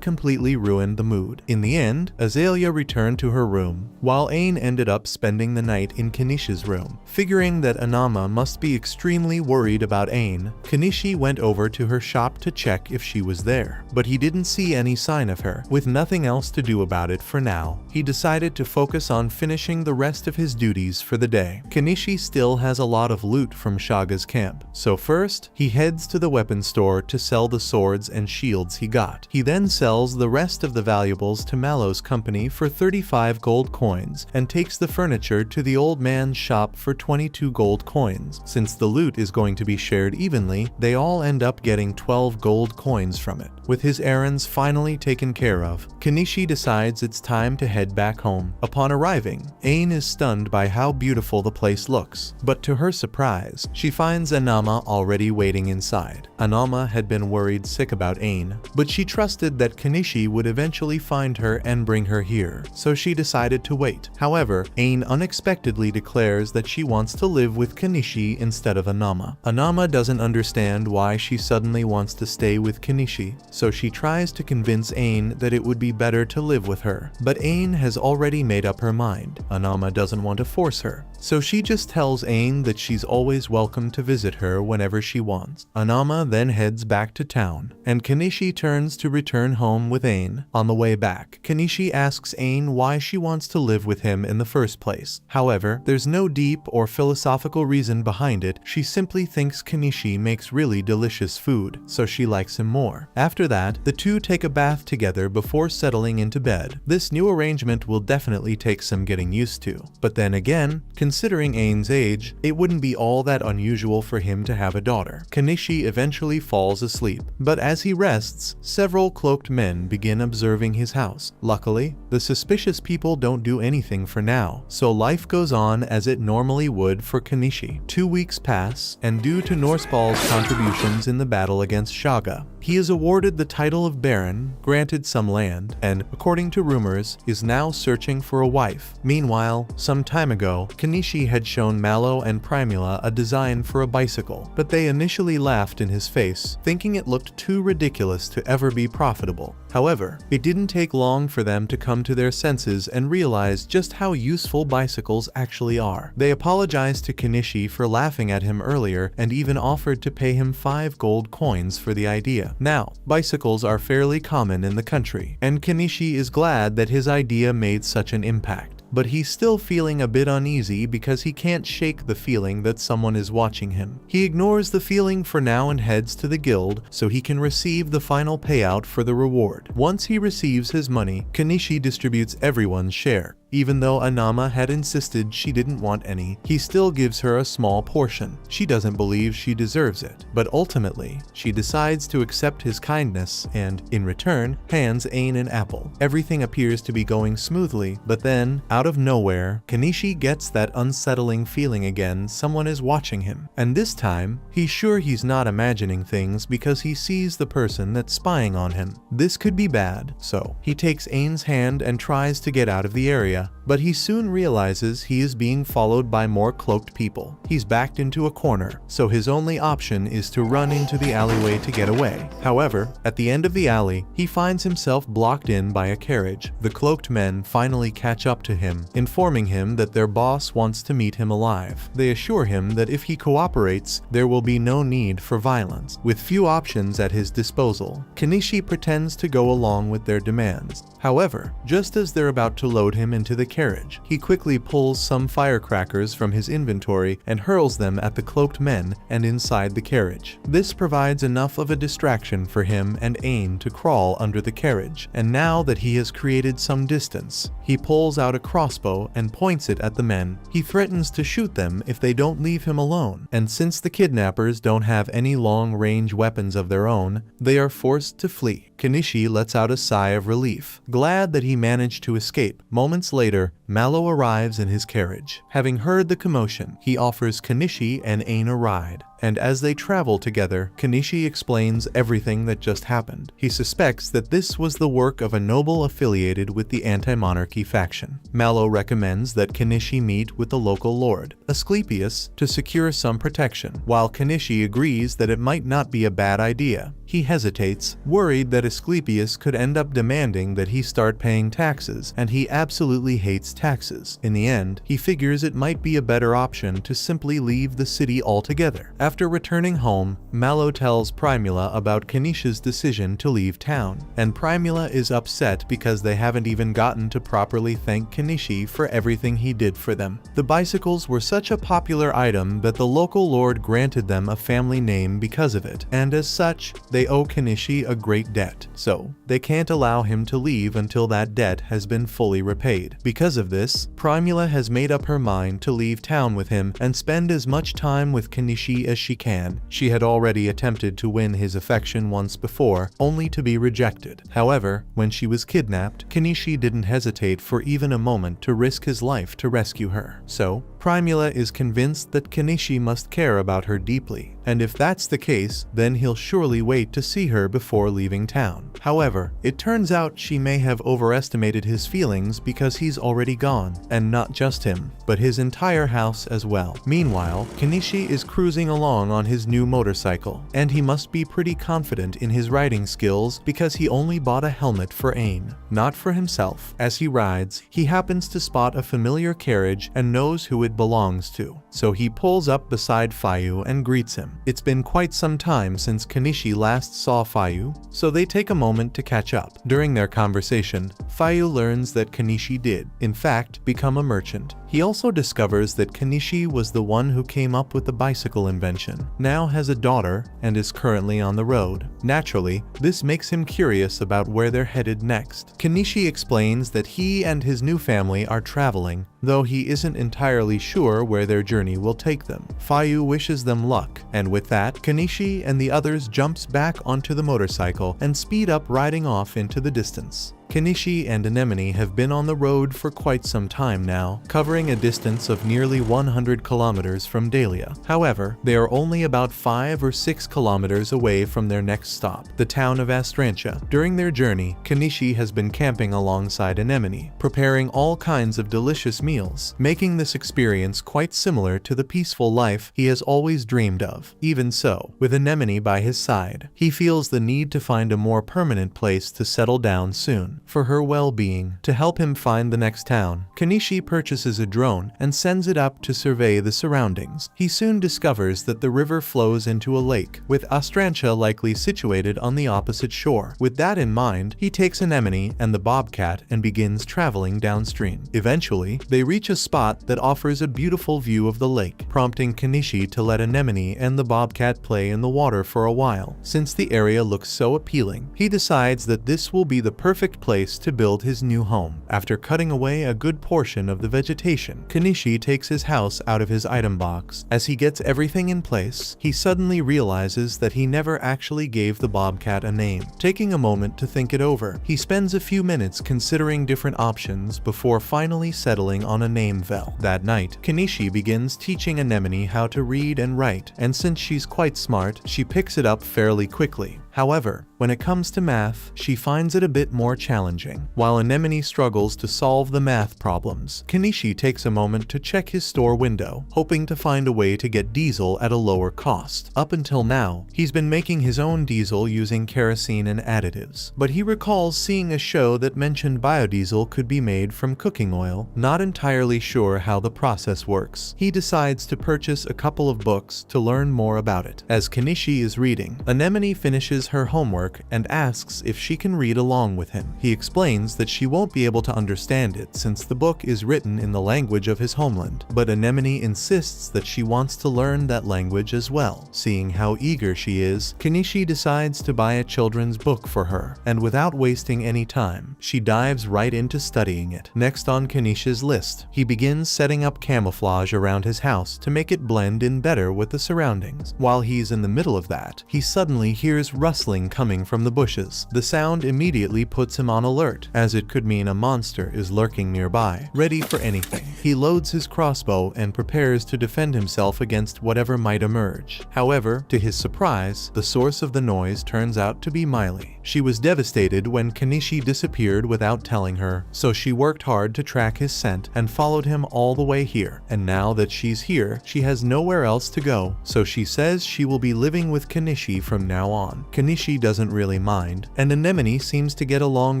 completely ruined the mood. In the end, Azalea returned to her room, while Ain ended up spending the night in Kanishi's room. Figuring that Anama must be extremely worried about Ain, Kanishi went over to her shop to check if she was there, but he didn't see any sign of her. With nothing else to do about it for now, he decided to focus on finishing the rest of his duties for the day. Kanishi still has a lot of loot from Shaga's camp, so first, he heads to the weapon store to sell the swords and shields he got. He then sells the rest of the valuables to Mallow's company for 35 gold coins and takes the furniture to the old man's shop for 22 gold coins. Since the loot is going to be shared evenly, they all end up getting 12 gold coins from it. With his errands finally taken care of, Kanishi decides it's time to head back home. Upon arriving, Ain is stunned by how beautiful the place looks, but to her surprise, she finds Anama already waiting inside. Anama had been worried sick about Ain, but she trusted that Kanishi would eventually find her and bring her here, so she decided to wait. However, Ain unexpectedly declares that she wants to live with Kanishi instead of Anama. Anama doesn't understand why she suddenly wants to stay with Kanishi, so she tries to convince Ain that it would be better to live with her. But Ain has already made up her mind. Anama doesn't want to force her, so she just tells Ain that she's always welcome to visit her whenever she wants. Anama then heads back to town, and Kanishi turns to return home with Ain. On the way back, Kanishi asks Ain why she wants to live with him in the first place. However, there's no deep or philosophical reason behind it. She simply thinks Kanishi makes really delicious food, so she likes him more. After that, the two take a bath together before settling into bed. This new arrangement will definitely take some getting used to. But then again, considering Ain's age, it wouldn't be all that unusual for him to have a daughter. Kanishi eventually falls asleep, but as he rests, several cloaked men begin observing his house. Luckily, the suspicious people don't do anything for now, so life goes on as it normally would for Kanishi. 2 weeks pass, and due to Norsepal's contributions in the battle against Shaga, he is awarded the title of Baron, granted some land, and, according to rumors, is now searching for a wife. Meanwhile, some time ago, Kanishi had shown Mallow and Primula a design for a bicycle, but they initially laughed in his face, thinking it looked too ridiculous to ever be profitable. However, it didn't take long for them to come to their senses and realize just how useful bicycles actually are. They apologized to Kanishi for laughing at him earlier and even offered to pay him 5 gold coins for the idea. Now, bicycles are fairly common in the country, and Kanishi is glad that his idea made such an impact. But he's still feeling a bit uneasy because he can't shake the feeling that someone is watching him. He ignores the feeling for now and heads to the guild so he can receive the final payout for the reward. Once he receives his money, Kanishi distributes everyone's share. Even though Anama had insisted she didn't want any, he still gives her a small portion. She doesn't believe she deserves it, but ultimately, she decides to accept his kindness and, in return, hands Ain an apple. Everything appears to be going smoothly, but then, out of nowhere, Kanishi gets that unsettling feeling again someone is watching him. And this time, he's sure he's not imagining things because he sees the person that's spying on him. This could be bad, so he takes Ain's hand and tries to get out of the area. But he soon realizes he is being followed by more cloaked people. He's backed into a corner, so his only option is to run into the alleyway to get away. However, at the end of the alley, he finds himself blocked in by a carriage. The cloaked men finally catch up to him, informing him that their boss wants to meet him alive. They assure him that if he cooperates, there will be no need for violence. With few options at his disposal, Kanishi pretends to go along with their demands. However, just as they're about to load him into the carriage, he quickly pulls some firecrackers from his inventory and hurls them at the cloaked men and inside the carriage. This provides enough of a distraction for him and Ain to crawl under the carriage, and now that he has created some distance, he pulls out a crossbow and points it at the men. He threatens to shoot them if they don't leave him alone, and since the kidnappers don't have any long-range weapons of their own, they are forced to flee. Kanishi lets out a sigh of relief, glad that he managed to escape. Moments later, Mallow arrives in his carriage. Having heard the commotion, he offers Kanishi and Ain a ride. and as they travel together, Kenichi explains everything that just happened. He suspects that this was the work of a noble affiliated with the anti-monarchy faction. Mallow recommends that Kenichi meet with the local lord, Asclepius, to secure some protection, while Kenichi agrees that it might not be a bad idea. He hesitates, worried that Asclepius could end up demanding that he start paying taxes, and he absolutely hates taxes. In the end, he figures it might be a better option to simply leave the city altogether. After returning home, Mallow tells Primula about Kenichi's decision to leave town, and Primula is upset because they haven't even gotten to properly thank Kenichi for everything he did for them. The bicycles were such a popular item that the local lord granted them a family name because of it, and as such, they owe Kenichi a great debt, so they can't allow him to leave until that debt has been fully repaid. Because of this, Primula has made up her mind to leave town with him and spend as much time with Kenichi as she can. She had already attempted to win his affection once before, only to be rejected. However, when she was kidnapped, Kenichi didn't hesitate for even a moment to risk his life to rescue her. So, Primula is convinced that Kenichi must care about her deeply, and if that's the case, then he'll surely wait to see her before leaving town. However, it turns out she may have overestimated his feelings because he's already gone, and not just him, but his entire house as well. Meanwhile, Kenichi is cruising along on his new motorcycle, and he must be pretty confident in his riding skills because he only bought a helmet for Ain, not for himself. As he rides, he happens to spot a familiar carriage and knows who it belongs to, so he pulls up beside Fayu and greets him. It's been quite some time since Kenichi last saw Fayu, so they take a moment to catch up. During their conversation, Fayu learns that Kenichi did, in fact, become a merchant. He also discovers that Kenichi was the one who came up with the bicycle invention, now has a daughter, and is currently on the road. Naturally, this makes him curious about where they're headed next. Kenichi explains that he and his new family are traveling, though he isn't entirely sure where their journey will take them. Fayu wishes them luck, and with that, Kenichi and the others jumps back onto the motorcycle and speed up riding off into the distance. Kenichi and Anemone have been on the road for quite some time now, covering a distance of nearly 100 kilometers from Dahlia. However, they are only about 5 or 6 kilometers away from their next stop, the town of Astrantia. During their journey, Kenichi has been camping alongside Anemone, preparing all kinds of delicious meals, making this experience quite similar to the peaceful life he has always dreamed of. Even so, with Anemone by his side, he feels the need to find a more permanent place to settle down soon. For her well-being, to help him find the next town, Kenichi purchases a drone and sends it up to survey the surroundings. He soon discovers that the river flows into a lake, with Astrantia likely situated on the opposite shore. With that in mind, he takes Anemone and the bobcat and begins traveling downstream. Eventually, they reach a spot that offers a beautiful view of the lake, prompting Kenichi to let Anemone and the bobcat play in the water for a while. Since the area looks so appealing, he decides that this will be the perfect place to build his new home. After cutting away a good portion of the vegetation, Kenichi takes his house out of his item box. As he gets everything in place, he suddenly realizes that he never actually gave the bobcat a name. Taking a moment to think it over, he spends a few minutes considering different options before finally settling on a name Vel. That night, Kenichi begins teaching Anemone how to read and write, and since she's quite smart, she picks it up fairly quickly. However, when it comes to math, she finds it a bit more challenging. While Anemone struggles to solve the math problems, Kenichi takes a moment to check his store window, hoping to find a way to get diesel at a lower cost. Up until now, he's been making his own diesel using kerosene and additives, but he recalls seeing a show that mentioned biodiesel could be made from cooking oil. Not entirely sure how the process works, he decides to purchase a couple of books to learn more about it. As Kenichi is reading, Anemone finishes her homework and asks if she can read along with him. He explains that she won't be able to understand it since the book is written in the language of his homeland, but Anemone insists that she wants to learn that language as well. Seeing how eager she is, Kenichi decides to buy a children's book for her, and without wasting any time, she dives right into studying it. Next on Kenichi's list, he begins setting up camouflage around his house to make it blend in better with the surroundings. While he's in the middle of that, he suddenly hears rustling coming coming from the bushes. The sound immediately puts him on alert, as it could mean a monster is lurking nearby, ready for anything. He loads his crossbow and prepares to defend himself against whatever might emerge. However, to his surprise, the source of the noise turns out to be Miley. She was devastated when Kenishi disappeared without telling her, so she worked hard to track his scent and followed him all the way here. And now that she's here, she has nowhere else to go, so she says she will be living with Kenishi from now on. Kenishi doesn't really mind, and Anemone seems to get along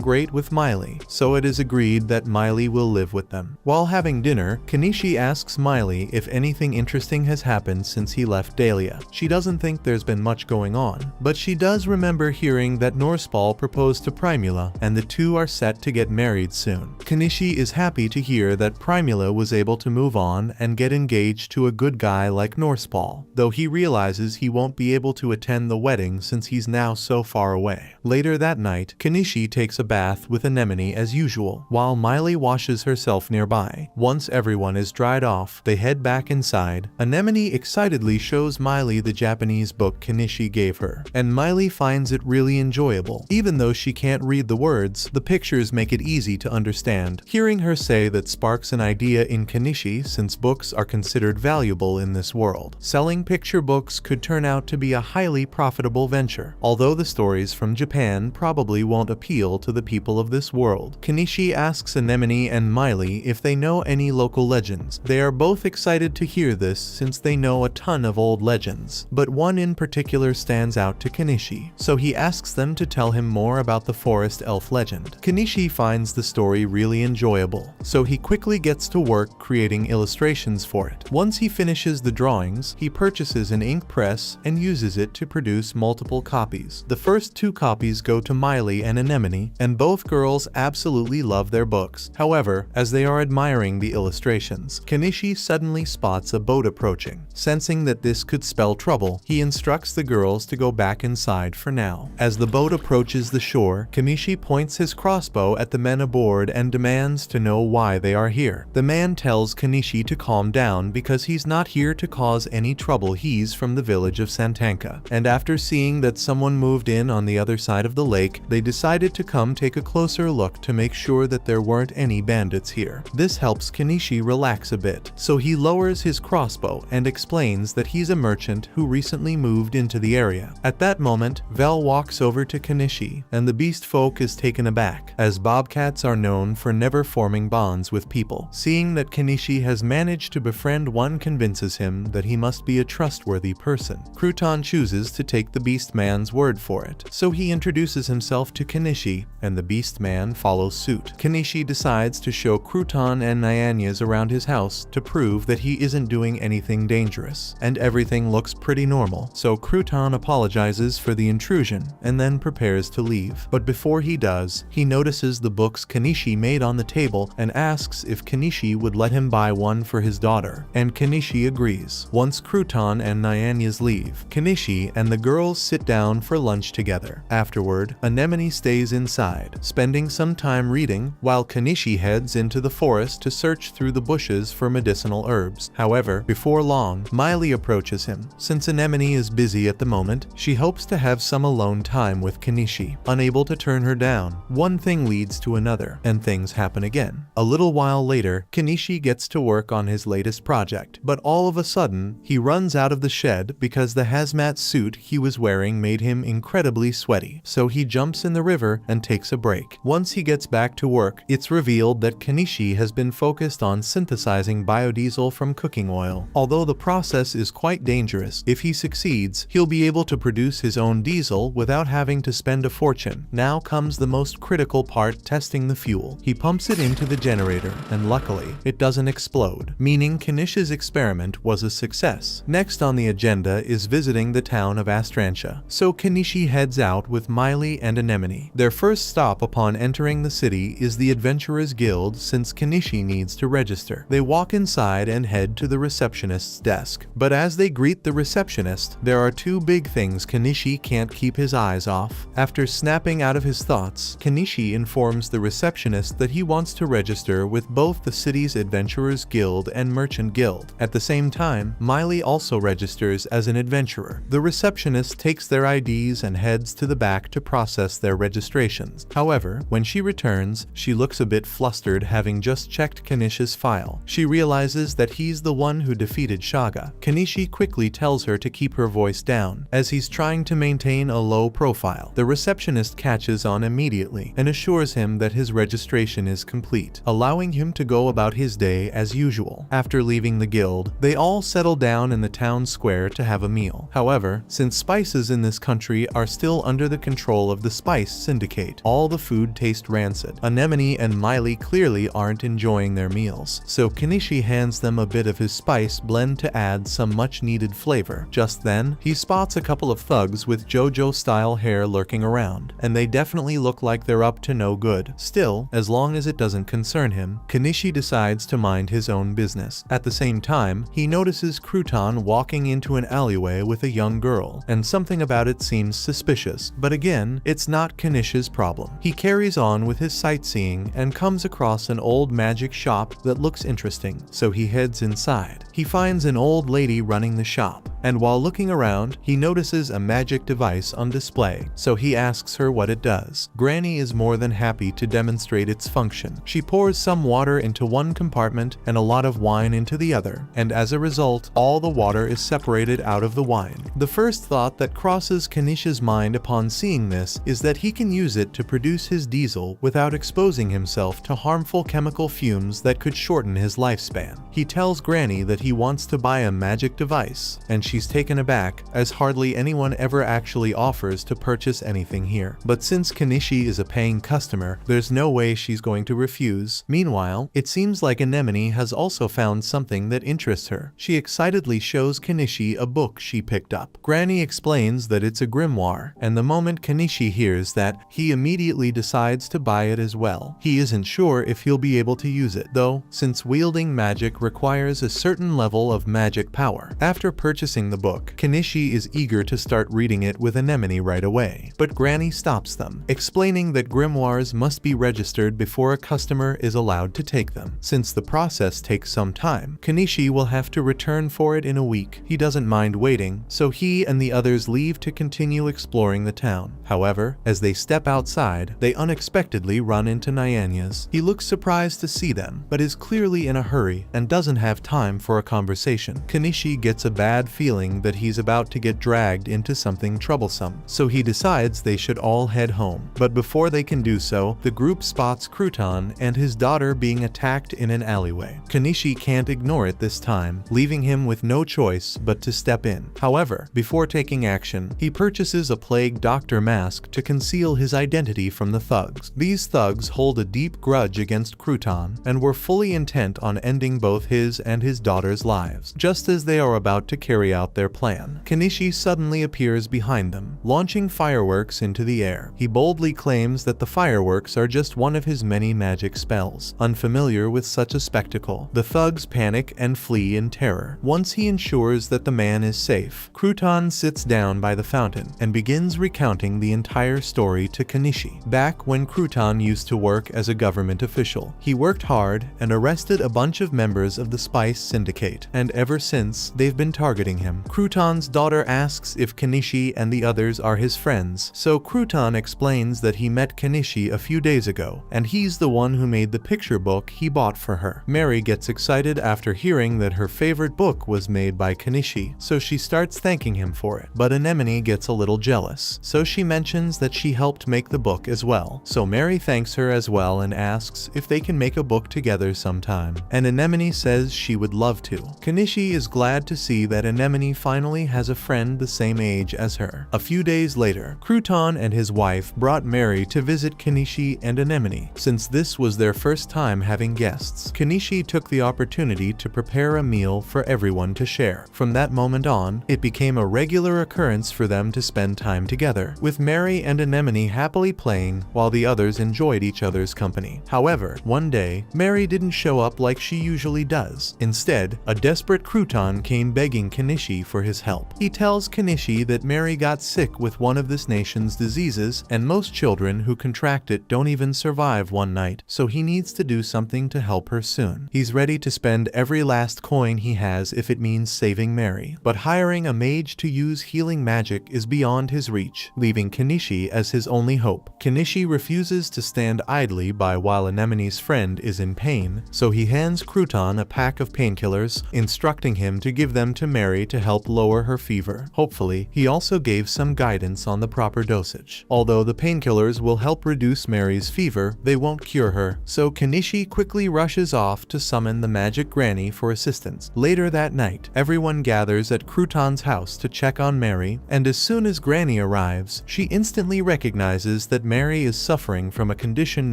great with Miley, so it is agreed that Miley will live with them. While having dinner, Kenishi asks Miley if anything interesting has happened since he left Dahlia. She doesn't think there's been much going on, but she does remember hearing that Norspal proposed to Primula, and the two are set to get married soon. Kenishi is happy to hear that Primula was able to move on and get engaged to a good guy like Norspal, though he realizes he won't be able to attend the wedding since he's now so far away. Later that night, Kenishi takes a bath with Anemone as usual, while Miley washes herself nearby. Once everyone is dried off, they head back inside. Anemone excitedly shows Miley the Japanese book Kenishi gave her, and Miley finds it really enjoyable. Even though she can't read the words, the pictures make it easy to understand. Hearing her say that sparks an idea in Kenishi, since books are considered valuable in this world. Selling picture books could turn out to be a highly profitable venture, although the stories from Japan probably won't appeal to the people of this world. Kenishi asks Anemone and Miley if they know any local legends. They are both excited to hear this since they know a ton of old legends, but one in particular stands out to Kenishi, so he asks them to tell him more about the forest elf legend. Kenishi finds the story really enjoyable, so he quickly gets to work creating illustrations for it. Once he finishes the drawings, he purchases an ink press and uses it to produce multiple copies. The first two copies go to Miley and Anemone, and both girls absolutely love their books. However, as they are admiring the illustrations, Kenishi suddenly spots a boat approaching. Sensing that this could spell trouble, he instructs the girls to go back inside for now. As the boat approaches the shore, Kenishi points his crossbow at the men aboard and demands to know why they are here. The man tells Kenishi to calm down because he's not here to cause any trouble. He's from the village of Santanka, and after seeing that someone moved in on the other side of the lake, they decided to come take a closer look to make sure that there weren't any bandits here. This helps Kenishi relax a bit, so he lowers his crossbow and explains that he's a merchant who recently moved into the area. At that moment, Vel walks over to Kenishi, and the beast folk is taken aback, as bobcats are known for never forming bonds with people. Seeing that Kenishi has managed to befriend one convinces him that he must be a trustworthy person. Crouton chooses to take the beast man's word for it, so he introduces himself to Kenishi, and the beast man follows suit. Kenishi decides to show Crouton and Nyanyas around his house to prove that he isn't doing anything dangerous, and everything looks pretty normal, so Crouton apologizes for the intrusion and then prepares to leave. But before he does, he notices the books Kenishi made on the table and asks if Kenishi would let him buy one for his daughter, and Kenishi agrees. Once Crouton and Nyanyas leave, Kenishi and the girls sit down for lunch together. Afterward, Anemone stays inside, spending some time reading, while Kenishi heads into the forest to search through the bushes for medicinal herbs. However, before long, Miley approaches him. Since Anemone is busy at the moment, she hopes to have some alone time with Kenishi. Unable to turn her down, one thing leads to another, and things happen again. A little while later, Kenishi gets to work on his latest project, but all of a sudden, he runs out of the shed because the hazmat suit he was wearing made him incredibly sweaty, so he jumps in the river and takes a break. Once he gets back to work, it's revealed that Kenishi has been focused on synthesizing biodiesel from cooking oil. Although the process is quite dangerous, if he succeeds, he'll be able to produce his own diesel without having to spend a fortune. Now comes the most critical part, testing the fuel. He pumps it into the generator, and luckily, it doesn't explode, meaning Kenishi's experiment was a success. Next on the agenda is visiting the town of Astrantia, so Kenishi heads out with Miley and Anemone. Their first stop upon entering the city is the Adventurers Guild, since Kenishi needs to register. They walk inside and head to the receptionist's desk, but as they greet the receptionist, there are two big things Kenishi can't keep his eyes off. After snapping out of his thoughts, Kenishi informs the receptionist that he wants to register with both the city's Adventurers Guild and Merchant Guild. At the same time, Miley also registers as an adventurer. The receptionist takes their IDs and heads heads to the back to process their registrations. However, when she returns, she looks a bit flustered, having just checked Kanish's file. She realizes that he's the one who defeated Shaga. Kanishi quickly tells her to keep her voice down, as he's trying to maintain a low profile. The receptionist catches on immediately and assures him that his registration is complete, allowing him to go about his day as usual. After leaving the guild, they all settle down in the town square to have a meal. However, since spices in this country are still under the control of the Spice Syndicate, all the food tastes rancid. Anemone and Miley clearly aren't enjoying their meals, so Kanishi hands them a bit of his spice blend to add some much-needed flavor. Just then, he spots a couple of thugs with JoJo-style hair lurking around, and they definitely look like they're up to no good. Still, as long as it doesn't concern him, Kanishi decides to mind his own business. At the same time, he notices Crouton walking into an alleyway with a young girl, and something about it seems suspicious, but again, it's not Kanish's problem. He carries on with his sightseeing and comes across an old magic shop that looks interesting, so he heads inside. He finds an old lady running the shop, and while looking around, he notices a magic device on display, so he asks her what it does. Granny is more than happy to demonstrate its function. She pours some water into one compartment and a lot of wine into the other, and as a result, all the water is separated out of the wine. The first thought that crosses Kanish's mind upon seeing this is that he can use it to produce his diesel without exposing himself to harmful chemical fumes that could shorten his lifespan. He tells Granny that he wants to buy a magic device, and she's taken aback, as hardly anyone ever actually offers to purchase anything here. But since Kanishi is a paying customer, there's no way she's going to refuse. Meanwhile, it seems like Anemone has also found something that interests her. She excitedly shows Kanishi a book she picked up. Granny explains that it's a grimoire, and the moment Kanishi hears that, he immediately decides to buy it as well. He isn't sure if he'll be able to use it, though, since wielding magic requires a certain level of magic power. After purchasing the book, Kanishi is eager to start reading it with Anemone right away, but Granny stops them, explaining that grimoires must be registered before a customer is allowed to take them. Since the process takes some time, Kanishi will have to return for it in a week. He doesn't mind waiting, so he and the others leave to continue exploring the town. However, as they step outside, they unexpectedly run into Nyanyas. He looks surprised to see them, but is clearly in a hurry and doesn't have time for a conversation. Kanishi gets a bad feeling that he's about to get dragged into something troublesome, so he decides they should all head home. But before they can do so, the group spots Crouton and his daughter being attacked in an alleyway. Kanishi can't ignore it this time, leaving him with no choice but to step in. However, before taking action, he purchases a plague doctor mask to conceal his identity from the thugs. These thugs hold a deep grudge against Crouton and were fully intent on ending both his and his daughter's lives. Just as they are about to carry out their plan, Kanishi suddenly appears behind them, launching fireworks into the air. He boldly claims that the fireworks are just one of his many magic spells. Unfamiliar with such a spectacle, the thugs panic and flee in terror. Once he ensures that the man is safe, Crouton sits down by the fountain and begins recounting the entire story to Kanishi. Back when Crouton used to work as a government official, he worked hard and arrested a bunch of members of the Spice Syndicate, and ever since, they've been targeting him. Crouton's daughter asks if Kanishi and the others are his friends, so Crouton explains that he met Kanishi a few days ago, and he's the one who made the picture book he bought for her. Mary gets excited after hearing that her favorite book was made by Kanishi, so she starts thanking him for it. But Anemone gets a little jealous, so she mentions that she helped make the book as well. So Mary thanks her as well and asks if they can make a book together sometime, and Anemone says she would love to. Kanishi is glad to see that Anemone finally has a friend the same age as her. A few days later, Crouton and his wife brought Mary to visit Kanishi and Anemone. Since this was their first time having guests, Kanishi took the opportunity to prepare a meal for everyone to share. From that moment on, it became a regular occurrence for them to spend time together, with Mary and Anemone happily playing while the others enjoyed each other's company. However, one day, Mary didn't show up like she usually does. Instead, a desperate Crouton came begging Kanishi Kenichi for his help. He tells Kenichi that Mary got sick with one of this nation's diseases, and most children who contract it don't even survive one night, so he needs to do something to help her soon. He's ready to spend every last coin he has if it means saving Mary, but hiring a mage to use healing magic is beyond his reach, leaving Kenichi as his only hope. Kenichi refuses to stand idly by while Anemone's friend is in pain, so he hands Crouton a pack of painkillers, instructing him to give them to Mary to help lower her fever. Hopefully, he also gave some guidance on the proper dosage. Although the painkillers will help reduce Mary's fever, they won't cure her, so Kenichi quickly rushes off to summon the magic granny for assistance. Later that night, everyone gathers at Crouton's house to check on Mary, and as soon as Granny arrives, she instantly recognizes that Mary is suffering from a condition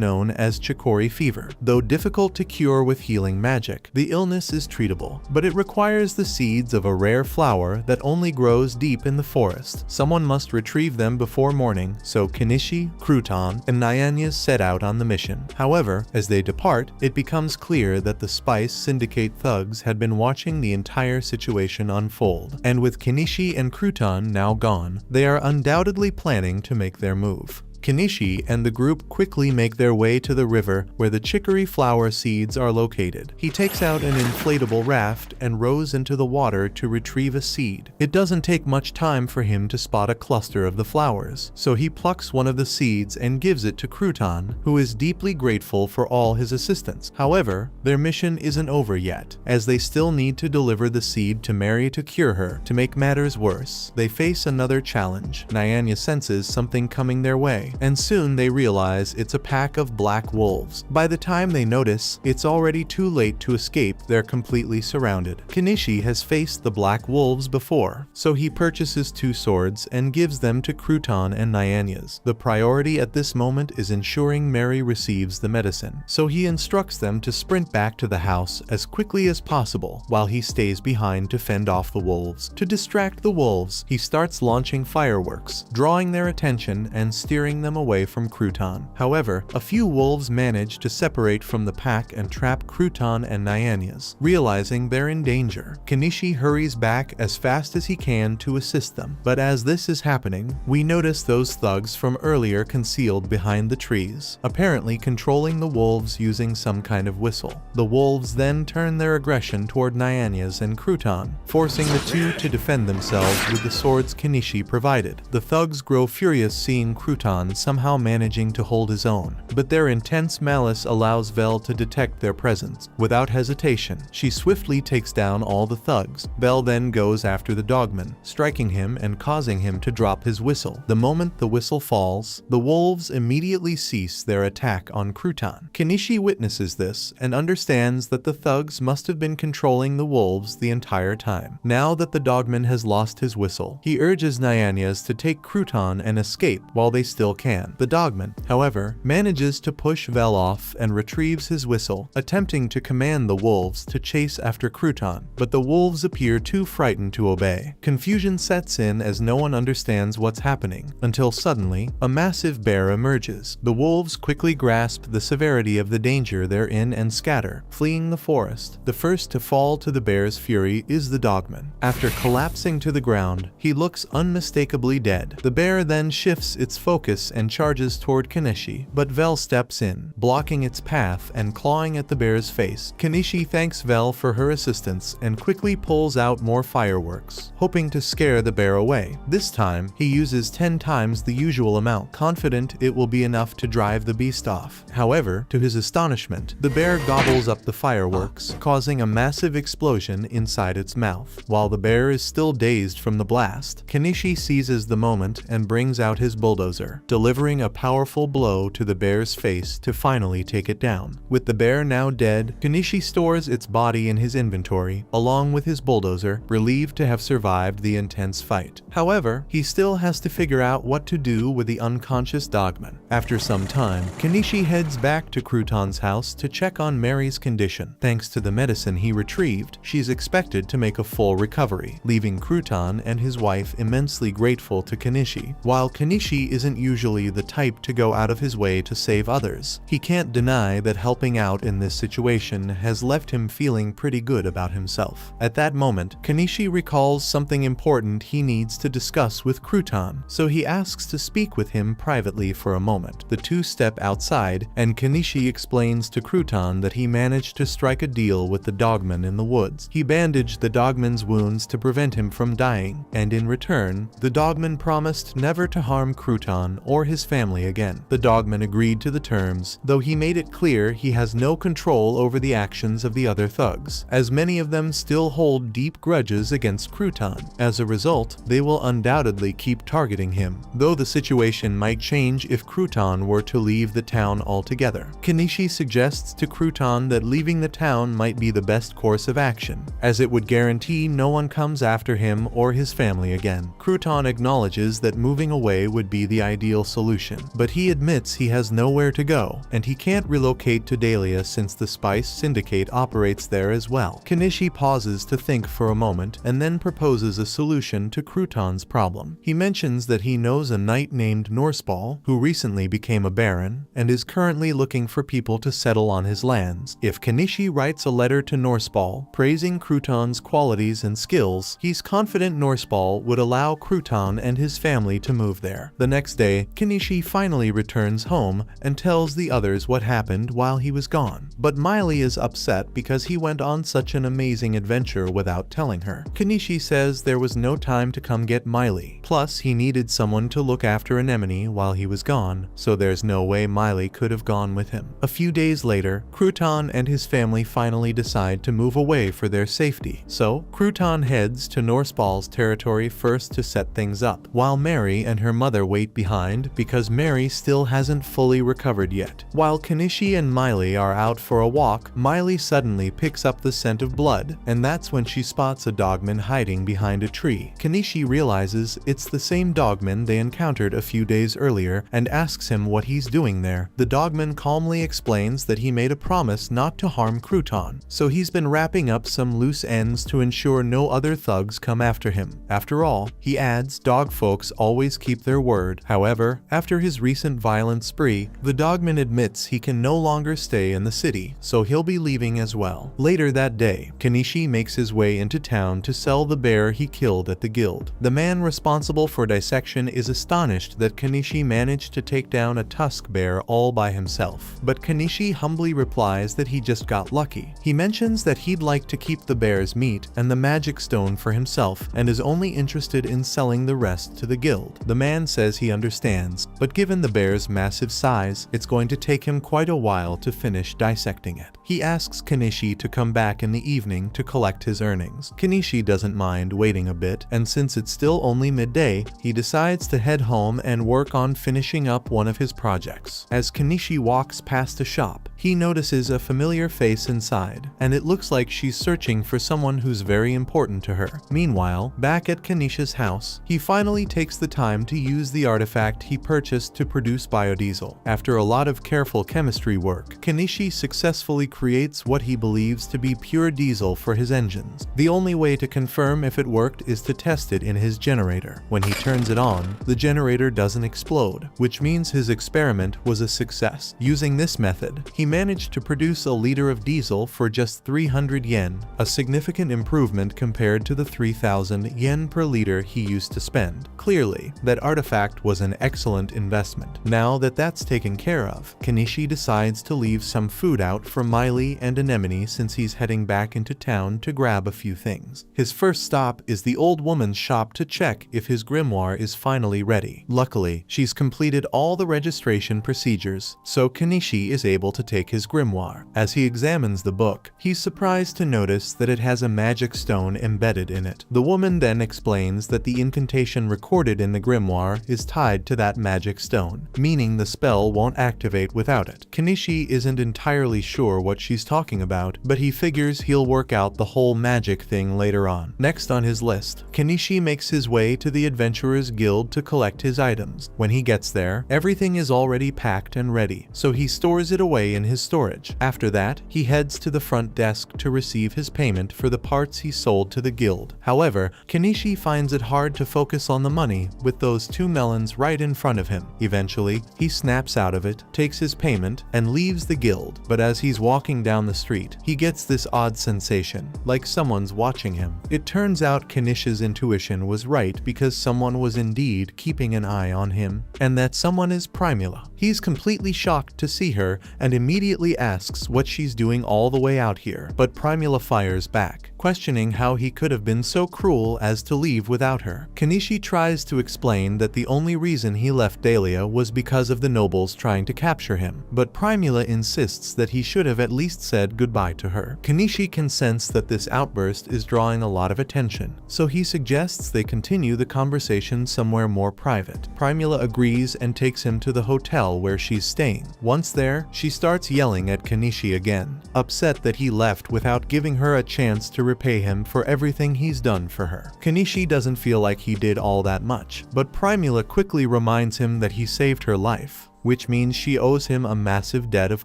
known as Chicory fever. Though difficult to cure with healing magic, the illness is treatable, but it requires the seeds of a rare flower that only grows deep in the forest. Someone must retrieve them before morning, so Kenichi, Crouton, and Nyanyas set out on the mission. However, as they depart, it becomes clear that the Spice Syndicate thugs had been watching the entire situation unfold, and with Kenichi and Crouton now gone, they are undoubtedly planning to make their move. Kenichi and the group quickly make their way to the river where the chicory flower seeds are located. He takes out an inflatable raft and rows into the water to retrieve a seed. It doesn't take much time for him to spot a cluster of the flowers, so he plucks one of the seeds and gives it to Crouton, who is deeply grateful for all his assistance. However, their mission isn't over yet, as they still need to deliver the seed to Mary to cure her. To make matters worse, they face another challenge. Nyanya senses something coming their way, and soon they realize it's a pack of black wolves. By the time they notice, it's already too late to escape. They're completely surrounded. Kenichi has faced the black wolves before, so he purchases 2 swords and gives them to Crouton and Nyanyas. The priority at this moment is ensuring Mary receives the medicine, so he instructs them to sprint back to the house as quickly as possible, while he stays behind to fend off the wolves. To distract the wolves, he starts launching fireworks, drawing their attention and steering them away from Crouton. However, a few wolves manage to separate from the pack and trap Crouton and Nyanyas. Realizing they're in danger, Kenichi hurries back as fast as he can to assist them. But as this is happening, we notice those thugs from earlier concealed behind the trees, apparently controlling the wolves using some kind of whistle. The wolves then turn their aggression toward Nyanyas and Crouton, forcing the two to defend themselves with the swords Kenichi provided. The thugs grow furious seeing Crouton somehow managing to hold his own, but their intense malice allows Vel to detect their presence. Without hesitation, she swiftly takes down all the thugs. Vel then goes after the dogman, striking him and causing him to drop his whistle. The moment the whistle falls, the wolves immediately cease their attack on Crouton. Kenichi witnesses this and understands that the thugs must have been controlling the wolves the entire time. Now that the dogman has lost his whistle, he urges Nyanyas to take Crouton and escape while they still can. The dogman, however, manages to push Vel off and retrieves his whistle, attempting to command the wolves to chase after Crouton, but the wolves appear too frightened to obey. Confusion sets in as no one understands what's happening, until suddenly, a massive bear emerges. The wolves quickly grasp the severity of the danger they're in and scatter, fleeing the forest. The first to fall to the bear's fury is the dogman. After collapsing to the ground, he looks unmistakably dead. The bear then shifts its focus and charges toward Kenichi, but Vel steps in, blocking its path and clawing at the bear's face. Kenichi thanks Vel for her assistance and quickly pulls out more fireworks, hoping to scare the bear away. This time, he uses 10 times the usual amount, confident it will be enough to drive the beast off. However, to his astonishment, the bear gobbles up the fireworks, causing a massive explosion inside its mouth. While the bear is still dazed from the blast, Kenichi seizes the moment and brings out his bulldozer, delivering a powerful blow to the bear's face to finally take it down. With the bear now dead, Kenichi stores its body in his inventory, along with his bulldozer, relieved to have survived the intense fight. However, he still has to figure out what to do with the unconscious dogman. After some time, Kenichi heads back to Crouton's house to check on Mary's condition. Thanks to the medicine he retrieved, she's expected to make a full recovery, leaving Crouton and his wife immensely grateful to Kenichi. While Kenichi isn't usually usually the type to go out of his way to save others. He can't deny that helping out in this situation has left him feeling pretty good about himself. At that moment, Kenichi recalls something important he needs to discuss with Crouton, so he asks to speak with him privately for a moment. The two step outside, and Kenichi explains to Crouton that he managed to strike a deal with the dogman in the woods. He bandaged the dogman's wounds to prevent him from dying, and in return, the dogman promised never to harm Crouton or his family again. The dogman agreed to the terms, though he made it clear he has no control over the actions of the other thugs, as many of them still hold deep grudges against Crouton. As a result, they will undoubtedly keep targeting him, though the situation might change if Crouton were to leave the town altogether. Kenichi suggests to Crouton that leaving the town might be the best course of action, as it would guarantee no one comes after him or his family again. Crouton acknowledges that moving away would be the ideal solution, but he admits he has nowhere to go, and he can't relocate to Dahlia since the Spice Syndicate operates there as well. Kenichi pauses to think for a moment and then proposes a solution to Crouton's problem. He mentions that he knows a knight named Norseball who recently became a baron and is currently looking for people to settle on his lands. If Kenichi writes a letter to Norseball praising Crouton's qualities and skills, he's confident Norseball would allow Crouton and his family to move there. The next day, Kenichi finally returns home and tells the others what happened while he was gone. But Miley is upset because he went on such an amazing adventure without telling her. Kenichi says there was no time to come get Miley. Plus, he needed someone to look after Anemone while he was gone, so there's no way Miley could have gone with him. A few days later, Crouton and his family finally decide to move away for their safety. So, Crouton heads to Norseball's territory first to set things up, while Mary and her mother wait behind because Mary still hasn't fully recovered yet. While Kenichi and Miley are out for a walk, Miley suddenly picks up the scent of blood, and that's when she spots a dogman hiding behind a tree. Kenichi realizes it's the same dogman they encountered a few days earlier and asks him what he's doing there. The dogman calmly explains that he made a promise not to harm Crouton, so he's been wrapping up some loose ends to ensure no other thugs come after him. After all, he adds, dog folks always keep their word. However, after his recent violent spree, the dogman admits he can no longer stay in the city, so he'll be leaving as well. Later that day, Kenichi makes his way into town to sell the bear he killed at the guild. The man responsible for dissection is astonished that Kenichi managed to take down a tusk bear all by himself, but Kenichi humbly replies that he just got lucky. He mentions that he'd like to keep the bear's meat and the magic stone for himself and is only interested in selling the rest to the guild. The man says he understands, but given the bear's massive size, it's going to take him quite a while to finish dissecting it. He asks Kenichi to come back in the evening to collect his earnings. Kenichi doesn't mind waiting a bit, and since it's still only midday, he decides to head home and work on finishing up one of his projects. As Kenichi walks past a shop, he notices a familiar face inside, and it looks like she's searching for someone who's very important to her. Meanwhile, back at Kenichi's house, he finally takes the time to use the artifact he purchased to produce biodiesel. After a lot of careful chemistry work, Kenichi successfully creates what he believes to be pure diesel for his engines. The only way to confirm if it worked is to test it in his generator. When he turns it on, the generator doesn't explode, which means his experiment was a success. Using this method, he managed to produce a liter of diesel for just 300 yen, a significant improvement compared to the 3,000 yen per liter he used to spend. Clearly, that artifact was an excellent investment. Now that that's taken care of, Kenichi decides to leave some food out for Miley and Anemone since he's heading back into town to grab a few things. His first stop is the old woman's shop to check if his grimoire is finally ready. Luckily, she's completed all the registration procedures, so Kenichi is able to take his grimoire. As he examines the book, he's surprised to notice that it has a magic stone embedded in it. The woman then explains that the incantation recorded in the grimoire is tied to that magic stone, meaning the spell won't activate without it. Kenichi isn't entirely sure what what she's talking about, but he figures he'll work out the whole magic thing later on. Next on his list, Kenishi makes his way to the Adventurers Guild to collect his items. When he gets there, everything is already packed and ready, so he stores it away in his storage. After that, he heads to the front desk to receive his payment for the parts he sold to the guild. However, Kenishi finds it hard to focus on the money with those 2 melons right in front of him. Eventually, he snaps out of it, takes his payment, and leaves the guild. But as he's walking down the street, he gets this odd sensation, like someone's watching him. It turns out Kenishi's intuition was right because someone was indeed keeping an eye on him, and that someone is Primula. He's completely shocked to see her and immediately asks what she's doing all the way out here, but Primula fires back, questioning how he could have been so cruel as to leave without her. Kenishi tries to explain that the only reason he left Dahlia was because of the nobles trying to capture him, but Primula insists that he should have at least said goodbye to her. Kenishi can sense that this outburst is drawing a lot of attention, so he suggests they continue the conversation somewhere more private. Primula agrees and takes him to the hotel where she's staying. Once there, she starts yelling at Kenishi again, upset that he left without giving her a chance to repay him for everything he's done for her. Kenishi doesn't feel like he did all that much, but Primula quickly reminds him that he saved her life, which means she owes him a massive debt of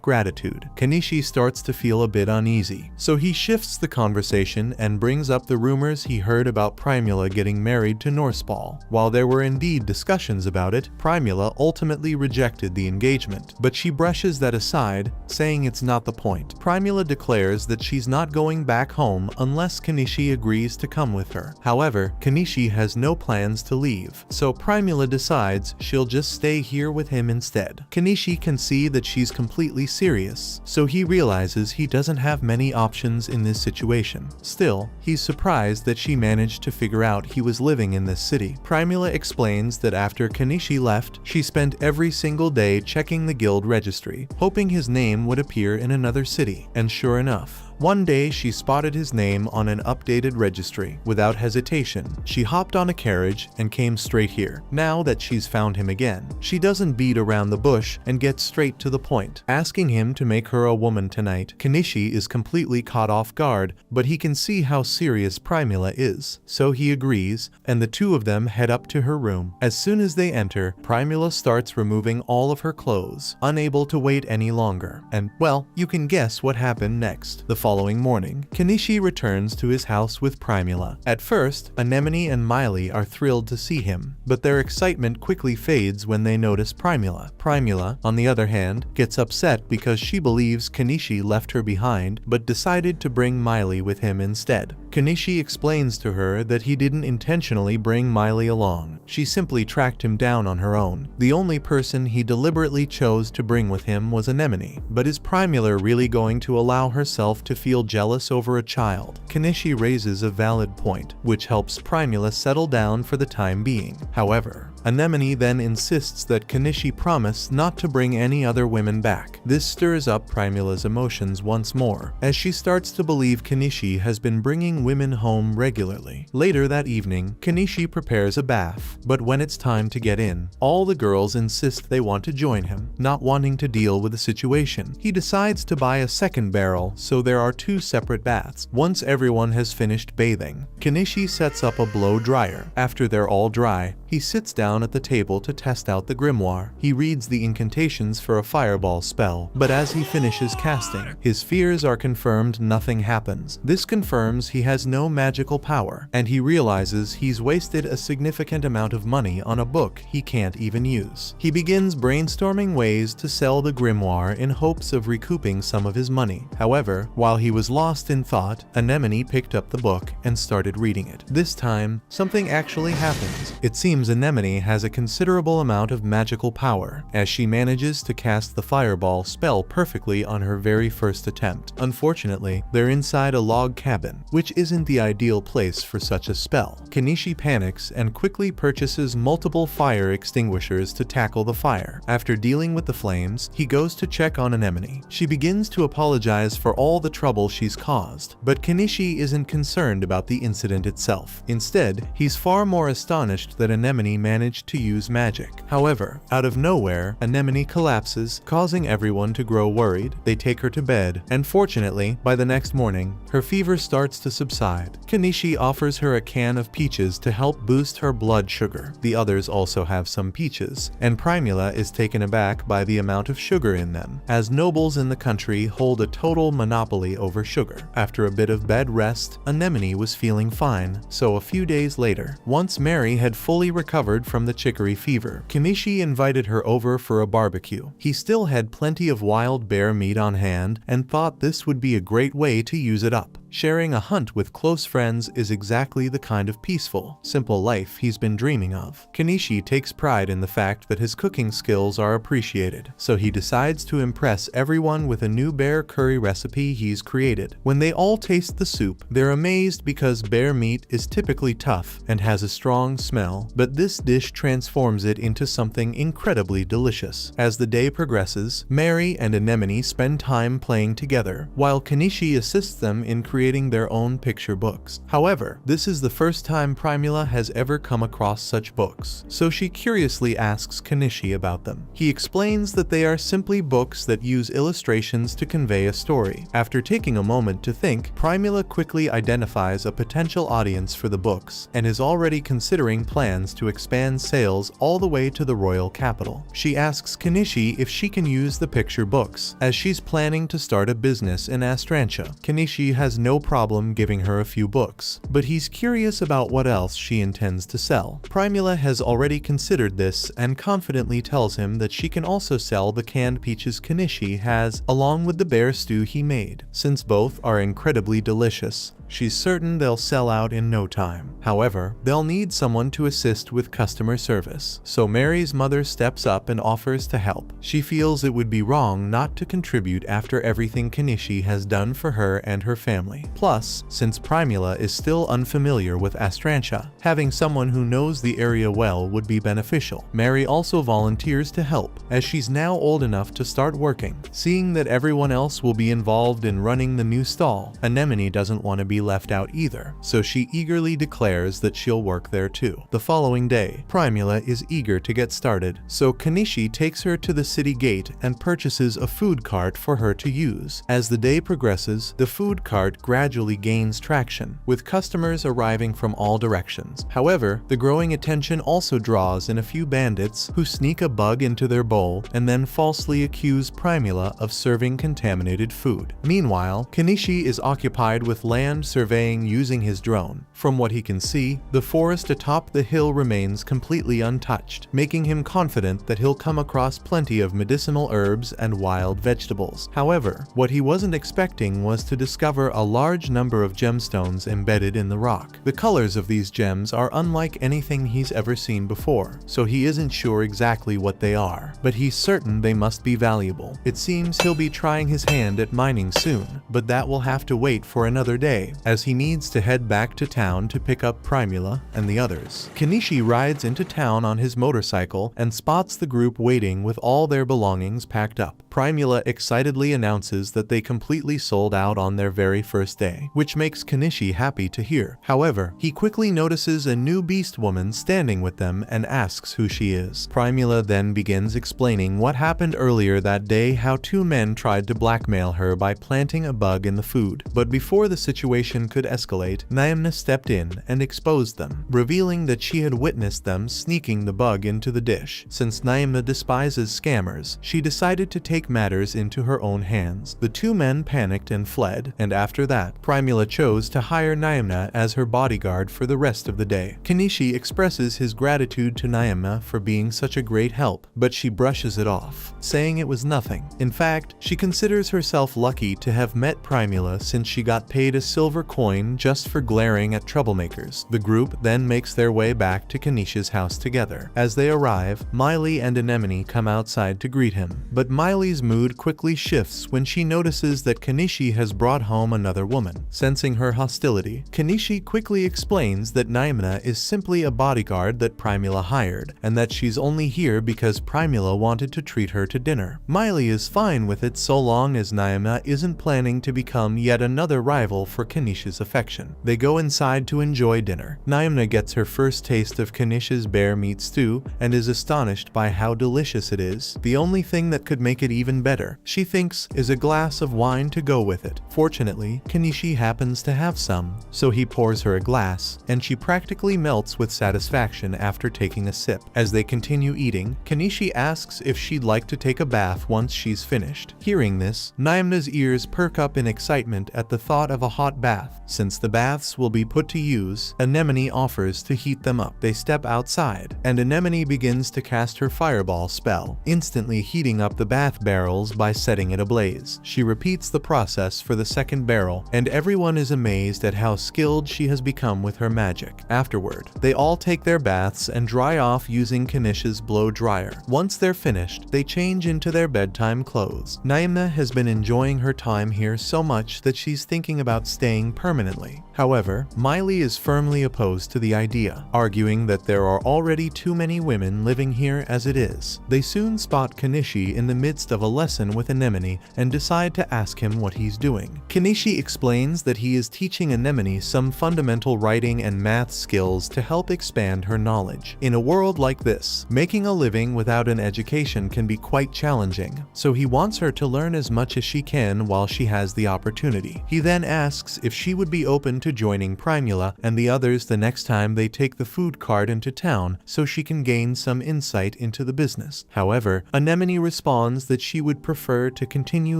gratitude. Kenishi starts to feel a bit uneasy, so he shifts the conversation and brings up the rumors he heard about Primula getting married to Norsepal. While there were indeed discussions about it, Primula ultimately rejected the engagement, but she brushes that aside, saying it's not the point. Primula declares that she's not going back home unless Kenishi agrees to come with her. However, Kenishi has no plans to leave, so Primula decides she'll just stay here with him instead. Kenishi can see that she's completely serious, so he realizes he doesn't have many options in this situation. Still, he's surprised that she managed to figure out he was living in this city. Primula explains that after Kenishi left, she spent every single day checking the guild registry, hoping his name would appear in another city, and sure enough, one day she spotted his name on an updated registry. Without hesitation, she hopped on a carriage and came straight here. Now that she's found him again, she doesn't beat around the bush and gets straight to the point, asking him to make her a woman tonight. Kenishi is completely caught off guard, but he can see how serious Primula is, so he agrees, and the two of them head up to her room. As soon as they enter, Primula starts removing all of her clothes, unable to wait any longer. And, well, you can guess what happened next. The following morning, Kenishi returns to his house with Primula. At first, Anemone and Miley are thrilled to see him, but their excitement quickly fades when they notice Primula. Primula, on the other hand, gets upset because she believes Kenishi left her behind but decided to bring Miley with him instead. Kenishi explains to her that he didn't intentionally bring Miley along. She simply tracked him down on her own. The only person he deliberately chose to bring with him was Anemone. But is Primula really going to allow herself to feel jealous over a child? Kenishi raises a valid point, which helps Primula settle down for the time being. However, Anemone then insists that Kenishi promise not to bring any other women back. This stirs up Primula's emotions once more, as she starts to believe Kenishi has been bringing women home regularly. Later that evening, Kenishi prepares a bath, but when it's time to get in, all the girls insist they want to join him. Not wanting to deal with the situation, he decides to buy a second barrel, so there are two separate baths. Once everyone has finished bathing, Kenishi sets up a blow dryer. After they're all dry, he sits down at the table to test out the grimoire. He reads the incantations for a fireball spell, but as he finishes casting, his fears are confirmed. Nothing happens. This confirms he has no magical power, and he realizes he's wasted a significant amount of money on a book he can't even use. He begins brainstorming ways to sell the grimoire in hopes of recouping some of his money. However, while he was lost in thought, Anemone picked up the book and started reading it. This time, something actually happens. It seems Anemone has a considerable amount of magical power, as she manages to cast the fireball spell perfectly on her very first attempt. Unfortunately, they're inside a log cabin, which isn't the ideal place for such a spell. Kenishi panics and quickly purchases multiple fire extinguishers to tackle the fire. After dealing with the flames, he goes to check on Anemone. She begins to apologize for all the trouble she's caused, but Kenishi isn't concerned about the incident itself. Instead, he's far more astonished that Anemone managed managed to use magic. However, out of nowhere, Anemone collapses, causing everyone to grow worried. They take her to bed, and fortunately, by the next morning, her fever starts to subside. Kanishi offers her a can of peaches to help boost her blood sugar. The others also have some peaches, and Primula is taken aback by the amount of sugar in them, as nobles in the country hold a total monopoly over sugar. After a bit of bed rest, Anemone was feeling fine, so a few days later, once Mary had fully recovered from the chicory fever, Kanishi invited her over for a barbecue. He still had plenty of wild bear meat on hand and thought this would be a great way to use it up. Sharing a hunt with close friends is exactly the kind of peaceful, simple life he's been dreaming of. Kanishi takes pride in the fact that his cooking skills are appreciated, so he decides to impress everyone with a new bear curry recipe he's created. When they all taste the soup, they're amazed because bear meat is typically tough and has a strong smell, but this dish transforms it into something incredibly delicious. As the day progresses, Mary and Anemone spend time playing together, while Kanishi assists them in creating their own picture books. However, this is the first time Primula has ever come across such books, so she curiously asks Kanishi about them. He explains that they are simply books that use illustrations to convey a story. After taking a moment to think, Primula quickly identifies a potential audience for the books and is already considering plans to expand sales all the way to the royal capital. She asks Kanishi if she can use the picture books, as she's planning to start a business in Astrantia. Kanishi has no problem giving her a few books, but he's curious about what else she intends to sell. Primula has already considered this and confidently tells him that she can also sell the canned peaches Kanishi has, along with the bear stew he made. Since both are incredibly delicious, she's certain they'll sell out in no time. However, they'll need someone to assist with customer service, so Mary's mother steps up and offers to help. She feels it would be wrong not to contribute after everything Kanishi has done for her and her family. Plus, since Primula is still unfamiliar with Astrantia, having someone who knows the area well would be beneficial. Mary also volunteers to help, as she's now old enough to start working. Seeing that everyone else will be involved in running the new stall, Anemone doesn't want to be left out either, so she eagerly declares that she'll work there too. The following day, Primula is eager to get started, so Kanishi takes her to the city gate and purchases a food cart for her to use. As the day progresses, the food cart gradually gains traction, with customers arriving from all directions. However, the growing attention also draws in a few bandits who sneak a bug into their bowl and then falsely accuse Primula of serving contaminated food. Meanwhile, Kanishi is occupied with land surveying using his drone. From what he can see, the forest atop the hill remains completely untouched, making him confident that he'll come across plenty of medicinal herbs and wild vegetables. However, what he wasn't expecting was to discover a large number of gemstones embedded in the rock. The colors of these gems are unlike anything he's ever seen before, so he isn't sure exactly what they are, but he's certain they must be valuable. It seems he'll be trying his hand at mining soon, but that will have to wait for another day, as he needs to head back to town to pick up Primula and the others. Kanishi rides into town on his motorcycle and spots the group waiting with all their belongings packed up. Primula excitedly announces that they completely sold out on their very first day, which makes Kanishi happy to hear. However, he quickly notices a new beast woman standing with them and asks who she is. Primula then begins explaining what happened earlier that day, how two men tried to blackmail her by planting a bug in the food. But before the situation could escalate, Naimna stepped in and exposed them, revealing that she had witnessed them sneaking the bug into the dish. Since Naimna despises scammers, she decided to take matters into her own hands. The two men panicked and fled, and after that, Primula chose to hire Naimna as her bodyguard for the rest of the day. Kanishi expresses his gratitude to Naimna for being such a great help, but she brushes it off, saying it was nothing. In fact, she considers herself lucky to have met Primula since she got paid a silver coin just for glaring at troublemakers. The group then makes their way back to Kanishi's house together. As they arrive, Miley and Anemone come outside to greet him, but Miley's Mile's mood quickly shifts when she notices that Kanishi has brought home another woman. Sensing her hostility, Kanishi quickly explains that Naimna is simply a bodyguard that Primula hired, and that she's only here because Primula wanted to treat her to dinner. Mile is fine with it so long as Naimna isn't planning to become yet another rival for Kanishi's affection. They go inside to enjoy dinner. Naimna gets her first taste of Kanishi's bear meat stew and is astonished by how delicious it is. The only thing that could make it even better, she thinks, is a glass of wine to go with it. Fortunately, Kanishi happens to have some, so he pours her a glass, and she practically melts with satisfaction after taking a sip. As they continue eating, Kanishi asks if she'd like to take a bath once she's finished. Hearing this, Naimna's ears perk up in excitement at the thought of a hot bath. Since the baths will be put to use, Anemone offers to heat them up. They step outside, and Anemone begins to cast her fireball spell, instantly heating up the bath barrels by setting it ablaze. She repeats the process for the second barrel, and everyone is amazed at how skilled she has become with her magic. Afterward, they all take their baths and dry off using Kanishi's blow dryer. Once they're finished, they change into their bedtime clothes. Naimna has been enjoying her time here so much that she's thinking about staying permanently. However, Mile is firmly opposed to the idea, arguing that there are already too many women living here as it is. They soon spot Kanishi in the midst of a lesson with Anemone and decide to ask him what he's doing. Kanishi explains that he is teaching Anemone some fundamental writing and math skills to help expand her knowledge. In a world like this, making a living without an education can be quite challenging, so he wants her to learn as much as she can while she has the opportunity. He then asks if she would be open to joining Primula and the others the next time they take the food cart into town so she can gain some insight into the business. However, Anemone responds that she would prefer to continue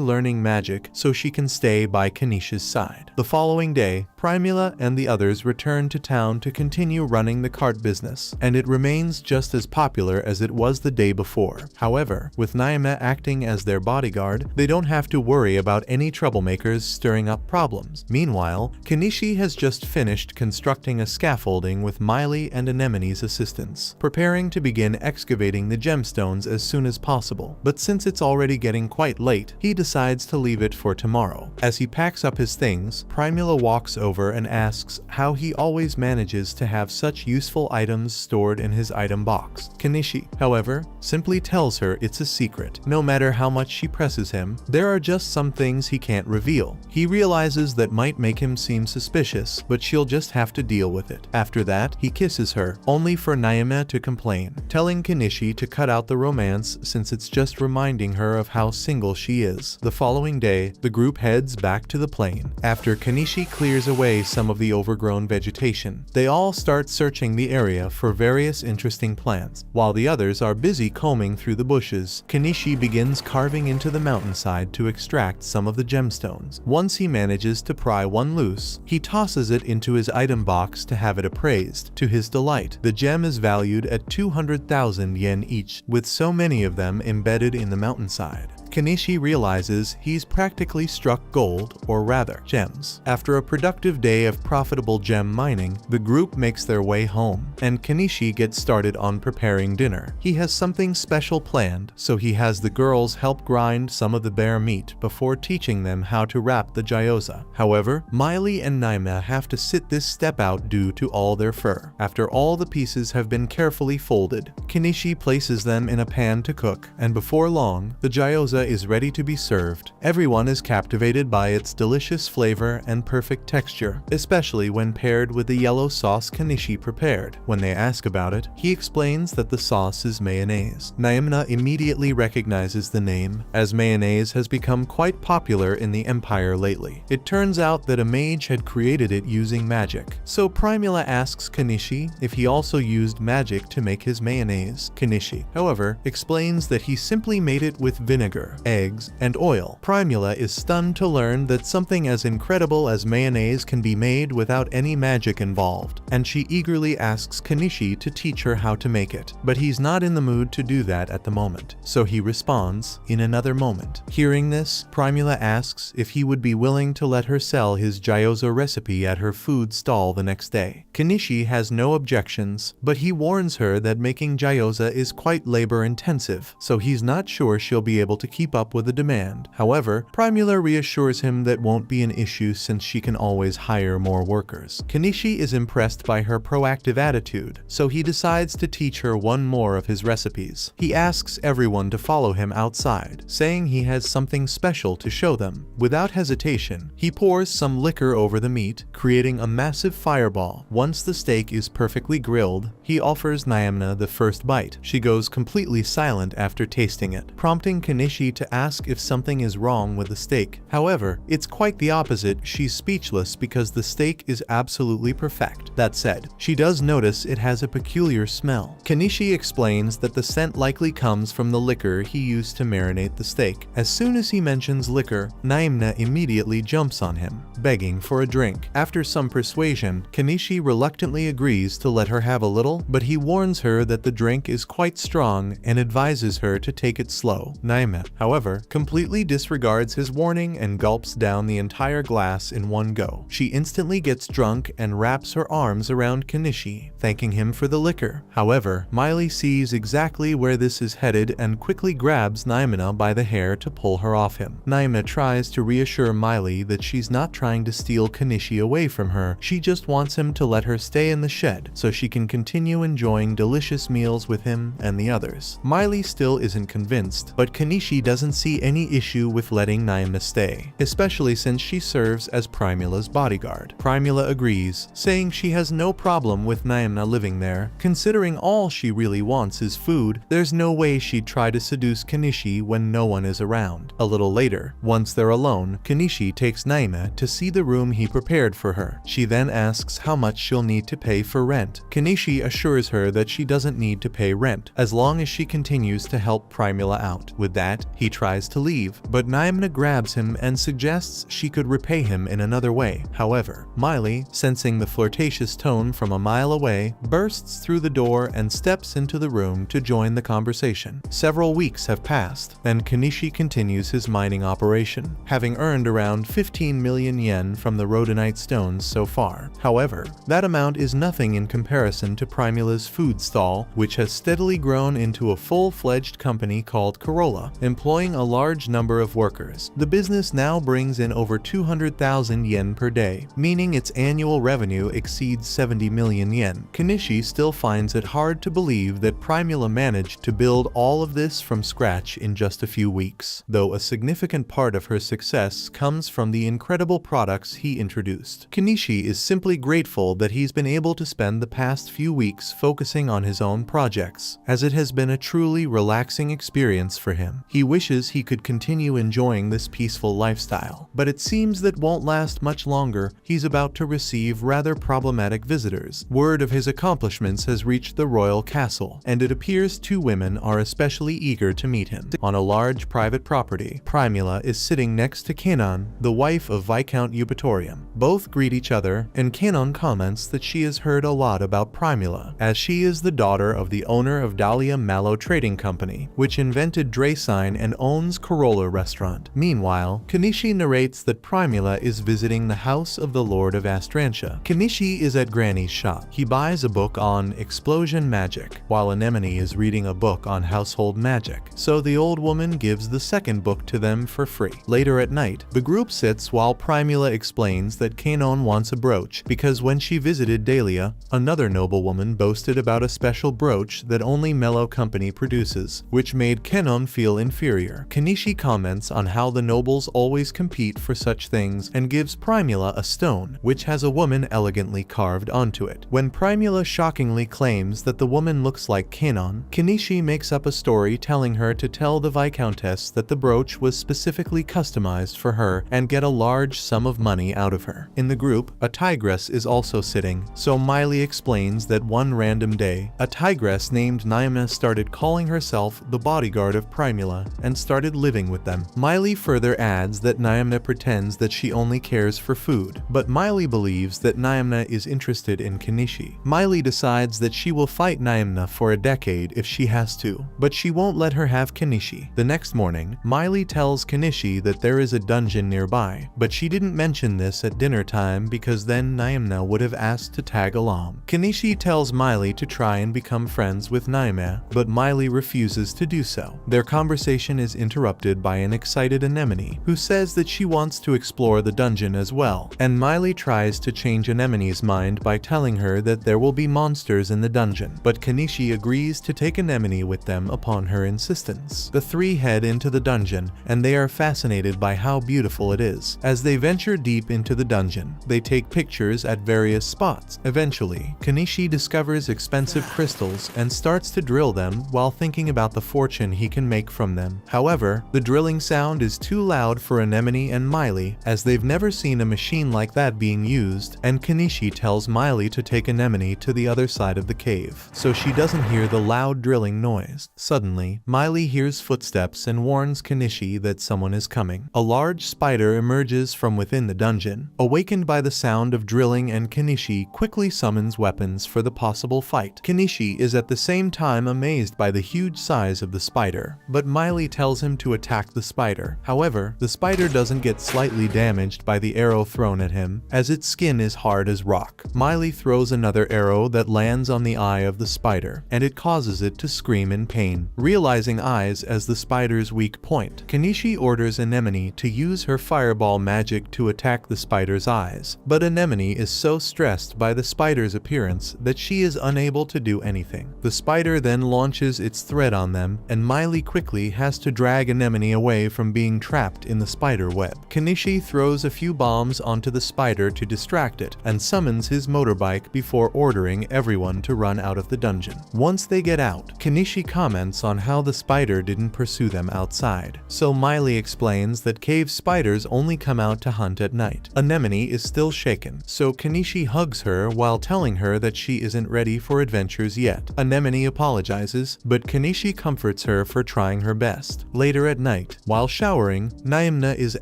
learning magic so she can stay by Kanishi's side. The following day, Primula and the others return to town to continue running the cart business, and it remains just as popular as it was the day before. However, with Naimna acting as their bodyguard, they don't have to worry about any troublemakers stirring up problems. Meanwhile, Kanishi has just finished constructing a scaffolding with Mile and Anemone's assistance, preparing to begin excavating the gemstones as soon as possible. But since it's already getting quite late, he decides to leave it for tomorrow. As he packs up his things, Primula walks over and asks how he always manages to have such useful items stored in his item box. Kanishi, however, simply tells her it's a secret. No matter how much she presses him, there are just some things he can't reveal. He realizes that might make him seem suspicious, but she'll just have to deal with it. After that, he kisses her, only for Naimna to complain, telling Kanishi to cut out the romance since it's just reminding her of how single she is. The following day, the group heads back to the plain. After Kanishi clears away some of the overgrown vegetation, they all start searching the area for various interesting plants. While the others are busy combing through the bushes, Kanishi begins carving into the mountainside to extract some of the gemstones. Once he manages to pry one loose, he tosses it into his item box to have it appraised. To his delight, the gem is valued at 200,000 yen each, with so many of them embedded in the mountainside. Kanishi realizes he's practically struck gold, or rather, gems. After a productive day of profitable gem mining, the group makes their way home, and Kanishi gets started on preparing dinner. He has something special planned, so he has the girls help grind some of the bear meat before teaching them how to wrap the gyoza. However, Mile and Naimna have to sit this step out due to all their fur. After all the pieces have been carefully folded, Kanishi places them in a pan to cook, and before long, the gyoza is ready to be served. Everyone is captivated by its delicious flavor and perfect texture, especially when paired with the yellow sauce Kanishi prepared. When they ask about it, he explains that the sauce is mayonnaise. Naimna immediately recognizes the name, as mayonnaise has become quite popular in the Empire lately. It turns out that a mage had created it using magic, so Primula asks Kanishi if he also used magic to make his mayonnaise. Kanishi, however, explains that he simply made it with vinegar, eggs, and oil. Primula is stunned to learn that something as incredible as mayonnaise can be made without any magic involved, and she eagerly asks Kanishi to teach her how to make it. But he's not in the mood to do that at the moment, so he responds, "In another moment." Hearing this, Primula asks if he would be willing to let her sell his gyoza recipe at her food stall the next day. Kanishi has no objections, but he warns her that making gyoza is quite labor-intensive, so he's not sure she'll be able to keep keep up with the demand. However, Primula reassures him that won't be an issue since she can always hire more workers. Kenichi is impressed by her proactive attitude, so he decides to teach her one more of his recipes. He asks everyone to follow him outside, saying he has something special to show them. Without hesitation, he pours some liquor over the meat, creating a massive fireball. Once the steak is perfectly grilled, he offers Naimna the first bite. She goes completely silent after tasting it, prompting Kenichi to ask if something is wrong with the steak. However, it's quite the opposite. She's speechless because the steak is absolutely perfect. That said, she does notice it has a peculiar smell. Kenichi explains that the scent likely comes from the liquor he used to marinate the steak. As soon as he mentions liquor, Naimna immediately jumps on him, begging for a drink. After some persuasion, Kenichi reluctantly agrees to let her have a little, but he warns her that the drink is quite strong and advises her to take it slow. Naimna, however, completely disregards his warning and gulps down the entire glass in one go. She instantly gets drunk and wraps her arms around Kenichi, thanking him for the liquor. However, Miley sees exactly where this is headed and quickly grabs Naimna by the hair to pull her off him. Naimna tries to reassure Miley that she's not trying to steal Kenichi away from her, she just wants him to let her stay in the shed so she can continue enjoying delicious meals with him and the others. Miley still isn't convinced, but Kenichi doesn't see any issue with letting Naimna stay, especially since she serves as Primula's bodyguard. Primula agrees, saying she has no problem with Naimna living there. Considering all she really wants is food, there's no way she'd try to seduce Kenichi when no one is around. A little later, once they're alone, Kenichi takes Naimna to see the room he prepared for her. She then asks how much she'll need to pay for rent. Kenichi assures her that she doesn't need to pay rent, as long as she continues to help Primula out. With that, he tries to leave, but Naimna grabs him and suggests she could repay him in another way. However, Miley, sensing the flirtatious tone from a mile away, bursts through the door and steps into the room to join the conversation. Several weeks have passed, and Kenichi continues his mining operation, having earned around 15 million yen from the rhodonite stones so far. However, that amount is nothing in comparison to Primula's food stall, which has steadily grown into a full-fledged company called Corolla, employing a large number of workers. The business now brings in over 200,000 yen per day, meaning its annual revenue exceeds 70 million yen. Kenichi still finds it hard to believe that Primula managed to build all of this from scratch in just a few weeks, though a significant part of her success comes from the incredible products he introduced. Kenichi is simply grateful that he's been able to spend the past few weeks focusing on his own projects, as it has been a truly relaxing experience for him. He wishes he could continue enjoying this peaceful lifestyle, but it seems that won't last much longer. He's about to receive rather problematic visitors. Word of his accomplishments has reached the royal castle, and it appears two women are especially eager to meet him. On a large private property, Primula is sitting next to Kanon, the wife of Viscount Eupatorium. Both greet each other, and Kanon comments that she has heard a lot about Primula, as she is the daughter of the owner of Dahlia Mallow Trading Company, which invented Dracine and owns Corolla Restaurant. Meanwhile, Kenichi narrates that Primula is visiting the house of the Lord of Astrantia. Kenichi is at Granny's shop. He buys a book on explosion magic, while Anemone is reading a book on household magic, so the old woman gives the second book to them for free. Later at night, the group sits while Primula explains that Kanon wants a brooch because when she visited Dahlia, another noblewoman boasted about a special brooch that only Mellow Company produces, which made Kanon feel inferior. Kenichi comments on how the nobles always compete for such things and gives Primula a stone, which has a woman elegantly carved onto it. When Primula shockingly claims that the woman looks like Kanon, Kenichi makes up a story telling her to tell the Viscountess that the brooch was specifically customized for her and get a large sum of money out of her. In the group, a tigress is also sitting, so Miley explains that one random day, a tigress named Naimna started calling herself the bodyguard of Primula and started living with them. Miley further adds that Naimna pretends that she only cares for food, but Miley believes that Naimna is interested in Kenichi. Miley decides that she will fight Naimna for a decade if she has to, but she won't let her have Kenichi. The next morning, Miley tells Kenichi that there is a dungeon nearby, but she didn't didn't mention this at dinner time because then Naimna would have asked to tag along. Kenichi tells Miley to try and become friends with Naime, but Miley refuses to do so. Their conversation is interrupted by an excited Anemone, who says that she wants to explore the dungeon as well, and Miley tries to change Anemone's mind by telling her that there will be monsters in the dungeon, but Kenichi agrees to take Anemone with them upon her insistence. The three head into the dungeon, and they are fascinated by how beautiful it is. As they venture deep into the dungeon, they take pictures at various spots. Eventually, Kenichi discovers expensive crystals and starts to drill them while thinking about the fortune he can make from them. However, the drilling sound is too loud for Anemone and Miley, as they've never seen a machine like that being used, and Kenichi tells Miley to take Anemone to the other side of the cave, so she doesn't hear the loud drilling noise. Suddenly, Miley hears footsteps and warns Kenichi that someone is coming. A large spider emerges from within the dungeon. Awakened by the sound of drilling, and Kenichi quickly summons weapons for the possible fight. Kenichi is at the same time amazed by the huge size of the spider, but Miley tells him to attack the spider. However, the spider doesn't get slightly damaged by the arrow thrown at him, as its skin is hard as rock. Miley throws another arrow that lands on the eye of the spider, and it causes it to scream in pain. Realizing eyes as the spider's weak point, Kenichi orders Anemone to use her fireball magic to attack the spider's eyes, but Anemone is so stressed by the spider's appearance that she is unable to do anything. The spider then launches its thread on them, and Miley quickly has to drag Anemone away from being trapped in the spider web. Kenichi throws a few bombs onto the spider to distract it, and summons his motorbike before ordering everyone to run out of the dungeon. Once they get out, Kenichi comments on how the spider didn't pursue them outside, so Miley explains that cave spiders only come out to hunt at night. Anemone is still shaken, so Kenichi hugs her while telling her that she isn't ready for adventures yet. Anemone apologizes, but Kenichi comforts her for trying her best. Later at night, while showering, Naimna is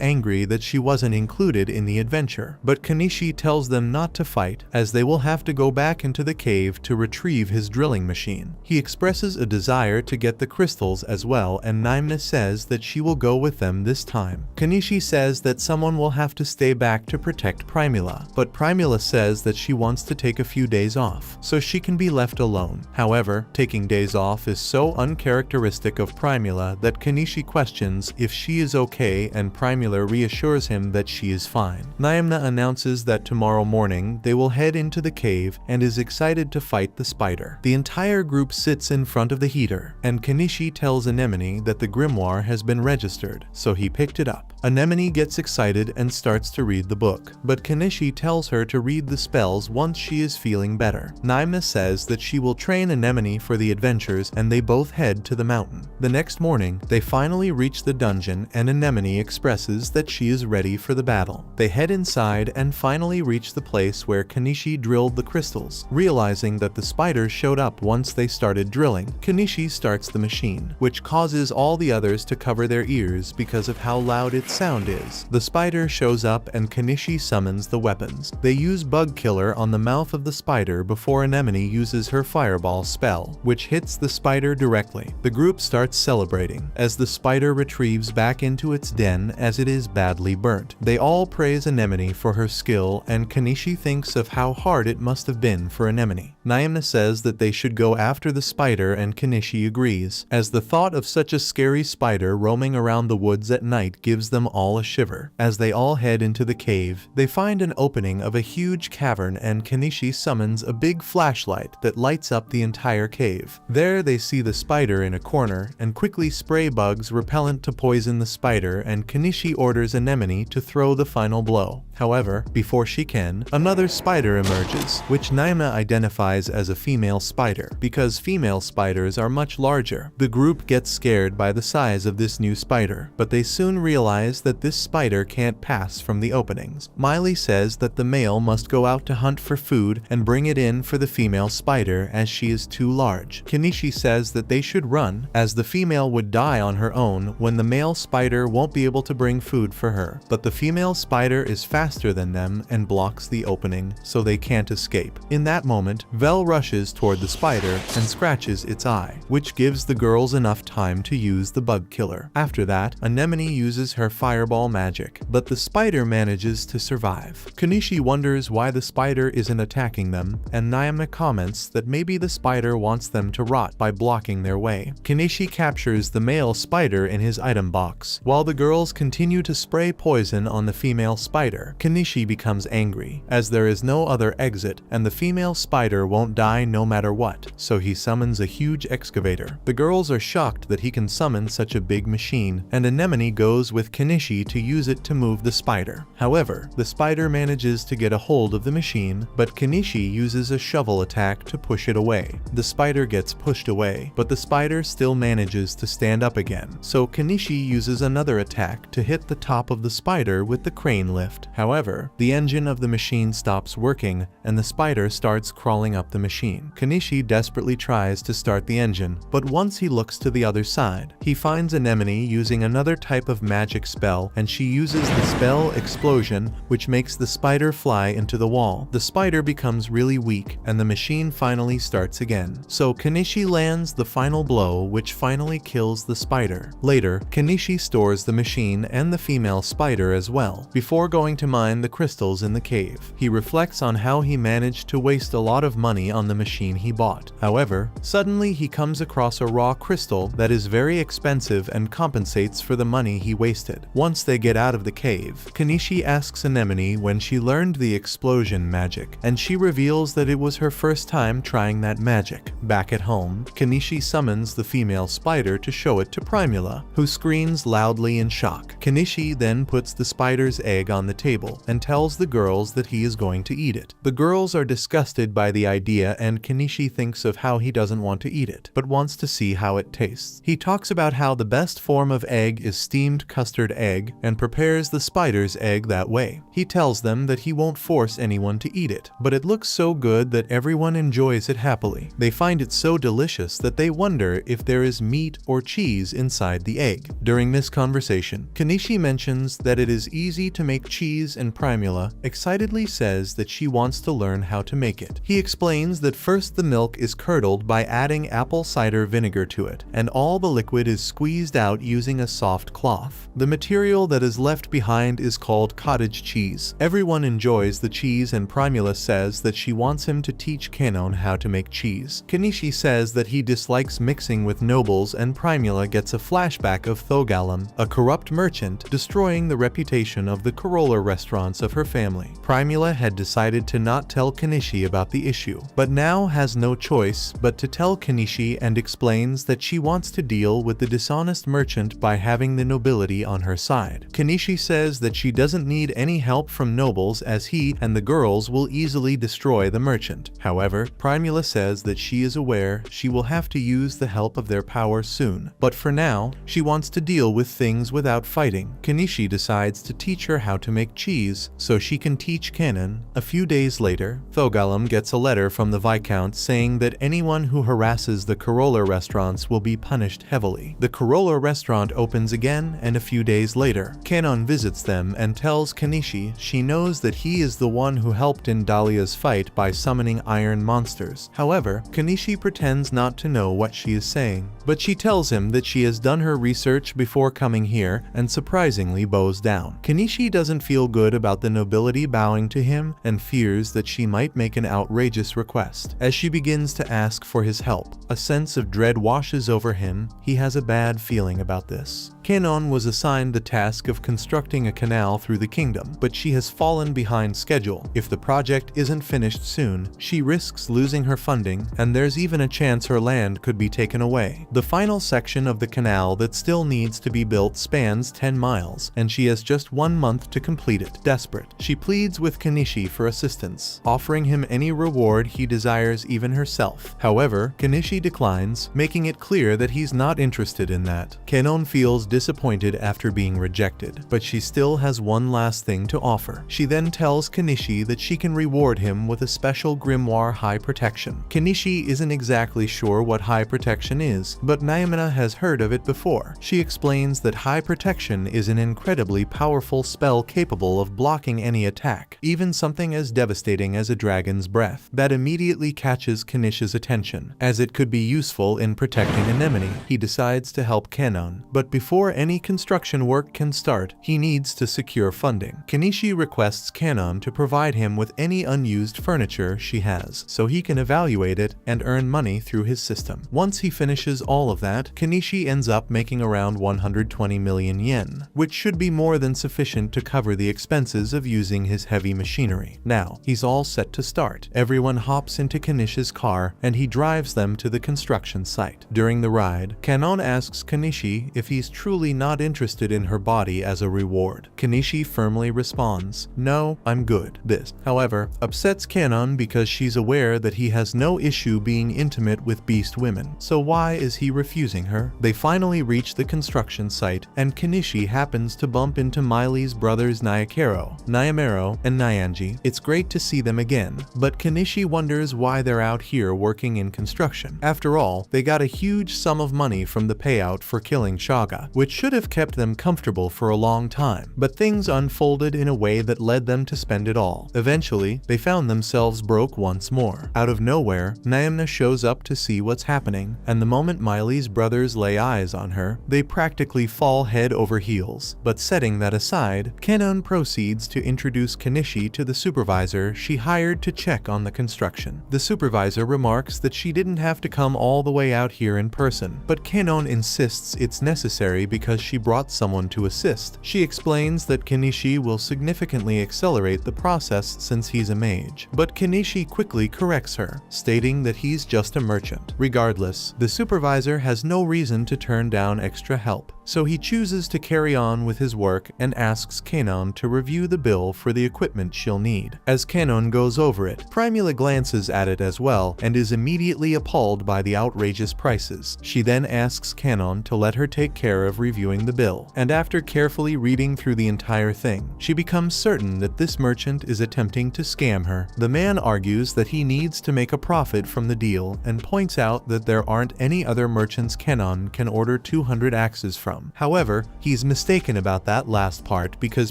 angry that she wasn't included in the adventure, but Kenichi tells them not to fight, as they will have to go back into the cave to retrieve his drilling machine. He expresses a desire to get the crystals as well, and Naimna says that she will go with them this time. Kenichi says that someone will have to stay back to protect Primula, but Primula says that she wants to take a few days off, so she can be left alone. However, taking days off is so uncharacteristic of Primula that Kenichi questions if she is okay, and Primula reassures him that she is fine. Naimna announces that tomorrow morning they will head into the cave and is excited to fight the spider. The entire group sits in front of the heater, and Kenichi tells Anemone that the grimoire has been registered, so he picked it up. Anemone gets excited and starts to read the book, but Kenichi tells her to read the spells once she is feeling better. Naimna says that she will train Anemone for the adventures, and they both head to the mountain. The next morning, they finally reach the dungeon, and Anemone expresses that she is ready for the battle. They head inside and finally reach the place where Kenichi drilled the crystals. Realizing that the spider showed up once they started drilling, Kenichi starts the machine, which causes all the others to cover their ears because of how loud its sound is. The spider shows up and Kenichi summons the weapons. They use Bug Killer on the mouth of the spider before Anemone uses her fireball spell, which hits the spider directly. The group starts celebrating as the spider retrieves back into its den as it is badly burnt. They all praise Anemone for her skill, and Kenichi thinks of how hard it must have been for Anemone. Naimna says that they should go after the spider, and Kenichi agrees, as the thought of such a scary spider roaming around the woods at night gives them all a shiver. As they all head into the cave, they find an opening of a huge cavern, and Kenichi summons a big flashlight that lights up the entire cave. There they see the spider in a corner and quickly spray bugs repellent to poison the spider, and Kenichi orders Anemone to throw the final blow. However, before she can, another spider emerges, which Naimna identifies as a female spider, because female spiders are much larger. The group gets scared by the size of this new spider, but they soon realize that this spider can't pass from the openings. Miley says that the male must go out to hunt for food and bring it in for the female spider, as she is too large. Kenichi says that they should run, as the female would die on her own when the male spider won't be able to bring food for her, but the female spider is faster faster than them and blocks the opening so they can't escape. In that moment, Vel rushes toward the spider and scratches its eye, which gives the girls enough time to use the bug killer. After that, Anemone uses her fireball magic, but the spider manages to survive. Kanishi wonders why the spider isn't attacking them, and Naimuna comments that maybe the spider wants them to rot by blocking their way. Kanishi captures the male spider in his item box. While the girls continue to spray poison on the female spider, Kanishi becomes angry, as there is no other exit and the female spider won't die no matter what, so he summons a huge excavator. The girls are shocked that he can summon such a big machine, and Anemone goes with Kanishi to use it to move the spider. However, the spider manages to get a hold of the machine, but Kanishi uses a shovel attack to push it away. The spider gets pushed away, but the spider still manages to stand up again, so Kanishi uses another attack to hit the top of the spider with the crane lift. However, the engine of the machine stops working and the spider starts crawling up the machine. Kanishi desperately tries to start the engine, but once he looks to the other side, he finds Anemone using another type of magic spell, and she uses the spell Explosion, which makes the spider fly into the wall. The spider becomes really weak and the machine finally starts again, so Kanishi lands the final blow, which finally kills the spider. Later, Kanishi stores the machine and the female spider as well, before going to mine the crystals in the cave. He reflects on how he managed to waste a lot of money on the machine he bought. However, suddenly he comes across a raw crystal that is very expensive and compensates for the money he wasted. Once they get out of the cave, Kanishi asks Anemone when she learned the explosion magic, and she reveals that it was her first time trying that magic. Back at home, Kanishi summons the female spider to show it to Primula, who screams loudly in shock. Kanishi then puts the spider's egg on the table and tells the girls that he is going to eat it. The girls are disgusted by the idea, and Kanishi thinks of how he doesn't want to eat it, but wants to see how it tastes. He talks about how the best form of egg is steamed custard egg and prepares the spider's egg that way. He tells them that he won't force anyone to eat it, but it looks so good that everyone enjoys it happily. They find it so delicious that they wonder if there is meat or cheese inside the egg. During this conversation, Kanishi mentions that it is easy to make cheese, and Primula excitedly says that she wants to learn how to make it. He explains that first the milk is curdled by adding apple cider vinegar to it, and all the liquid is squeezed out using a soft cloth. The material that is left behind is called cottage cheese. Everyone enjoys the cheese, and Primula says that she wants him to teach Kanon how to make cheese. Kanishi says that he dislikes mixing with nobles, and Primula gets a flashback of Thogalum, a corrupt merchant, destroying the reputation of the Corolla restaurants of her family. Primula had decided to not tell Kanishi about the issue, but now has no choice but to tell Kanishi, and explains that she wants to deal with the dishonest merchant by having the nobility on her side. Kanishi says that she doesn't need any help from nobles, as he and the girls will easily destroy the merchant. However, Primula says that she is aware she will have to use the help of their power soon, but for now, she wants to deal with things without fighting. Kanishi decides to teach her how to make cheese so she can teach Kanon. A few days later, Thogalum gets a letter from the Viscount saying that anyone who harasses the Corolla restaurants will be punished heavily. The Corolla restaurant opens again, and a few days later, Kanon visits them and tells Kanishi she knows that he is the one who helped in Dahlia's fight by summoning iron monsters. However, Kanishi pretends not to know what she is saying, but she tells him that she has done her research before coming here and surprisingly bows down. Kanishi doesn't feel good about the nobility bowing to him and fears that she might make an outrageous request. As she begins to ask for his help, a sense of dread washes over him. He has a bad feeling about this. Kanon was assigned the task of constructing a canal through the kingdom, but she has fallen behind schedule. If the project isn't finished soon, she risks losing her funding, and there's even a chance her land could be taken away. The final section of the canal that still needs to be built spans 10 miles, and she has just 1 month to complete it. Desperate, she pleads with Kanishi for assistance, offering him any reward he desires, even herself. However, Kanishi declines, making it clear that he's not interested in that. Kanon feels disappointed after being rejected, but she still has one last thing to offer. She then tells Kanishi that she can reward him with a special grimoire High Protection. Kanishi isn't exactly sure what High Protection is, but Naimuna has heard of it before. She explains that High Protection is an incredibly powerful spell capable capable of blocking any attack, even something as devastating as a dragon's breath. That immediately catches Kanish's attention, as it could be useful in protecting Anemone. He decides to help Kanon, but before any construction work can start, he needs to secure funding. Kanishi requests Kanon to provide him with any unused furniture she has, so he can evaluate it and earn money through his system. Once he finishes all of that, Kanishi ends up making around 120 million yen, which should be more than sufficient to cover the expenses of using his heavy machinery. Now, he's all set to start. Everyone hops into Kanish's car and he drives them to the construction site. During the ride, Kanon asks Kanishi if he's truly not interested in her body as a reward. Kanishi firmly responds, "No, I'm good." This, however, upsets Kanon because she's aware that he has no issue being intimate with beast women. So why is he refusing her? They finally reach the construction site, and Kanishi happens to bump into Miley's brothers Nyamero, and Nyanji. It's great to see them again, but Kanishi wonders why they're out here working in construction. After all, they got a huge sum of money from the payout for killing Shaga, which should have kept them comfortable for a long time, but things unfolded in a way that led them to spend it all. Eventually, they found themselves broke once more. Out of nowhere, Nyamna shows up to see what's happening, and the moment Miley's brothers lay eyes on her, they practically fall head over heels. But setting that aside, Kanon proceeds to introduce Kanishi to the supervisor she hired to check on the construction. The supervisor remarks that she didn't have to come all the way out here in person, but Kanon insists it's necessary because she brought someone to assist. She explains that Kanishi will significantly accelerate the process since he's a mage, but Kanishi quickly corrects her, stating that he's just a merchant. Regardless, the supervisor has no reason to turn down extra help, so he chooses to carry on with his work and asks Kanon to review the bill for the equipment she'll need. As Kanon goes over it, Primula glances at it as well and is immediately appalled by the outrageous prices. She then asks Kanon to let her take care of reviewing the bill, and after carefully reading through the entire thing, she becomes certain that this merchant is attempting to scam her. The man argues that he needs to make a profit from the deal and points out that there aren't any other merchants Kanon can order 200 axes from. However, he's mistaken about that last part because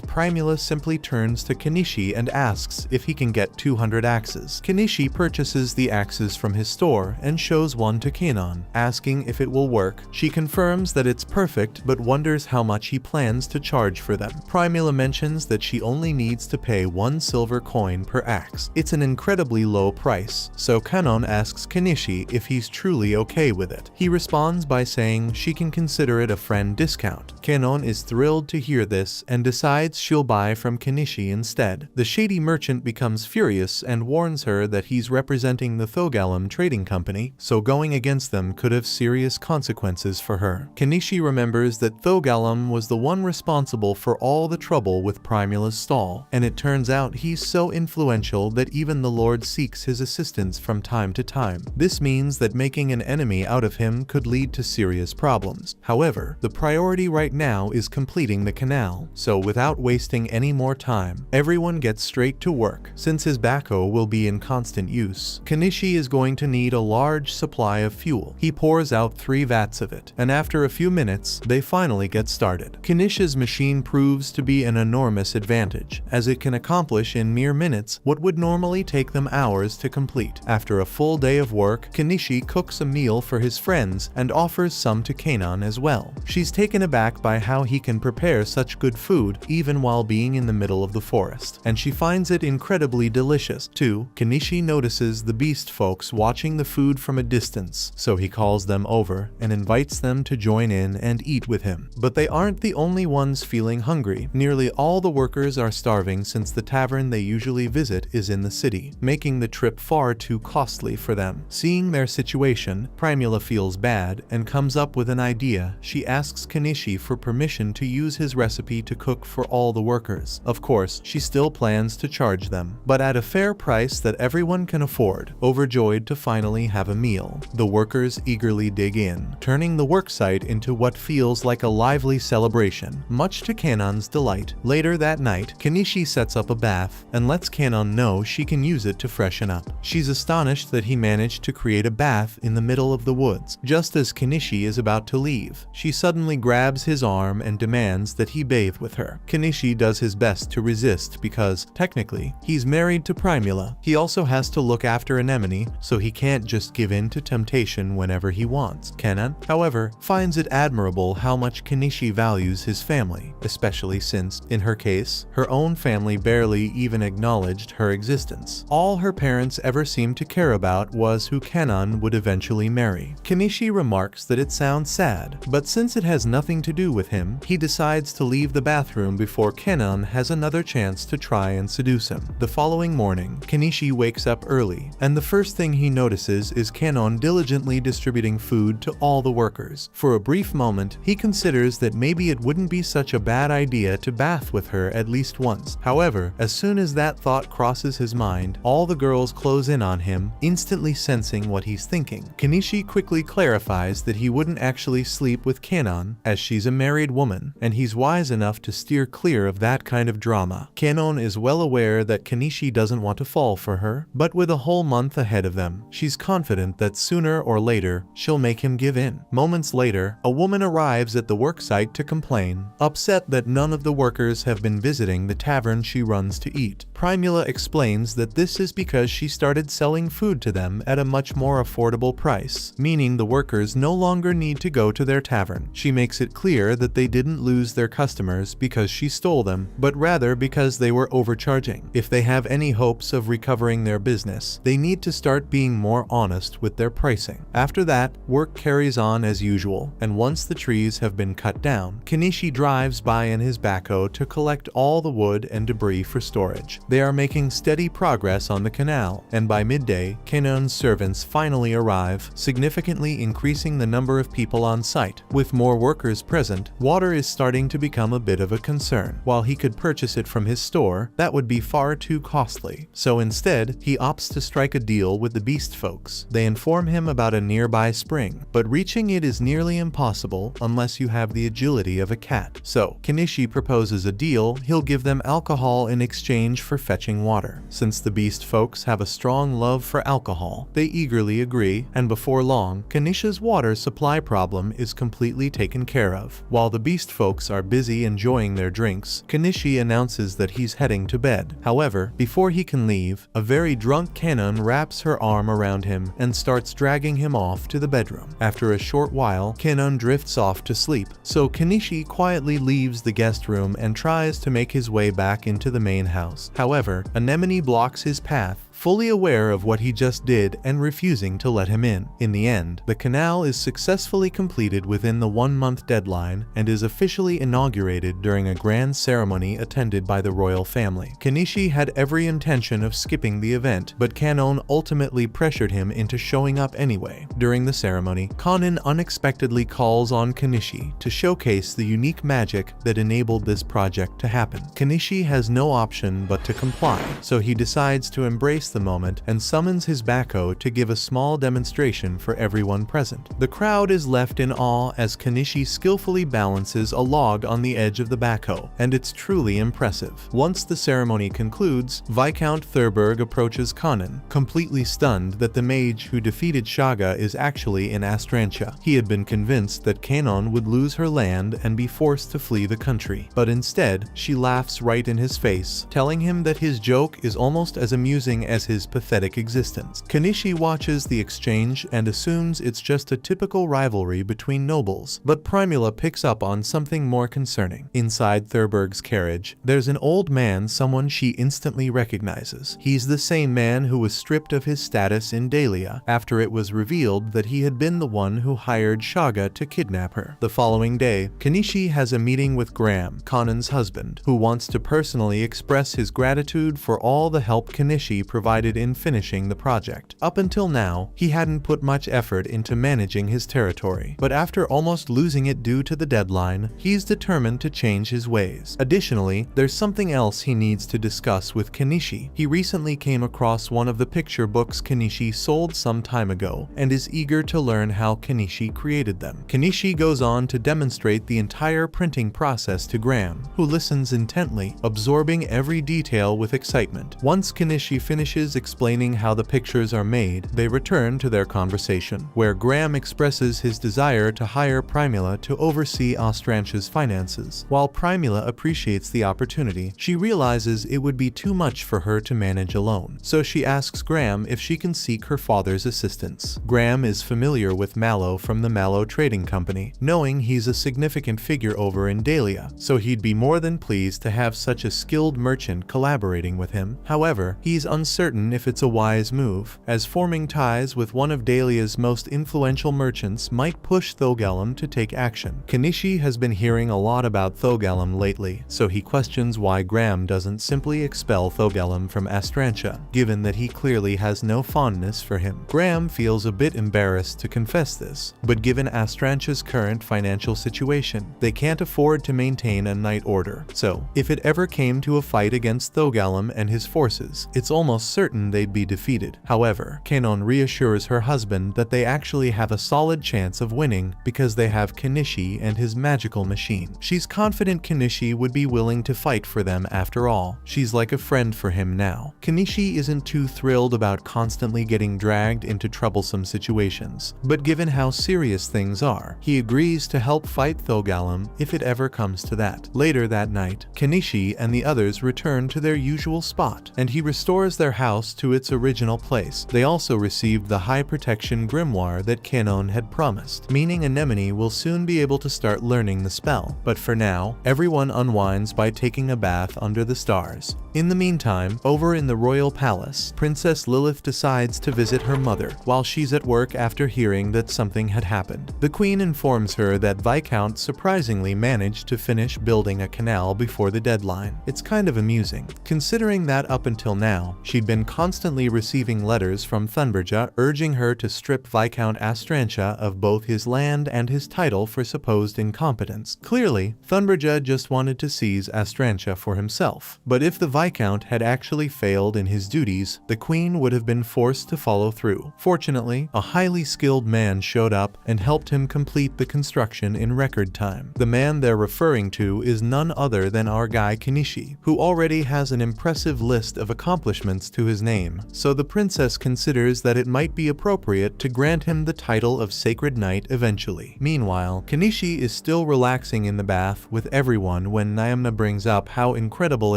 Primula simply turns to Kanishi and asks if he can get 200 axes. Kanishi purchases the axes from his store and shows one to Kanon, asking if it will work. She confirms that it's perfect but wonders how much he plans to charge for them. Primula mentions that she only needs to pay 1 silver coin per axe. It's an incredibly low price, so Kanon asks Kanishi if he's truly okay with it. He responds by saying she can consider it a friend discount. Kanon is thrilled to hear this and decides she'll buy from Kanishi instead. The shady merchant becomes furious and warns her that he's representing the Thogalum Trading Company, so going against them could have serious consequences for her. Kanishi remembers that Thogalum was the one responsible for all the trouble with Primula's stall, and it turns out he's so influential that even the Lord seeks his assistance from time to time. This means that making an enemy out of him could lead to serious problems. However, the priority right now is completing the canal, so without wasting any more time, everyone gets straight to work. Since his backhoe will be in constant use, Kanishi is going to need a large supply of fuel. He pours out 3 vats of it, and after a few minutes, they finally get started. Kanish's machine proves to be an enormous advantage, as it can accomplish in mere minutes what would normally take them hours to complete. After a full day of work, Kanishi cooks a meal for his friends and offers some to Kanon as well. She's taken aback by how he can prepare such good food even while being in the middle of the forest, and she finds it incredibly delicious too. Kanishi notices the beast folks watching the food from a distance, so he calls them over and invites them to join in and eat with him. But they aren't the only ones feeling hungry. Nearly all the workers are starving since the tavern they usually visit is in the city, making the trip far too costly for them. Seeing their situation, Primula feels bad and comes up with an idea. She asks Kanishi for permission to use his recipe to cook for all the workers. Of course, she still plans to charge them, but at a fair price that everyone can afford. Overjoyed to finally have a meal, the workers eagerly dig in, turning the worksite into what feels like a lively celebration, much to Kanon's delight. Later that night, Kanishi sets up a bath and lets Kanon know she can use it to freshen up. She's astonished that he managed to create a bath in the middle of the woods. Just as Kanishi is about to leave, she suddenly grabs his arm and demands that he bathe with her. Kanishi does does his best to resist because, technically, he's married to Primula. He also has to look after Anemone, so he can't just give in to temptation whenever he wants. Kenan, however, finds it admirable how much Kenishi values his family, especially since, in her case, her own family barely even acknowledged her existence. All her parents ever seemed to care about was who Kenan would eventually marry. Kenishi remarks that it sounds sad, but since it has nothing to do with him, he decides to leave the bathroom before Kenan has another chance to try and seduce him. The following morning, Kenishi wakes up early, and the first thing he notices is Kenan diligently distributing food to all the workers. For a brief moment, he considers that maybe it wouldn't be such a bad idea to bath with her at least once. However, as soon as that thought crosses his mind, all the girls close in on him, instantly sensing what he's thinking. Kenishi quickly clarifies that he wouldn't actually sleep with Kenan, as she's a married woman, and he's wise enough to steer clear of that kind of drama. Kenan is well aware that Kenishi doesn't want to fall for her, but with a whole month ahead of them, she's confident that sooner or later, she'll make him give in. Moments later, a woman arrives at the worksite to complain, upset that none of the workers have been visiting the tavern she runs to eat. Primula explains that this is because she started selling food to them at a much more affordable price, meaning the workers no longer need to go to their tavern. She makes it clear that they didn't lose their customers because she stole them, but rather because they were overcharging. If they have any hopes of recovering their business, they need to start being more honest with their pricing. After that, work carries on as usual, and once the trees have been cut down, Kenishi drives by in his backhoe to collect all the wood and debris for storage. They are making steady progress on the canal, and by midday, Kenan's servants finally arrive, significantly increasing the number of people on site. With more workers present, water is starting to become a bit of a concern. While he could purchase it from his store, that would be far too costly. So instead, he opts to strike a deal with the beast folks. They inform him about a nearby spring, but reaching it is nearly impossible unless you have the agility of a cat. So, Kenishi proposes a deal. He'll give them alcohol in exchange for fetching water. Since the beast folks have a strong love for alcohol, they eagerly agree, and before long, Kenishi's water supply problem is completely taken care of. While the beast folks are busy enjoying their drinks, Kenishi announces that he's heading to bed. However, before he can leave, a very drunk Kenan wraps her arm around him and starts dragging him off to the bedroom. After a short while, Kenan drifts off to sleep, so Kenishi quietly leaves the guest room and tries to make his way back into the main house. However, Anemone blocks his path, fully aware of what he just did and refusing to let him in. In the end, the canal is successfully completed within the 1-month deadline and is officially inaugurated during a grand ceremony attended by the royal family. Kenishi had every intention of skipping the event, but Kenan ultimately pressured him into showing up anyway. During the ceremony, Kenan unexpectedly calls on Kenishi to showcase the unique magic that enabled this project to happen. Kenishi has no option but to comply, so he decides to embrace the moment and summons his backhoe to give a small demonstration for everyone present. The crowd is left in awe as Kenishi skillfully balances a log on the edge of the backhoe, and it's truly impressive. Once the ceremony concludes, Viscount Thurberg approaches Kenan, completely stunned that the mage who defeated Shaga is actually in Astrantia. He had been convinced that Kenan would lose her land and be forced to flee the country, but instead, she laughs right in his face, telling him that his joke is almost as amusing as his pathetic existence. Kenishi watches the exchange and assumes it's just a typical rivalry between nobles, but Primula picks up on something more concerning. Inside Thurberg's carriage, there's an old man someone she instantly recognizes. He's the same man who was stripped of his status in Dahlia after it was revealed that he had been the one who hired Shaga to kidnap her. The following day, Kenishi has a meeting with Graham, Kenan's husband, who wants to personally express his gratitude for all the help Kenishi provided in finishing the project. Up until now, he hadn't put much effort into managing his territory, but after almost losing it due to the deadline, he's determined to change his ways. Additionally, there's something else he needs to discuss with Kenishi. He recently came across one of the picture books Kenishi sold some time ago and is eager to learn how Kenishi created them. Kenishi goes on to demonstrate the entire printing process to Graham, who listens intently, absorbing every detail with excitement. Once Kenishi finishes finishes explaining how the pictures are made, they return to their conversation, where Graham expresses his desire to hire Primula to oversee Ostrantia's finances. While Primula appreciates the opportunity, she realizes it would be too much for her to manage alone, so she asks Graham if she can seek her father's assistance. Graham is familiar with Mallow from the Mallow Trading Company, knowing he's a significant figure over in Dahlia, so he'd be more than pleased to have such a skilled merchant collaborating with him. However, he's uncertain if it's a wise move, as forming ties with one of Dahlia's most influential merchants might push Thogallum to take action. Kanishi has been hearing a lot about Thogallum lately, so he questions why Graham doesn't simply expel Thogallum from Astrantia, given that he clearly has no fondness for him. Graham feels a bit embarrassed to confess this, but given Astrantia's current financial situation, they can't afford to maintain a night order, so if it ever came to a fight against Thogallum and his forces, it's almost certain they'd be defeated. However, Kanon reassures her husband that they actually have a solid chance of winning because they have Kanishi and his magical machine. She's confident Kanishi would be willing to fight for them after all. She's like a friend for him now. Kanishi isn't too thrilled about constantly getting dragged into troublesome situations, but given how serious things are, he agrees to help fight Thogallum if it ever comes to that. Later that night, Kanishi and the others return to their usual spot, and he restores their house to its original place. They also received the high protection grimoire that Kanon had promised, meaning Anemone will soon be able to start learning the spell. But for now, everyone unwinds by taking a bath under the stars. In the meantime, over in the royal palace, Princess Lilith decides to visit her mother while she's at work after hearing that something had happened. The queen informs her that Viscount surprisingly managed to finish building a canal before the deadline. It's kind of amusing, considering that up until now, she'd been constantly receiving letters from Thunberja urging her to strip Viscount Astrantia of both his land and his title for supposed incompetence. Clearly, Thunberja just wanted to seize Astrantia for himself, but if the Viscount had actually failed in his duties, the queen would have been forced to follow through. Fortunately, a highly skilled man showed up and helped him complete the construction in record time. The man they're referring to is none other than our guy Kanishi, who already has an impressive list of accomplishments to his name, so the princess considers that it might be appropriate to grant him the title of Sacred Knight eventually. Meanwhile, Kanishi is still relaxing in the bath with everyone when Nyamna brings up how incredible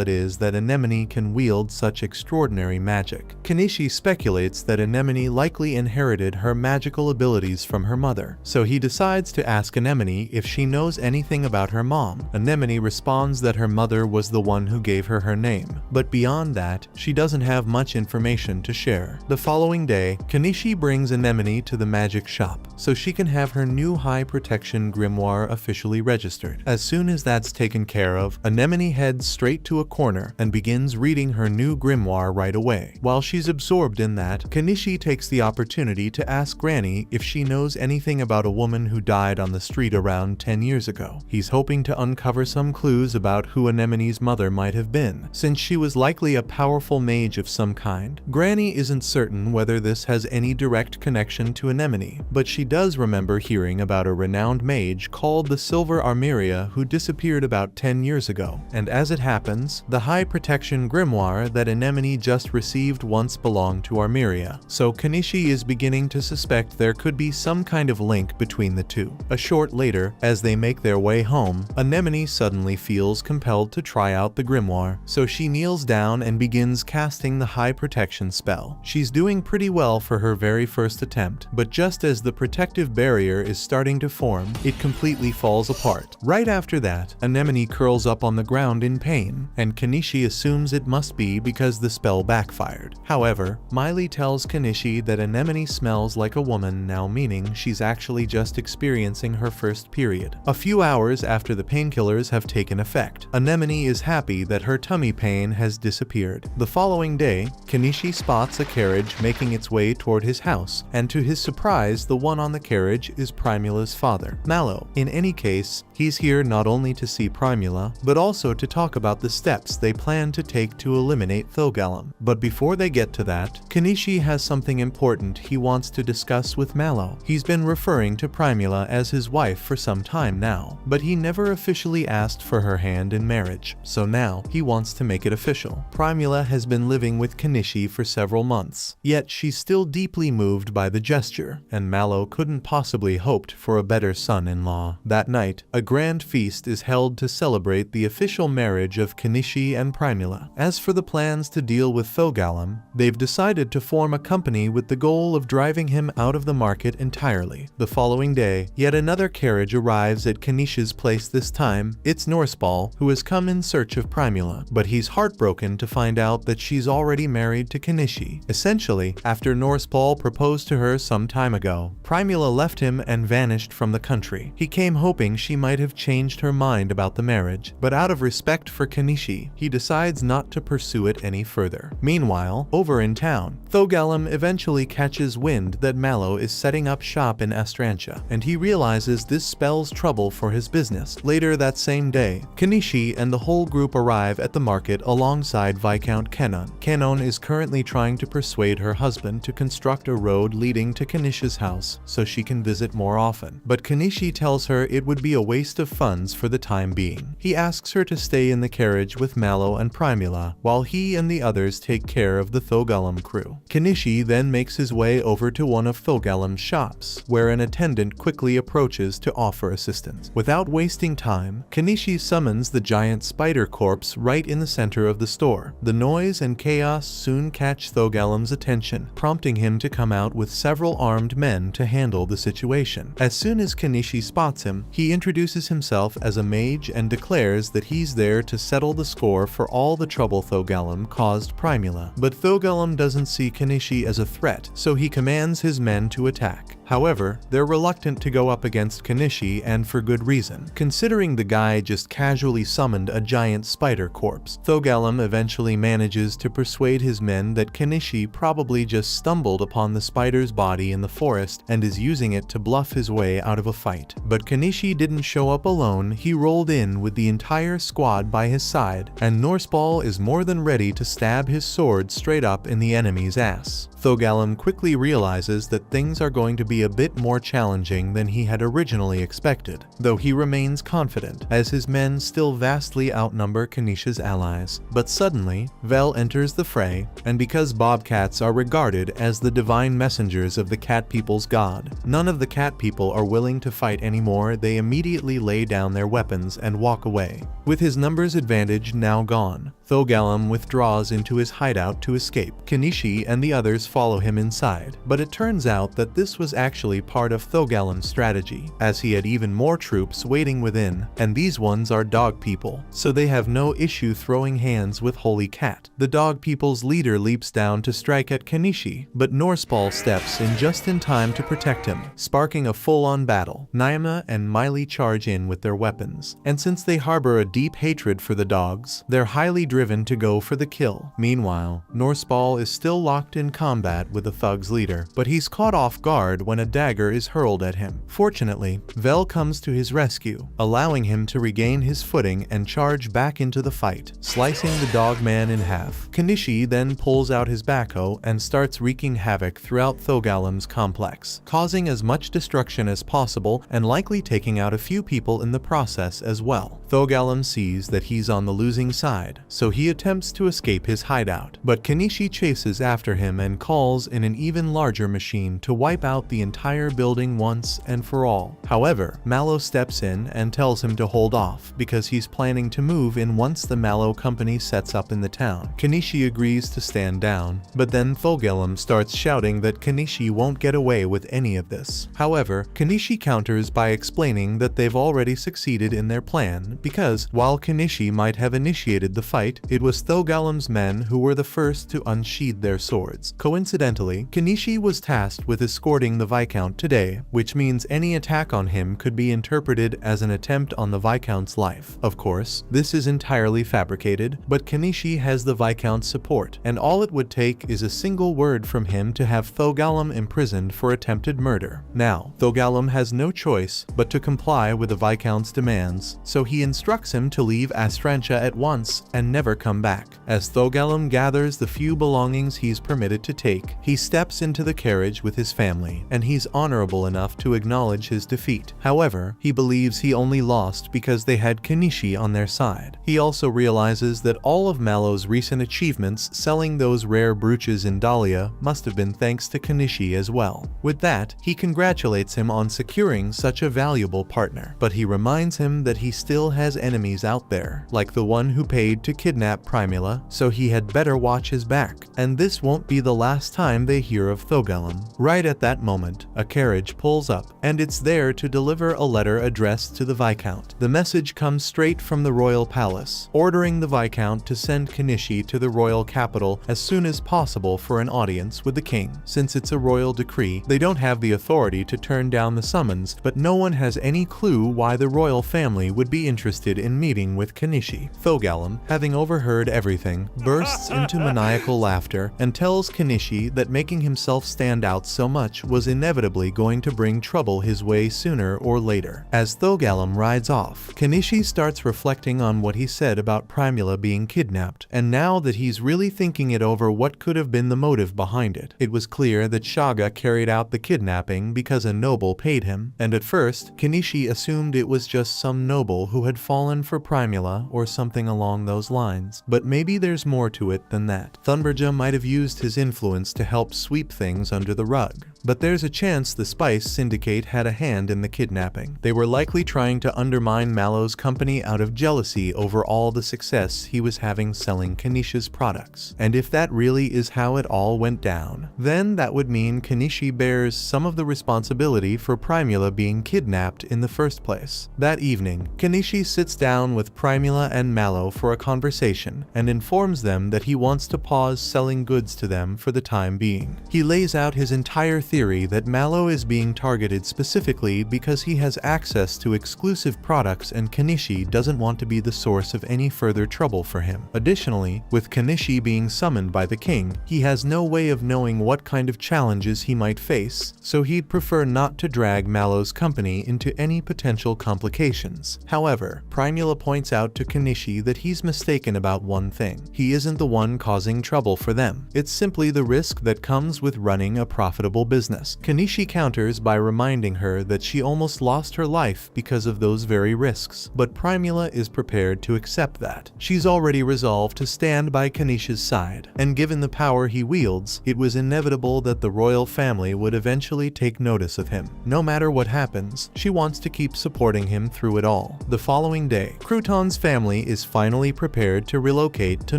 it is that Anemone can wield such extraordinary magic. Kanishi speculates that Anemone likely inherited her magical abilities from her mother, so he decides to ask Anemone if she knows anything about her mom. Anemone responds that her mother was the one who gave her her name, but beyond that, she doesn't have much information to share. The following day, Kanishi brings Anemone to the magic shop, so she can have her new high protection grimoire officially registered. As soon as that's taken care of, Anemone heads straight to a corner and begins reading her new grimoire right away. While she's absorbed in that, Kanishi takes the opportunity to ask Granny if she knows anything about a woman who died on the street around 10 years ago. He's hoping to uncover some clues about who Anemone's mother might have been, since she was likely a powerful mage of some kind. Granny isn't certain whether this has any direct connection to Anemone, but she does remember hearing about a renowned mage called the Silver Armeria who disappeared about 10 years ago, and as it happens, the high protection grimoire that Anemone just received once belonged to Armeria, so Kanishi is beginning to suspect there could be some kind of link between the two. A short later, as they make their way home, Anemone suddenly feels compelled to try out the grimoire, so she kneels down and begins casting the high protection spell. She's doing pretty well for her very first attempt, but just as the protective barrier is starting to form, it completely falls apart. Right after that, Anemone curls up on the ground in pain, and Kanishi assumes it must be because the spell backfired. However, Miley tells Kanishi that Anemone smells like a woman now, meaning she's actually just experiencing her first period. A few hours after the painkillers have taken effect, Anemone is happy that her tummy pain has disappeared. The following day, Kanishi spots a carriage making its way toward his house, and to his surprise, the one on the carriage is Primula's father, Mallow. In any case, He's here not only to see Primula, but also to talk about the steps they plan to take to eliminate Thogalum. But before they get to that, Kenishi has something important he wants to discuss with Mallow. He's been referring to Primula as his wife for some time now, but he never officially asked for her hand in marriage, so now he wants to make it official. Primula has been living with Kenishi for several months, yet she's still deeply moved by the gesture, and Mallow couldn't possibly hoped for a better son-in-law. That night, a grand feast is held to celebrate the official marriage of Kenishi and Primula. As for the plans to deal with Thogalum, they've decided to form a company with the goal of driving him out of the market entirely. The following day, yet another carriage arrives at Kenishi's place. This time, it's Norseball, who has come in search of Primula, but he's heartbroken to find out that she's already married to Kenishi. Essentially, after Norseball proposed to her some time ago, Primula left him and vanished from the country. He came hoping she might have changed her mind about the marriage, but out of respect for Kenishi, he decides not to pursue it any further. Meanwhile, over in town, Thogalum eventually catches wind that Mallow is setting up shop in Astrantia, and he realizes this spells trouble for his business. Later that same day, Kenishi and the whole group arrive at the market alongside Viscount Kenon. Kenon is currently trying to persuade her husband to construct a road leading to Kenishi's house so she can visit more often, but Kenishi tells her it would be a waste of funds for the time being. He asks her to stay in the carriage with Mallow and Primula while he and the others take care of the Thogalum crew. Kenishi then makes his way over to one of Thogalum's shops, where an attendant quickly approaches to offer assistance. Without wasting time, Kenishi summons the giant spider corpse right in the center of the store. The noise and chaos soon catch Thogalum's attention, prompting him to come out with several armed men to handle the situation. As soon as Kenishi spots him, he introduces himself as a mage and declares that he's there to settle the score for all the trouble Thogalum caused Primula. But Thogalum doesn't see Kenishi as a threat, so he commands his men to attack. However, they're reluctant to go up against Kenishi, and for good reason. Considering the guy just casually summoned a giant spider corpse, Thogalum eventually manages to persuade his men that Kenishi probably just stumbled upon the spider's body in the forest and is using it to bluff his way out of a fight. But Kenishi didn't show up alone. He rolled in with the entire squad by his side, and Norseball is more than ready to stab his sword straight up in the enemy's ass. Thogalum quickly realizes that things are going to be a bit more challenging than he had originally expected, though he remains confident as his men still vastly outnumber Kenishi's allies. But suddenly, Vel enters the fray, and because bobcats are regarded as the divine messengers of the cat people's god, none of the cat people are willing to fight anymore. They immediately lay down their weapons and walk away. With his numbers advantage now gone, Thogalum withdraws into his hideout to escape. Kenishi and the others follow him inside, but it turns out that this was actually part of Thogalum's strategy, as he had even more troops waiting within, and these ones are dog people, so they have no issue throwing hands with Holy Cat. The dog people's leader leaps down to strike at Kenishi, but Norseball steps in just in time to protect him, sparking a full-on battle. Naima and Miley charge in with their weapons, and since they harbor a deep hatred for the dogs, they're highly driven to go for the kill. Meanwhile, Norseball is still locked in combat with the thug's leader, but he's caught off guard when a dagger is hurled at him. Fortunately, Vel comes to his rescue, allowing him to regain his footing and charge back into the fight, slicing the dog man in half. Kenishi then pulls out his backhoe and starts wreaking havoc throughout Thogalum's complex, causing as much destruction as possible and likely taking out a few people in the process as well. Thogalum sees that he's on the losing side, so he attempts to escape his hideout, but Kenishi chases after him and calls in an even larger machine to wipe out the entire building once and for all. However, Mallow steps in and tells him to hold off because he's planning to move in once the Mallow company sets up in the town. Kenishi agrees to stand down, but then Thogalum starts shouting that Kenishi won't get away with any of this. However, Kenishi counters by explaining that they've already succeeded in their plan because, while Kenishi might have initiated the fight, fate, it was Thogalem's men who were the first to unsheathe their swords. Coincidentally, Kenishi was tasked with escorting the Viscount today, which means any attack on him could be interpreted as an attempt on the Viscount's life. Of course, this is entirely fabricated, but Kenishi has the Viscount's support, and all it would take is a single word from him to have Thogalem imprisoned for attempted murder. Now, Thogalem has no choice but to comply with the Viscount's demands, so he instructs him to leave Astrantia at once and never come back. As Thogalem gathers the few belongings he's permitted to take, he steps into the carriage with his family, and he's honorable enough to acknowledge his defeat. However, he believes he only lost because they had Kenishi on their side. He also realizes that all of Mallow's recent achievements selling those rare brooches in Dahlia must have been thanks to Kenishi as well. With that, he congratulates him on securing such a valuable partner, but he reminds him that he still has enemies out there, like the one who paid to kidnap Primula, so he had better watch his back, and this won't be the last time they hear of Thogalem. Right at that moment, a carriage pulls up, and it's there to deliver a letter addressed to the Viscount. The message comes straight from the royal palace, ordering the Viscount to send Kenishi to the royal capital as soon as possible for an audience with the king. Since it's a royal decree, they don't have the authority to turn down the summons, but no one has any clue why the royal family would be interested in meeting with Kenishi. Thogalem, having overheard everything, bursts into maniacal laughter and tells Kenishi that making himself stand out so much was inevitably going to bring trouble his way sooner or later. As Thogalem rides off, Kenishi starts reflecting on what he said about Primula being kidnapped, and now that he's really thinking it over, what could have been the motive behind it. It was clear that Shaga carried out the kidnapping because a noble paid him, and at first, Kenishi assumed it was just some noble who had fallen for Primula or something along those lines, but maybe there's more to it than that. Thunberja might have used his influence to help sweep things under the rug, but there's a chance the Spice Syndicate had a hand in the kidnapping. They were likely trying to undermine Mallow's company out of jealousy over all the success he was having selling Kenishi's products. And if that really is how it all went down, then that would mean Kenishi bears some of the responsibility for Primula being kidnapped in the first place. That evening, Kenishi sits down with Primula and Mallow for a conversation and informs them that he wants to pause selling goods to them for the time being. He lays out his entire theory that Mallow is being targeted specifically because he has access to exclusive products and Kenishi doesn't want to be the source of any further trouble for him. Additionally, with Kenishi being summoned by the king, he has no way of knowing what kind of challenges he might face, so he'd prefer not to drag Mallow's company into any potential complications. However, Primula points out to Kenishi that he's mistaken about one thing. He isn't the one causing trouble for them. It's simply the risk that comes with running a profitable business. Kenishi counters by reminding her that she almost lost her life because of those very risks, but Primula is prepared to accept that. She's already resolved to stand by Kenishi's side, and given the power he wields, it was inevitable that the royal family would eventually take notice of him. No matter what happens, she wants to keep supporting him through it all. The following day, Crouton's family is finally prepared to relocate to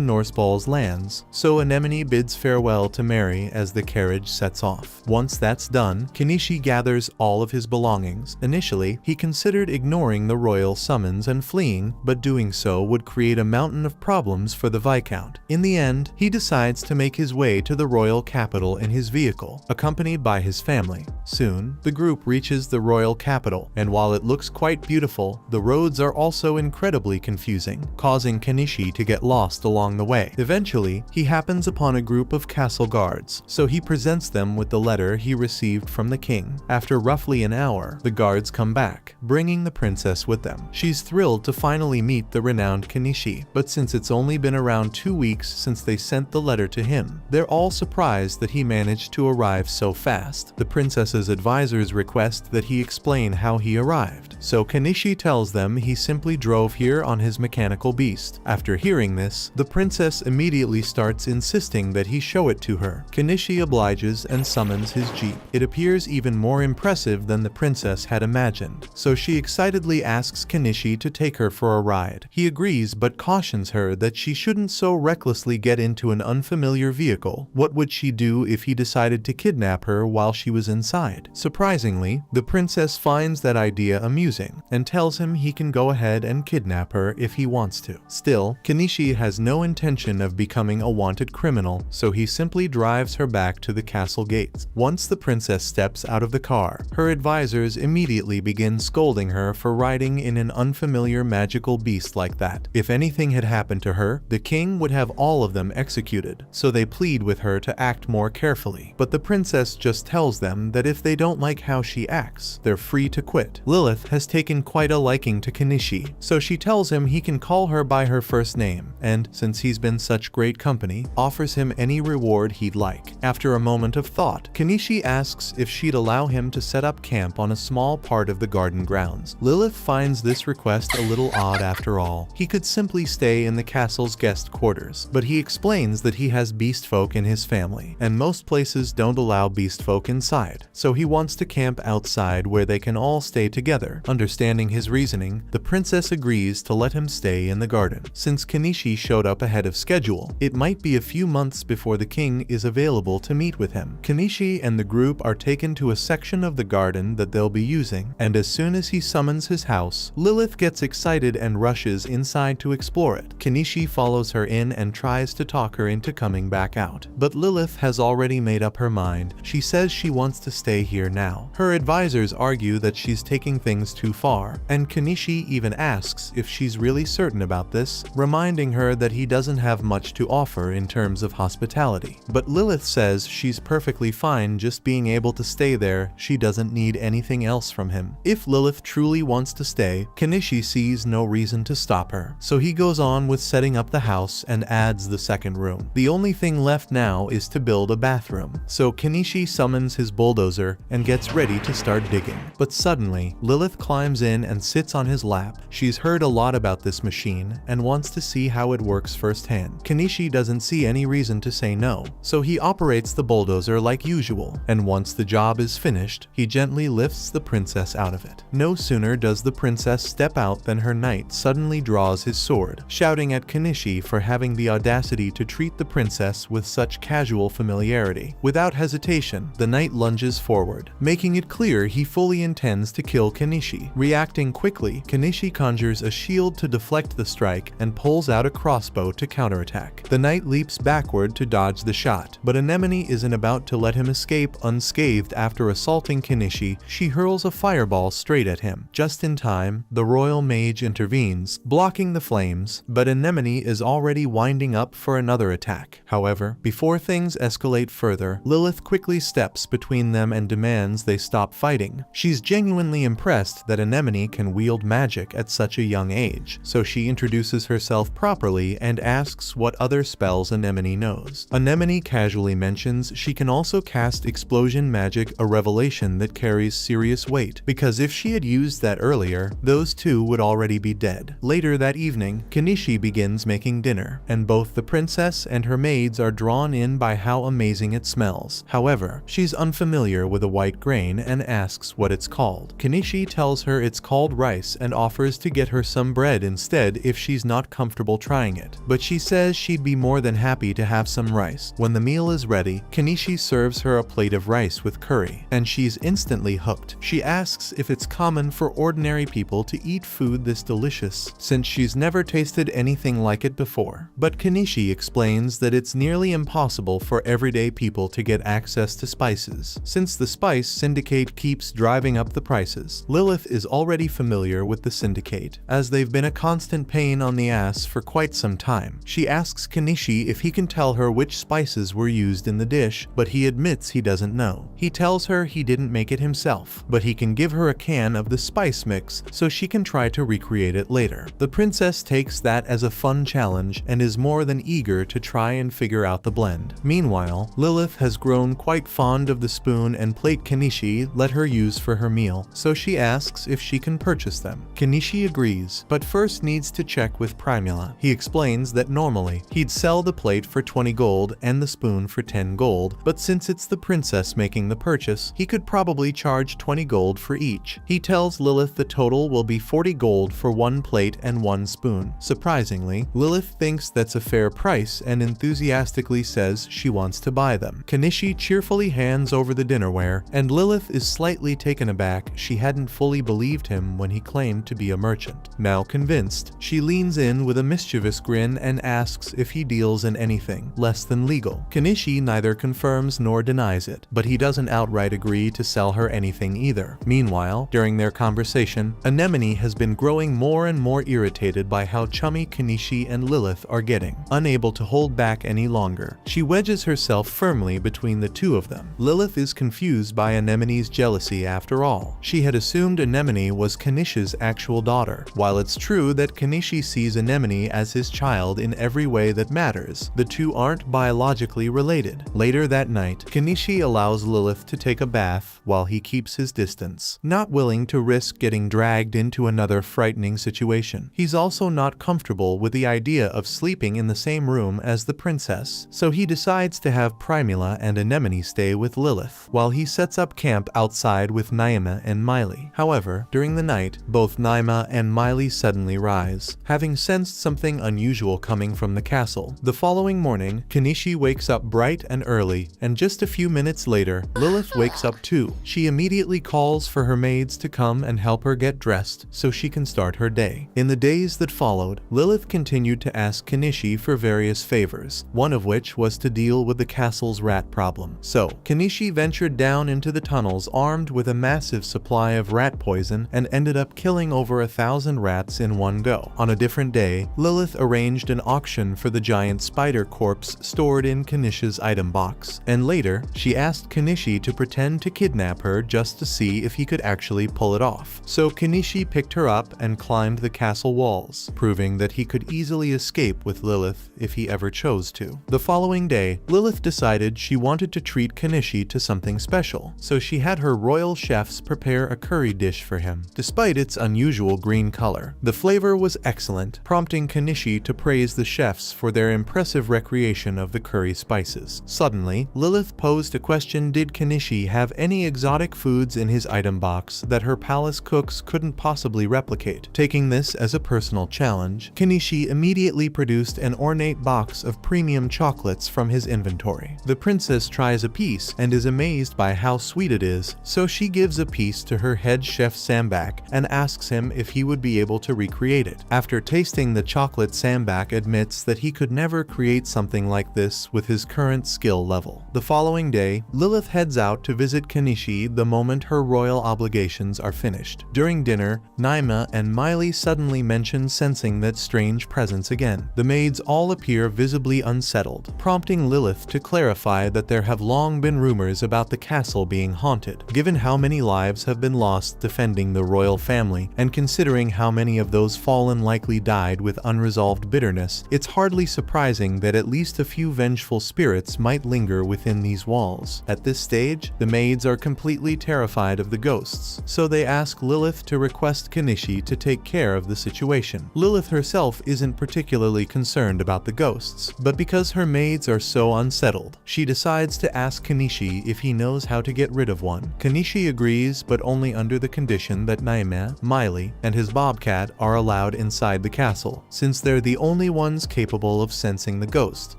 Norseball's lands, so Anemone bids farewell to Mary as the carriage sets off. Once that's done, Kenishi gathers all of his belongings. Initially, he considered ignoring the royal summons and fleeing, but doing so would create a mountain of problems for the Viscount. In the end, he decides to make his way to the royal capital in his vehicle, accompanied by his family. Soon, the group reaches the royal capital, and while it looks quite beautiful, the roads are also incredibly confusing, causing Kenishi to get lost along the way. Eventually, he happens upon a group of castle guards, so he presents them with the letter he received from the king. After roughly an hour, the guards come back, bringing the princess with them. She's thrilled to finally meet the renowned Kenishi, but since it's only been around 2 weeks since they sent the letter to him, they're all surprised that he managed to arrive so fast. The princess's advisors request that he explain how he arrived, so Kenishi tells them he simply drove here on his mechanical beast. After hearing this, the princess immediately starts insisting that he show it to her. Kenishi obliges and summons his jeep. It appears even more impressive than the princess had imagined, so she excitedly asks Kenishi to take her for a ride. He agrees but cautions her that she shouldn't so recklessly get into an unfamiliar vehicle. What would she do if he decided to kidnap her while she was inside? outside. Surprisingly, the princess finds that idea amusing and tells him he can go ahead and kidnap her if he wants to. Still, Kenichi has no intention of becoming a wanted criminal, so he simply drives her back to the castle gates. Once the princess steps out of the car, her advisors immediately begin scolding her for riding in an unfamiliar magical beast like that. If anything had happened to her, the king would have all of them executed, so they plead with her to act more carefully. But the princess just tells them that if they don't like how she acts, they're free to quit. Lilith has taken quite a liking to Kenichi, so she tells him he can call her by her first name, and, since he's been such great company, offers him any reward he'd like. After a moment of thought, Kenichi asks if she'd allow him to set up camp on a small part of the garden grounds. Lilith finds this request a little odd after all. He could simply stay in the castle's guest quarters, but he explains that he has beast folk in his family, and most places don't allow beast folk inside, so he wants to camp outside where they can all stay together. Understanding his reasoning, the princess agrees to let him stay in the garden. Since Kenichi showed up ahead of schedule, it might be a few months before the king is available to meet with him. Kenichi and the group are taken to a section of the garden that they'll be using, and as soon as he summons his house, Lilith gets excited and rushes inside to explore it. Kenichi follows her in and tries to talk her into coming back out, but Lilith has already made up her mind. She says she wants to stay here now. Her advisors argue that she's taking things too far, and Kenichi even asks if she's really certain about this, reminding her that he doesn't have much to offer in terms of hospitality. But Lilith says she's perfectly fine just being able to stay there, she doesn't need anything else from him. If Lilith truly wants to stay, Kenichi sees no reason to stop her, so he goes on with setting up the house and adds the second room. The only thing left now is to build a bathroom, so Kenichi summons his bulldozer and gets ready to start digging. But suddenly, Lilith climbs in and sits on his lap. She's heard a lot about this machine and wants to see how it works firsthand. Kenichi doesn't see any reason to say no, so he operates the bulldozer like usual, and once the job is finished, he gently lifts the princess out of it. No sooner does the princess step out than her knight suddenly draws his sword, shouting at Kenichi for having the audacity to treat the princess with such casual familiarity. Without hesitation, the knight lunges forward, making it clear he fully intends to kill Kenichi. Reacting quickly, Kenichi conjures a shield to deflect the strike and pulls out a crossbow to counterattack. The knight leaps backward to dodge the shot, but Anemone isn't about to let him escape unscathed. After assaulting Kenichi, she hurls a fireball straight at him. Just in time, the royal mage intervenes, blocking the flames, but Anemone is already winding up for another attack. However, before things escalate further, Lilith quickly steps between them and demands they stop fighting. She's genuinely impressed that Anemone can wield magic at such a young age, so she introduces herself properly and asks what other spells Anemone knows. Anemone casually mentions she can also cast explosion magic, a revelation that carries serious weight, because if she had used that earlier, those two would already be dead. Later that evening, Kenichi begins making dinner, and both the princess and her maids are drawn in by how amazing it smells. However, she's unfamiliar with a white grain and asks what it's called. Kenichi tells her it's called rice and offers to get her some bread instead if she's not comfortable trying it, but she says she'd be more than happy to have some rice. When the meal is ready, Kenichi serves her a plate of rice with curry, and she's instantly hooked. She asks if it's common for ordinary people to eat food this delicious, since she's never tasted anything like it before. But Kenichi explains that it's nearly impossible for everyday people to get access to spices, since the spice syndicate keeps driving up the prices. Lilith is already familiar with the syndicate, as they've been a constant pain on the ass for quite some time. She asks Kenichi if he can tell her which spices were used in the dish, but he admits he doesn't know. He tells her he didn't make it himself, but he can give her a can of the spice mix so she can try to recreate it later. The princess takes that as a fun challenge and is more than eager to try and figure out the blend. Meanwhile, Lilith has grown quite fond of the spoon and plate Kenichi let her use for her meal, so she asks if she can purchase them. Kenichi agrees, but first needs to check with Primula. He explains that normally he'd sell the plate for 20 gold and the spoon for 10 gold, but since it's the princess making the purchase, he could probably charge 20 gold for each. He tells Lilith the total will be 40 gold for one plate and one spoon. Surprisingly, Lilith thinks that's a fair price and enthusiastically says she wants to buy them. Kenichi cheerfully hands over the dinner dinnerware, and Lilith is slightly taken aback she hadn't fully believed him when he claimed to be a merchant. Now convinced, she leans in with a mischievous grin and asks if he deals in anything less than legal. Kenichi neither confirms nor denies it, but he doesn't outright agree to sell her anything either. Meanwhile, during their conversation, Anemone has been growing more and more irritated by how chummy Kenichi and Lilith are getting. Unable to hold back any longer, she wedges herself firmly between the two of them. Lilith is confused by Anemone's jealousy after all. She had assumed Anemone was Kenichi's actual daughter. While it's true that Kenichi sees Anemone as his child in every way that matters, the two aren't biologically related. Later that night, Kenichi allows Lilith to take a bath while he keeps his distance, not willing to risk getting dragged into another frightening situation. He's also not comfortable with the idea of sleeping in the same room as the princess, so he decides to have Primula and Anemone stay with Lilith, while he sets up camp outside with Naima and Miley. However, during the night, both Naima and Miley suddenly rise, having sensed something unusual coming from the castle. The following morning, Kenichi wakes up bright and early, and just a few minutes later, Lilith wakes up too. She immediately calls for her maids to come and help her get dressed so she can start her day. In the days that followed, Lilith continued to ask Kenichi for various favors, one of which was to deal with the castle's rat problem. So, Kenichi ventured down into the tunnels armed with a massive supply of rat poison and ended up killing over 1,000 rats in one go. On a different day, Lilith arranged an auction for the giant spider corpse stored in Kenichi's item box, and later, she asked Kenichi to pretend to kidnap her just to see if he could actually pull it off. So Kenichi picked her up and climbed the castle walls, proving that he could easily escape with Lilith if he ever chose to. The following day, Lilith decided she wanted to treat Kenichi to something special, so she had her royal chefs prepare a curry dish for him. Despite its unusual green color, the flavor was excellent, prompting Kenichi to praise the chefs for their impressive recreation of the curry spices. Suddenly, Lilith posed a question: did Kenichi have any exotic foods in his item box that her palace cooks couldn't possibly replicate? Taking this as a personal challenge, Kenichi immediately produced an ornate box of premium chocolates from his inventory. The princess tries a piece and is amazed by how sweet it is, so she gives a piece to her head chef Sambak and asks him if he would be able to recreate it. After tasting the chocolate, Sambak admits that he could never create something like this with his current skill level. The following day, Lilith heads out to visit Kenichi the moment her royal obligations are finished. During dinner, Naima and Miley suddenly mention sensing that strange presence again. The maids all appear visibly unsettled, prompting Lilith to clarify that there have long been rumors about the castle being haunted. Given how many lives have been lost defending the royal family, and considering how many of those fallen likely died with unresolved bitterness, it's hardly surprising that at least a few vengeful spirits might linger within these walls. At this stage, the maids are completely terrified of the ghosts, so they ask Lilith to request Kenichi to take care of the situation. Lilith herself isn't particularly concerned about the ghosts, but because her maids are so unsettled, she decides to ask Kenichi if he knows how to get rid of one. Kenichi agrees, but only under the condition that Naima, Miley, and his bobcat are allowed inside the castle, since they're the only ones capable of sensing the ghost.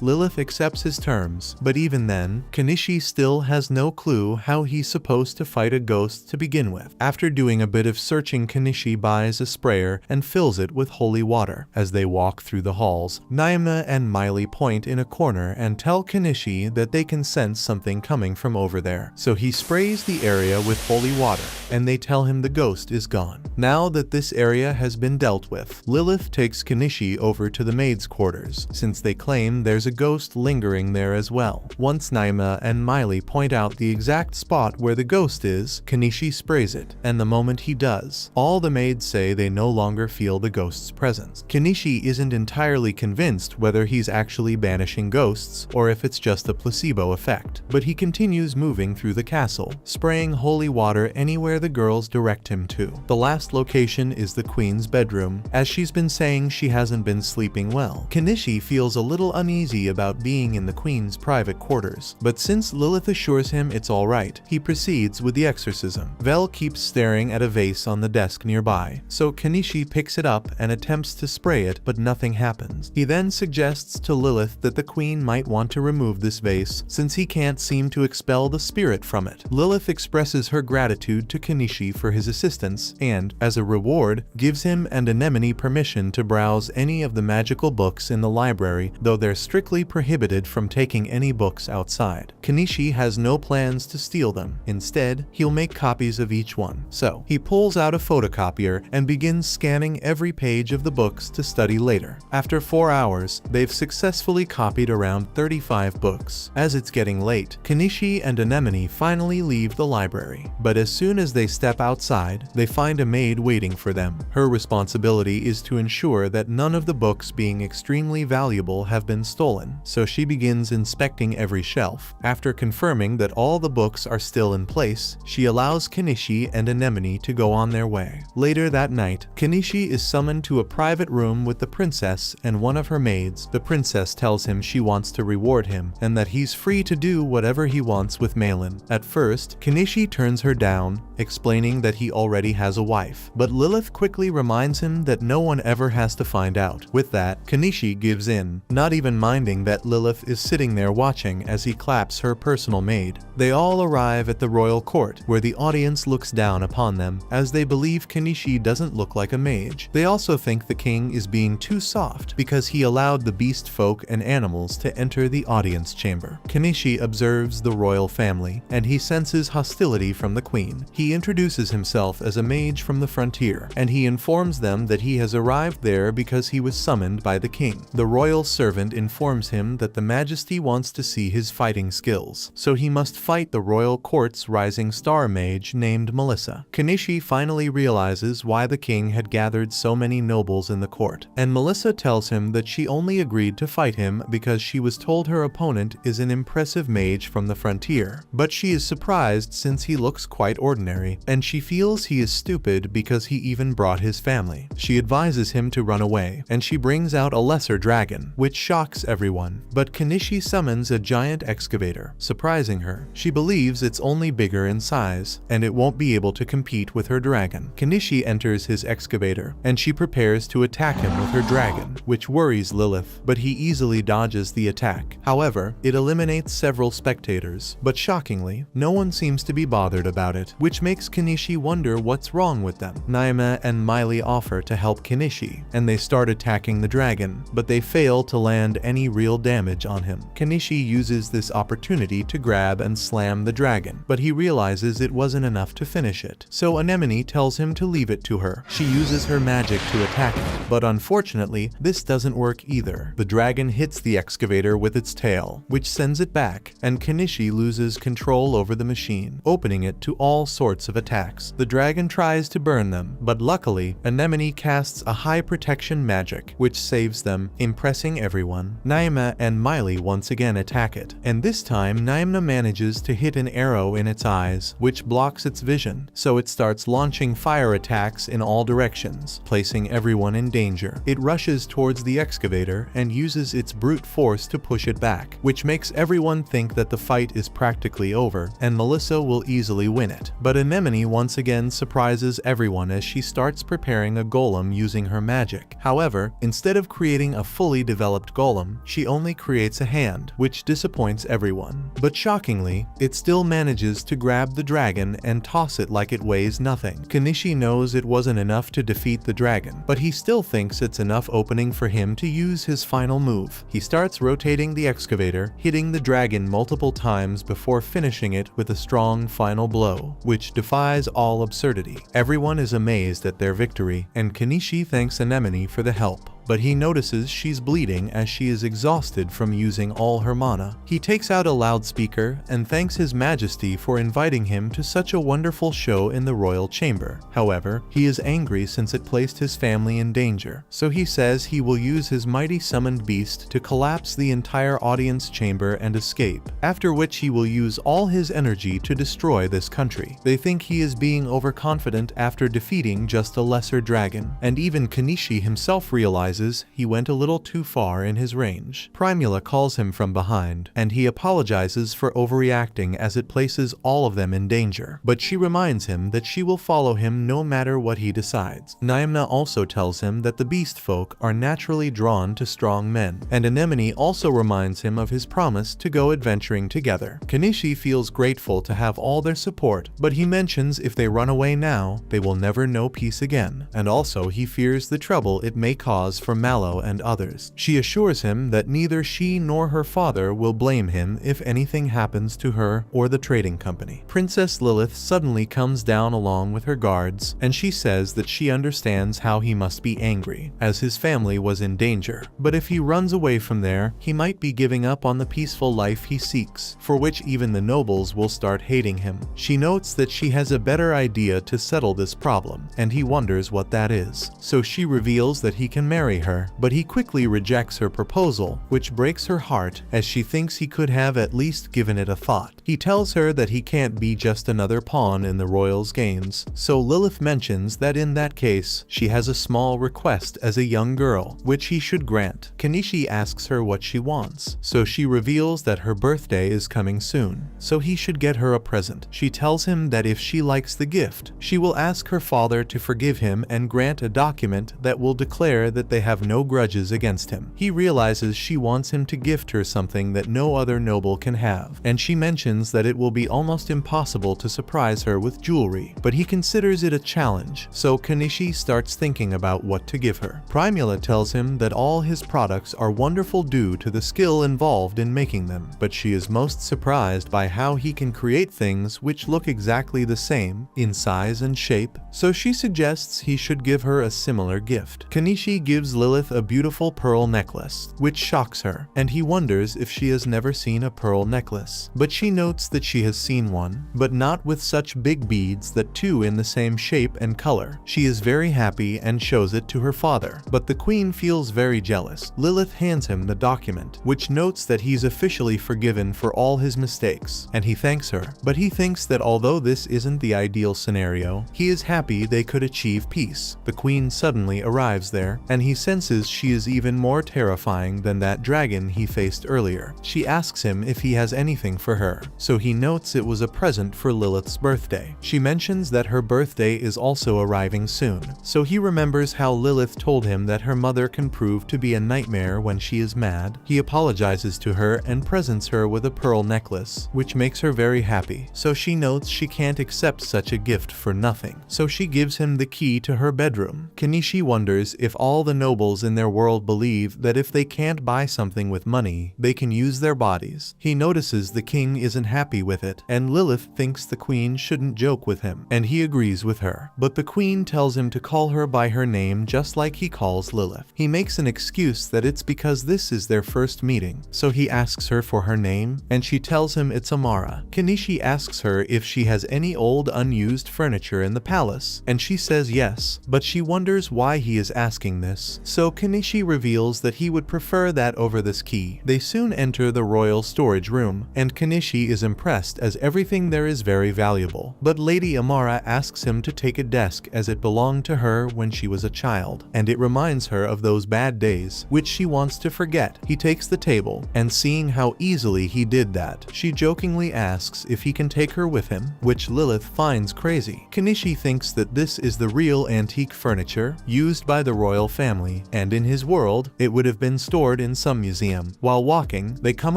Lilith accepts his terms, but even then, Kenichi still has no clue how he's supposed to fight a ghost to begin with. After doing a bit of searching, Kenichi buys a sprayer and fills it with holy water. As they walk through the halls, Naima and Miley point in a corner and tell Kenichi that they can sense something coming from over there. So he sprays the area with holy water, and they tell him the ghost is gone. Now that this area has been dealt with, Lilith takes Kenichi over to the maids' quarters, since they claim there's a ghost lingering there as well. Once Naima and Miley point out the exact spot where the ghost is, Kenichi sprays it, and the moment he does, all the maids say they no longer feel the ghost's presence. Kenichi isn't entirely convinced whether he's actually banishing ghosts or if it's just a placebo effect, but he continues moving through the castle, spraying holy water anywhere the girls direct him to. The last location is the queen's bedroom, as she's been saying she hasn't been sleeping well. Kenichi feels a little uneasy about being in the queen's private quarters, but since Lilith assures him it's alright, he proceeds with the exorcism. Vel keeps staring at a vase on the desk nearby, so Kenichi picks it up and attempts to spray it, but nothing happens. He then suggests to Lilith that the queen might want to remove this vase, since he can't seem to expel the spirit spirit from it. Lilith expresses her gratitude to Kenishi for his assistance and, as a reward, gives him and Anemone permission to browse any of the magical books in the library, though they're strictly prohibited from taking any books outside. Kenishi has no plans to steal them. Instead, he'll make copies of each one. So, he pulls out a photocopier and begins scanning every page of the books to study later. After 4 hours, they've successfully copied around 35 books. As it's getting late, Kenishi and Anemone finally leave the library. But as soon as they step outside, they find a maid waiting for them. Her responsibility is to ensure that none of the books being extremely valuable have been stolen, so she begins inspecting every shelf. After confirming that all the books are still in place, she allows Kenishi and Anemone to go on their way. Later that night, Kenishi is summoned to a private room with the princess and one of her maids. The princess tells him she wants to reward him and that he's free to do whatever he wants with Malin. At first, Kenishi turns her down, explaining that he already has a wife, but Lilith quickly reminds him that no one ever has to find out. With that, Kenishi gives in, not even minding that Lilith is sitting there watching as he claps her personal maid. They all arrive at the royal court, where the audience looks down upon them, as they believe Kenishi doesn't look like a mage. They also think the king is being too soft because he allowed the beast folk and animals to enter the audience chamber. Kenishi observes the royal family, and he senses hostility from the queen. He introduces himself as a mage from the frontier, and he informs them that he has arrived there because he was summoned by the king. The royal servant informs him that the majesty wants to see his fighting skills, so he must fight the royal court's rising star mage named Melissa. Kenishi finally realizes why the king had gathered so many nobles in the court, and Melissa tells him that she only agreed to fight him because she was told her opponent is an impressive mage from the frontier. But she is surprised since he looks quite ordinary, and she feels he is stupid because he even brought his family. She advises him to run away, and she brings out a lesser dragon, which shocks everyone. But Kenishi summons a giant excavator, surprising her. She believes it's only bigger in size, and it won't be able to compete with her dragon. Kenishi enters his excavator, and she prepares to attack him with her dragon, which worries Lilith, but he easily dodges the attack. However, it eliminates several spectators, but shockingly, no one seems to be bothered about it, which makes Kenishi wonder what's wrong with them. Naima and Miley offer to help Kenishi, and they start attacking the dragon, but they fail to land any real damage on him. Kenishi uses this opportunity to grab and slam the dragon, but he realizes it wasn't enough to finish it, so Anemone tells him to leave it to her. She uses her magic to attack it, but unfortunately, this doesn't work either. The dragon hits the excavator with its tail, which sends it back, and Kenishi loses control over the machine, opening it to all sorts of attacks. The dragon tries to burn them, but luckily, Anemone casts a high protection magic, which saves them, impressing everyone. Naima and Miley once again attack it, and this time Naima manages to hit an arrow in its eyes, which blocks its vision, so it starts launching fire attacks in all directions, placing everyone in danger. It rushes towards the excavator and uses its brute force to push it back, which makes everyone think that the fight is practically over, and Melissa will easily win it. But Anemone once again surprises everyone as she starts preparing a golem using her magic. However, instead of creating a fully developed golem, she only creates a hand, which disappoints everyone. But shockingly, it still manages to grab the dragon and toss it like it weighs nothing. Kenishi knows it wasn't enough to defeat the dragon, but he still thinks it's enough opening for him to use his final move. He starts rotating the excavator, hitting the dragon multiple times before finishing it with a strong final blow, which defies all absurdity. Everyone is amazed at their victory, and Kenishi thanks Anemone for the help. But he notices she's bleeding as she is exhausted from using all her mana. He takes out a loudspeaker and thanks His Majesty for inviting him to such a wonderful show in the royal chamber. However, he is angry since it placed his family in danger, so he says he will use his mighty summoned beast to collapse the entire audience chamber and escape, after which he will use all his energy to destroy this country. They think he is being overconfident after defeating just a lesser dragon, and even Kenishi himself realizes realizes he went a little too far in his range. Primula calls him from behind, and he apologizes for overreacting as it places all of them in danger. But she reminds him that she will follow him no matter what he decides. Naimna also tells him that the beast folk are naturally drawn to strong men, and Anemone also reminds him of his promise to go adventuring together. Kanishi feels grateful to have all their support, but he mentions if they run away now, they will never know peace again, and also he fears the trouble it may cause for Mallow and others. She assures him that neither she nor her father will blame him if anything happens to her or the trading company. Princess Lilith suddenly comes down along with her guards, and she says that she understands how he must be angry, as his family was in danger, but if he runs away from there, he might be giving up on the peaceful life he seeks, for which even the nobles will start hating him. She notes that she has a better idea to settle this problem, and he wonders what that is. So she reveals that he can marry her, but he quickly rejects her proposal, which breaks her heart as she thinks he could have at least given it a thought. He tells her that he can't be just another pawn in the royals' games, so Lilith mentions that in that case, she has a small request as a young girl, which he should grant. Kanishi asks her what she wants, so she reveals that her birthday is coming soon, so he should get her a present. She tells him that if she likes the gift, she will ask her father to forgive him and grant a document that will declare that they have no grudges against him. He realizes she wants him to gift her something that no other noble can have, and she mentions that it will be almost impossible to surprise her with jewelry, but he considers it a challenge, so Kanishi starts thinking about what to give her. Primula tells him that all his products are wonderful due to the skill involved in making them, but she is most surprised by how he can create things which look exactly the same in size and shape, so she suggests he should give her a similar gift. Kanishi gives Lilith a beautiful pearl necklace, which shocks her, and he wonders if she has never seen a pearl necklace. But she notes that she has seen one, but not with such big beads that two in the same shape and color. She is very happy and shows it to her father, but the queen feels very jealous. Lilith hands him the document, which notes that he's officially forgiven for all his mistakes, and he thanks her, but he thinks that although this isn't the ideal scenario, he is happy they could achieve peace. The queen suddenly arrives there, and he senses she is even more terrifying than that dragon he faced earlier. She asks him if he has anything for her, so he notes it was a present for Lilith's birthday. She mentions that her birthday is also arriving soon, so he remembers how Lilith told him that her mother can prove to be a nightmare when she is mad. He apologizes to her and presents her with a pearl necklace, which makes her very happy, so she notes she can't accept such a gift for nothing, so she gives him the key to her bedroom. Kanishi wonders if all the nobles in their world believe that if they can't buy something with money, they can use their bodies. He notices the king isn't happy with it, and Lilith thinks the queen shouldn't joke with him, and he agrees with her. But the queen tells him to call her by her name just like he calls Lilith. He makes an excuse that it's because this is their first meeting, so he asks her for her name, and she tells him it's Amara. Kanishi asks her if she has any old unused furniture in the palace, and she says yes, but she wonders why he is asking this, so Kanishi reveals that he would prefer that over this key. They soon enter the royal storage room, and Kanishi is impressed as everything there is very valuable, but Lady Amara asks him to take a desk as it belonged to her when she was a child, and it reminds her of those bad days, which she wants to forget. He takes the table, and seeing how easily he did that, she jokingly asks if he can take her with him, which Lilith finds crazy. Kanishi thinks that this is the real antique furniture used by the royal family, and in his world, it would have been stored in some museum. While walking, they come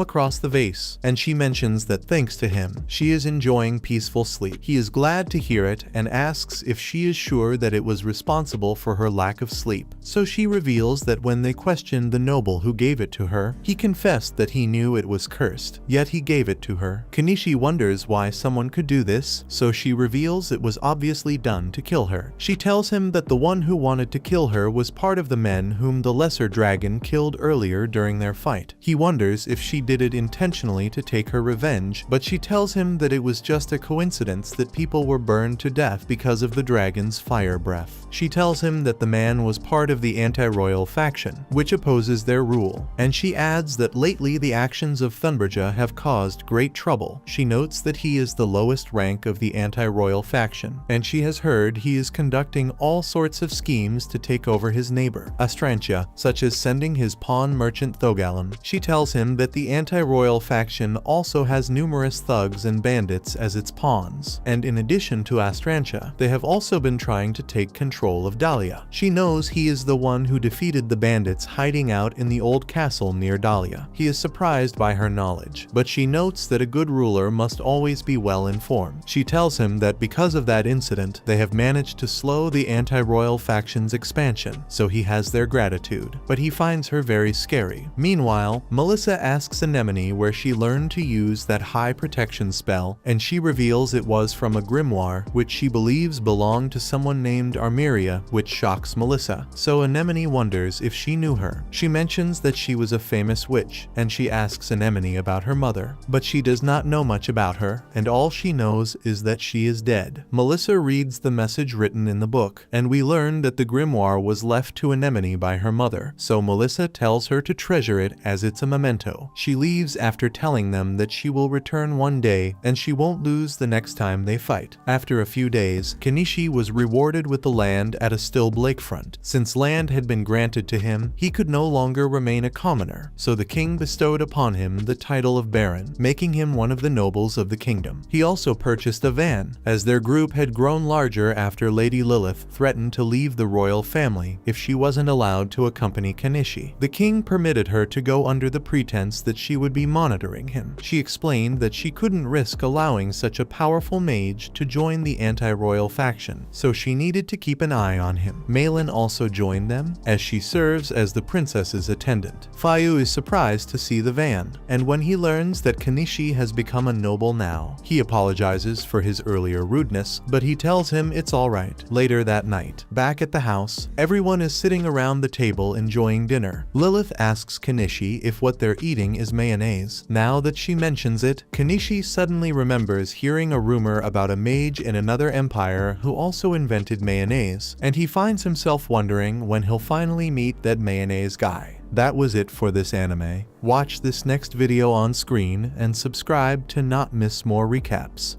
across the vase, and she mentions that thanks to him, she is enjoying peaceful sleep. He is glad to hear it and asks if she is sure that it was responsible for her lack of sleep. So she reveals that when they questioned the noble who gave it to her, he confessed that he knew it was cursed, yet he gave it to her. Kanishi wonders why someone could do this, so she reveals it was obviously done to kill her. She tells him that the one who wanted to kill her was part of the men whom the lesser dragon killed earlier during their fight. He wonders if she did it intentionally to take her revenge knowledge, but she tells him that it was just a coincidence that people were burned to death because of the dragon's fire breath. She tells him that the man was part of the anti-royal faction, which opposes their rule, and she adds that lately the actions of Thunbergia have caused great trouble. She notes that he is the lowest rank of the anti-royal faction, and she has heard he is conducting all sorts of schemes to take over his neighbor, Astrantia, such as sending his pawn merchant Thogalon. She tells him that the anti-royal faction also has numerous thugs and bandits as its pawns, and in addition to Astrantia, they have also been trying to take control of Dahlia. She knows he is the one who defeated the bandits hiding out in the old castle near Dahlia. He is surprised by her knowledge, but she notes that a good ruler must always be well informed. She tells him that because of that incident, they have managed to slow the anti-royal faction's expansion, so he has their gratitude, but he finds her very scary. Meanwhile, Melissa asks Anemone where she learned to use that high protection spell, and she reveals it was from a grimoire, which she believes belonged to someone named Armeria, which shocks Melissa. So Anemone wonders if she knew her. She mentions that she was a famous witch, and she asks Anemone about her mother, but she does not know much about her, and all she knows is that she is dead. Melissa reads the message written in the book, and we learn that the grimoire was left to Anemone by her mother, so Melissa tells her to treasure it as it's a memento. She leaves after telling them that she will return one day and she won't lose the next time they fight. After a few days, Kenishi was rewarded with the land at a still lakefront. Since land had been granted to him, he could no longer remain a commoner, so the king bestowed upon him the title of Baron, making him one of the nobles of the kingdom. He also purchased a van, as their group had grown larger after Lady Lilith threatened to leave the royal family if she wasn't allowed to accompany Kenishi. The king permitted her to go under the pretense that she would be monitoring him. She explained that she couldn't risk allowing such a powerful mage to join the anti-royal faction, so she needed to keep an eye on him. Malin also joined them, as she serves as the princess's attendant. Fayu is surprised to see the van, and when he learns that Kenishi has become a noble now, he apologizes for his earlier rudeness, but he tells him it's alright. Later that night, back at the house, everyone is sitting around the table enjoying dinner. Lilith asks Kenishi if what they're eating is mayonnaise. Now that she mentions it, Kenishi suddenly remembers hearing a rumor about a mage in another empire who also invented mayonnaise, and he finds himself wondering when he'll finally meet that mayonnaise guy. That was it for this anime. Watch this next video on screen and subscribe to not miss more recaps.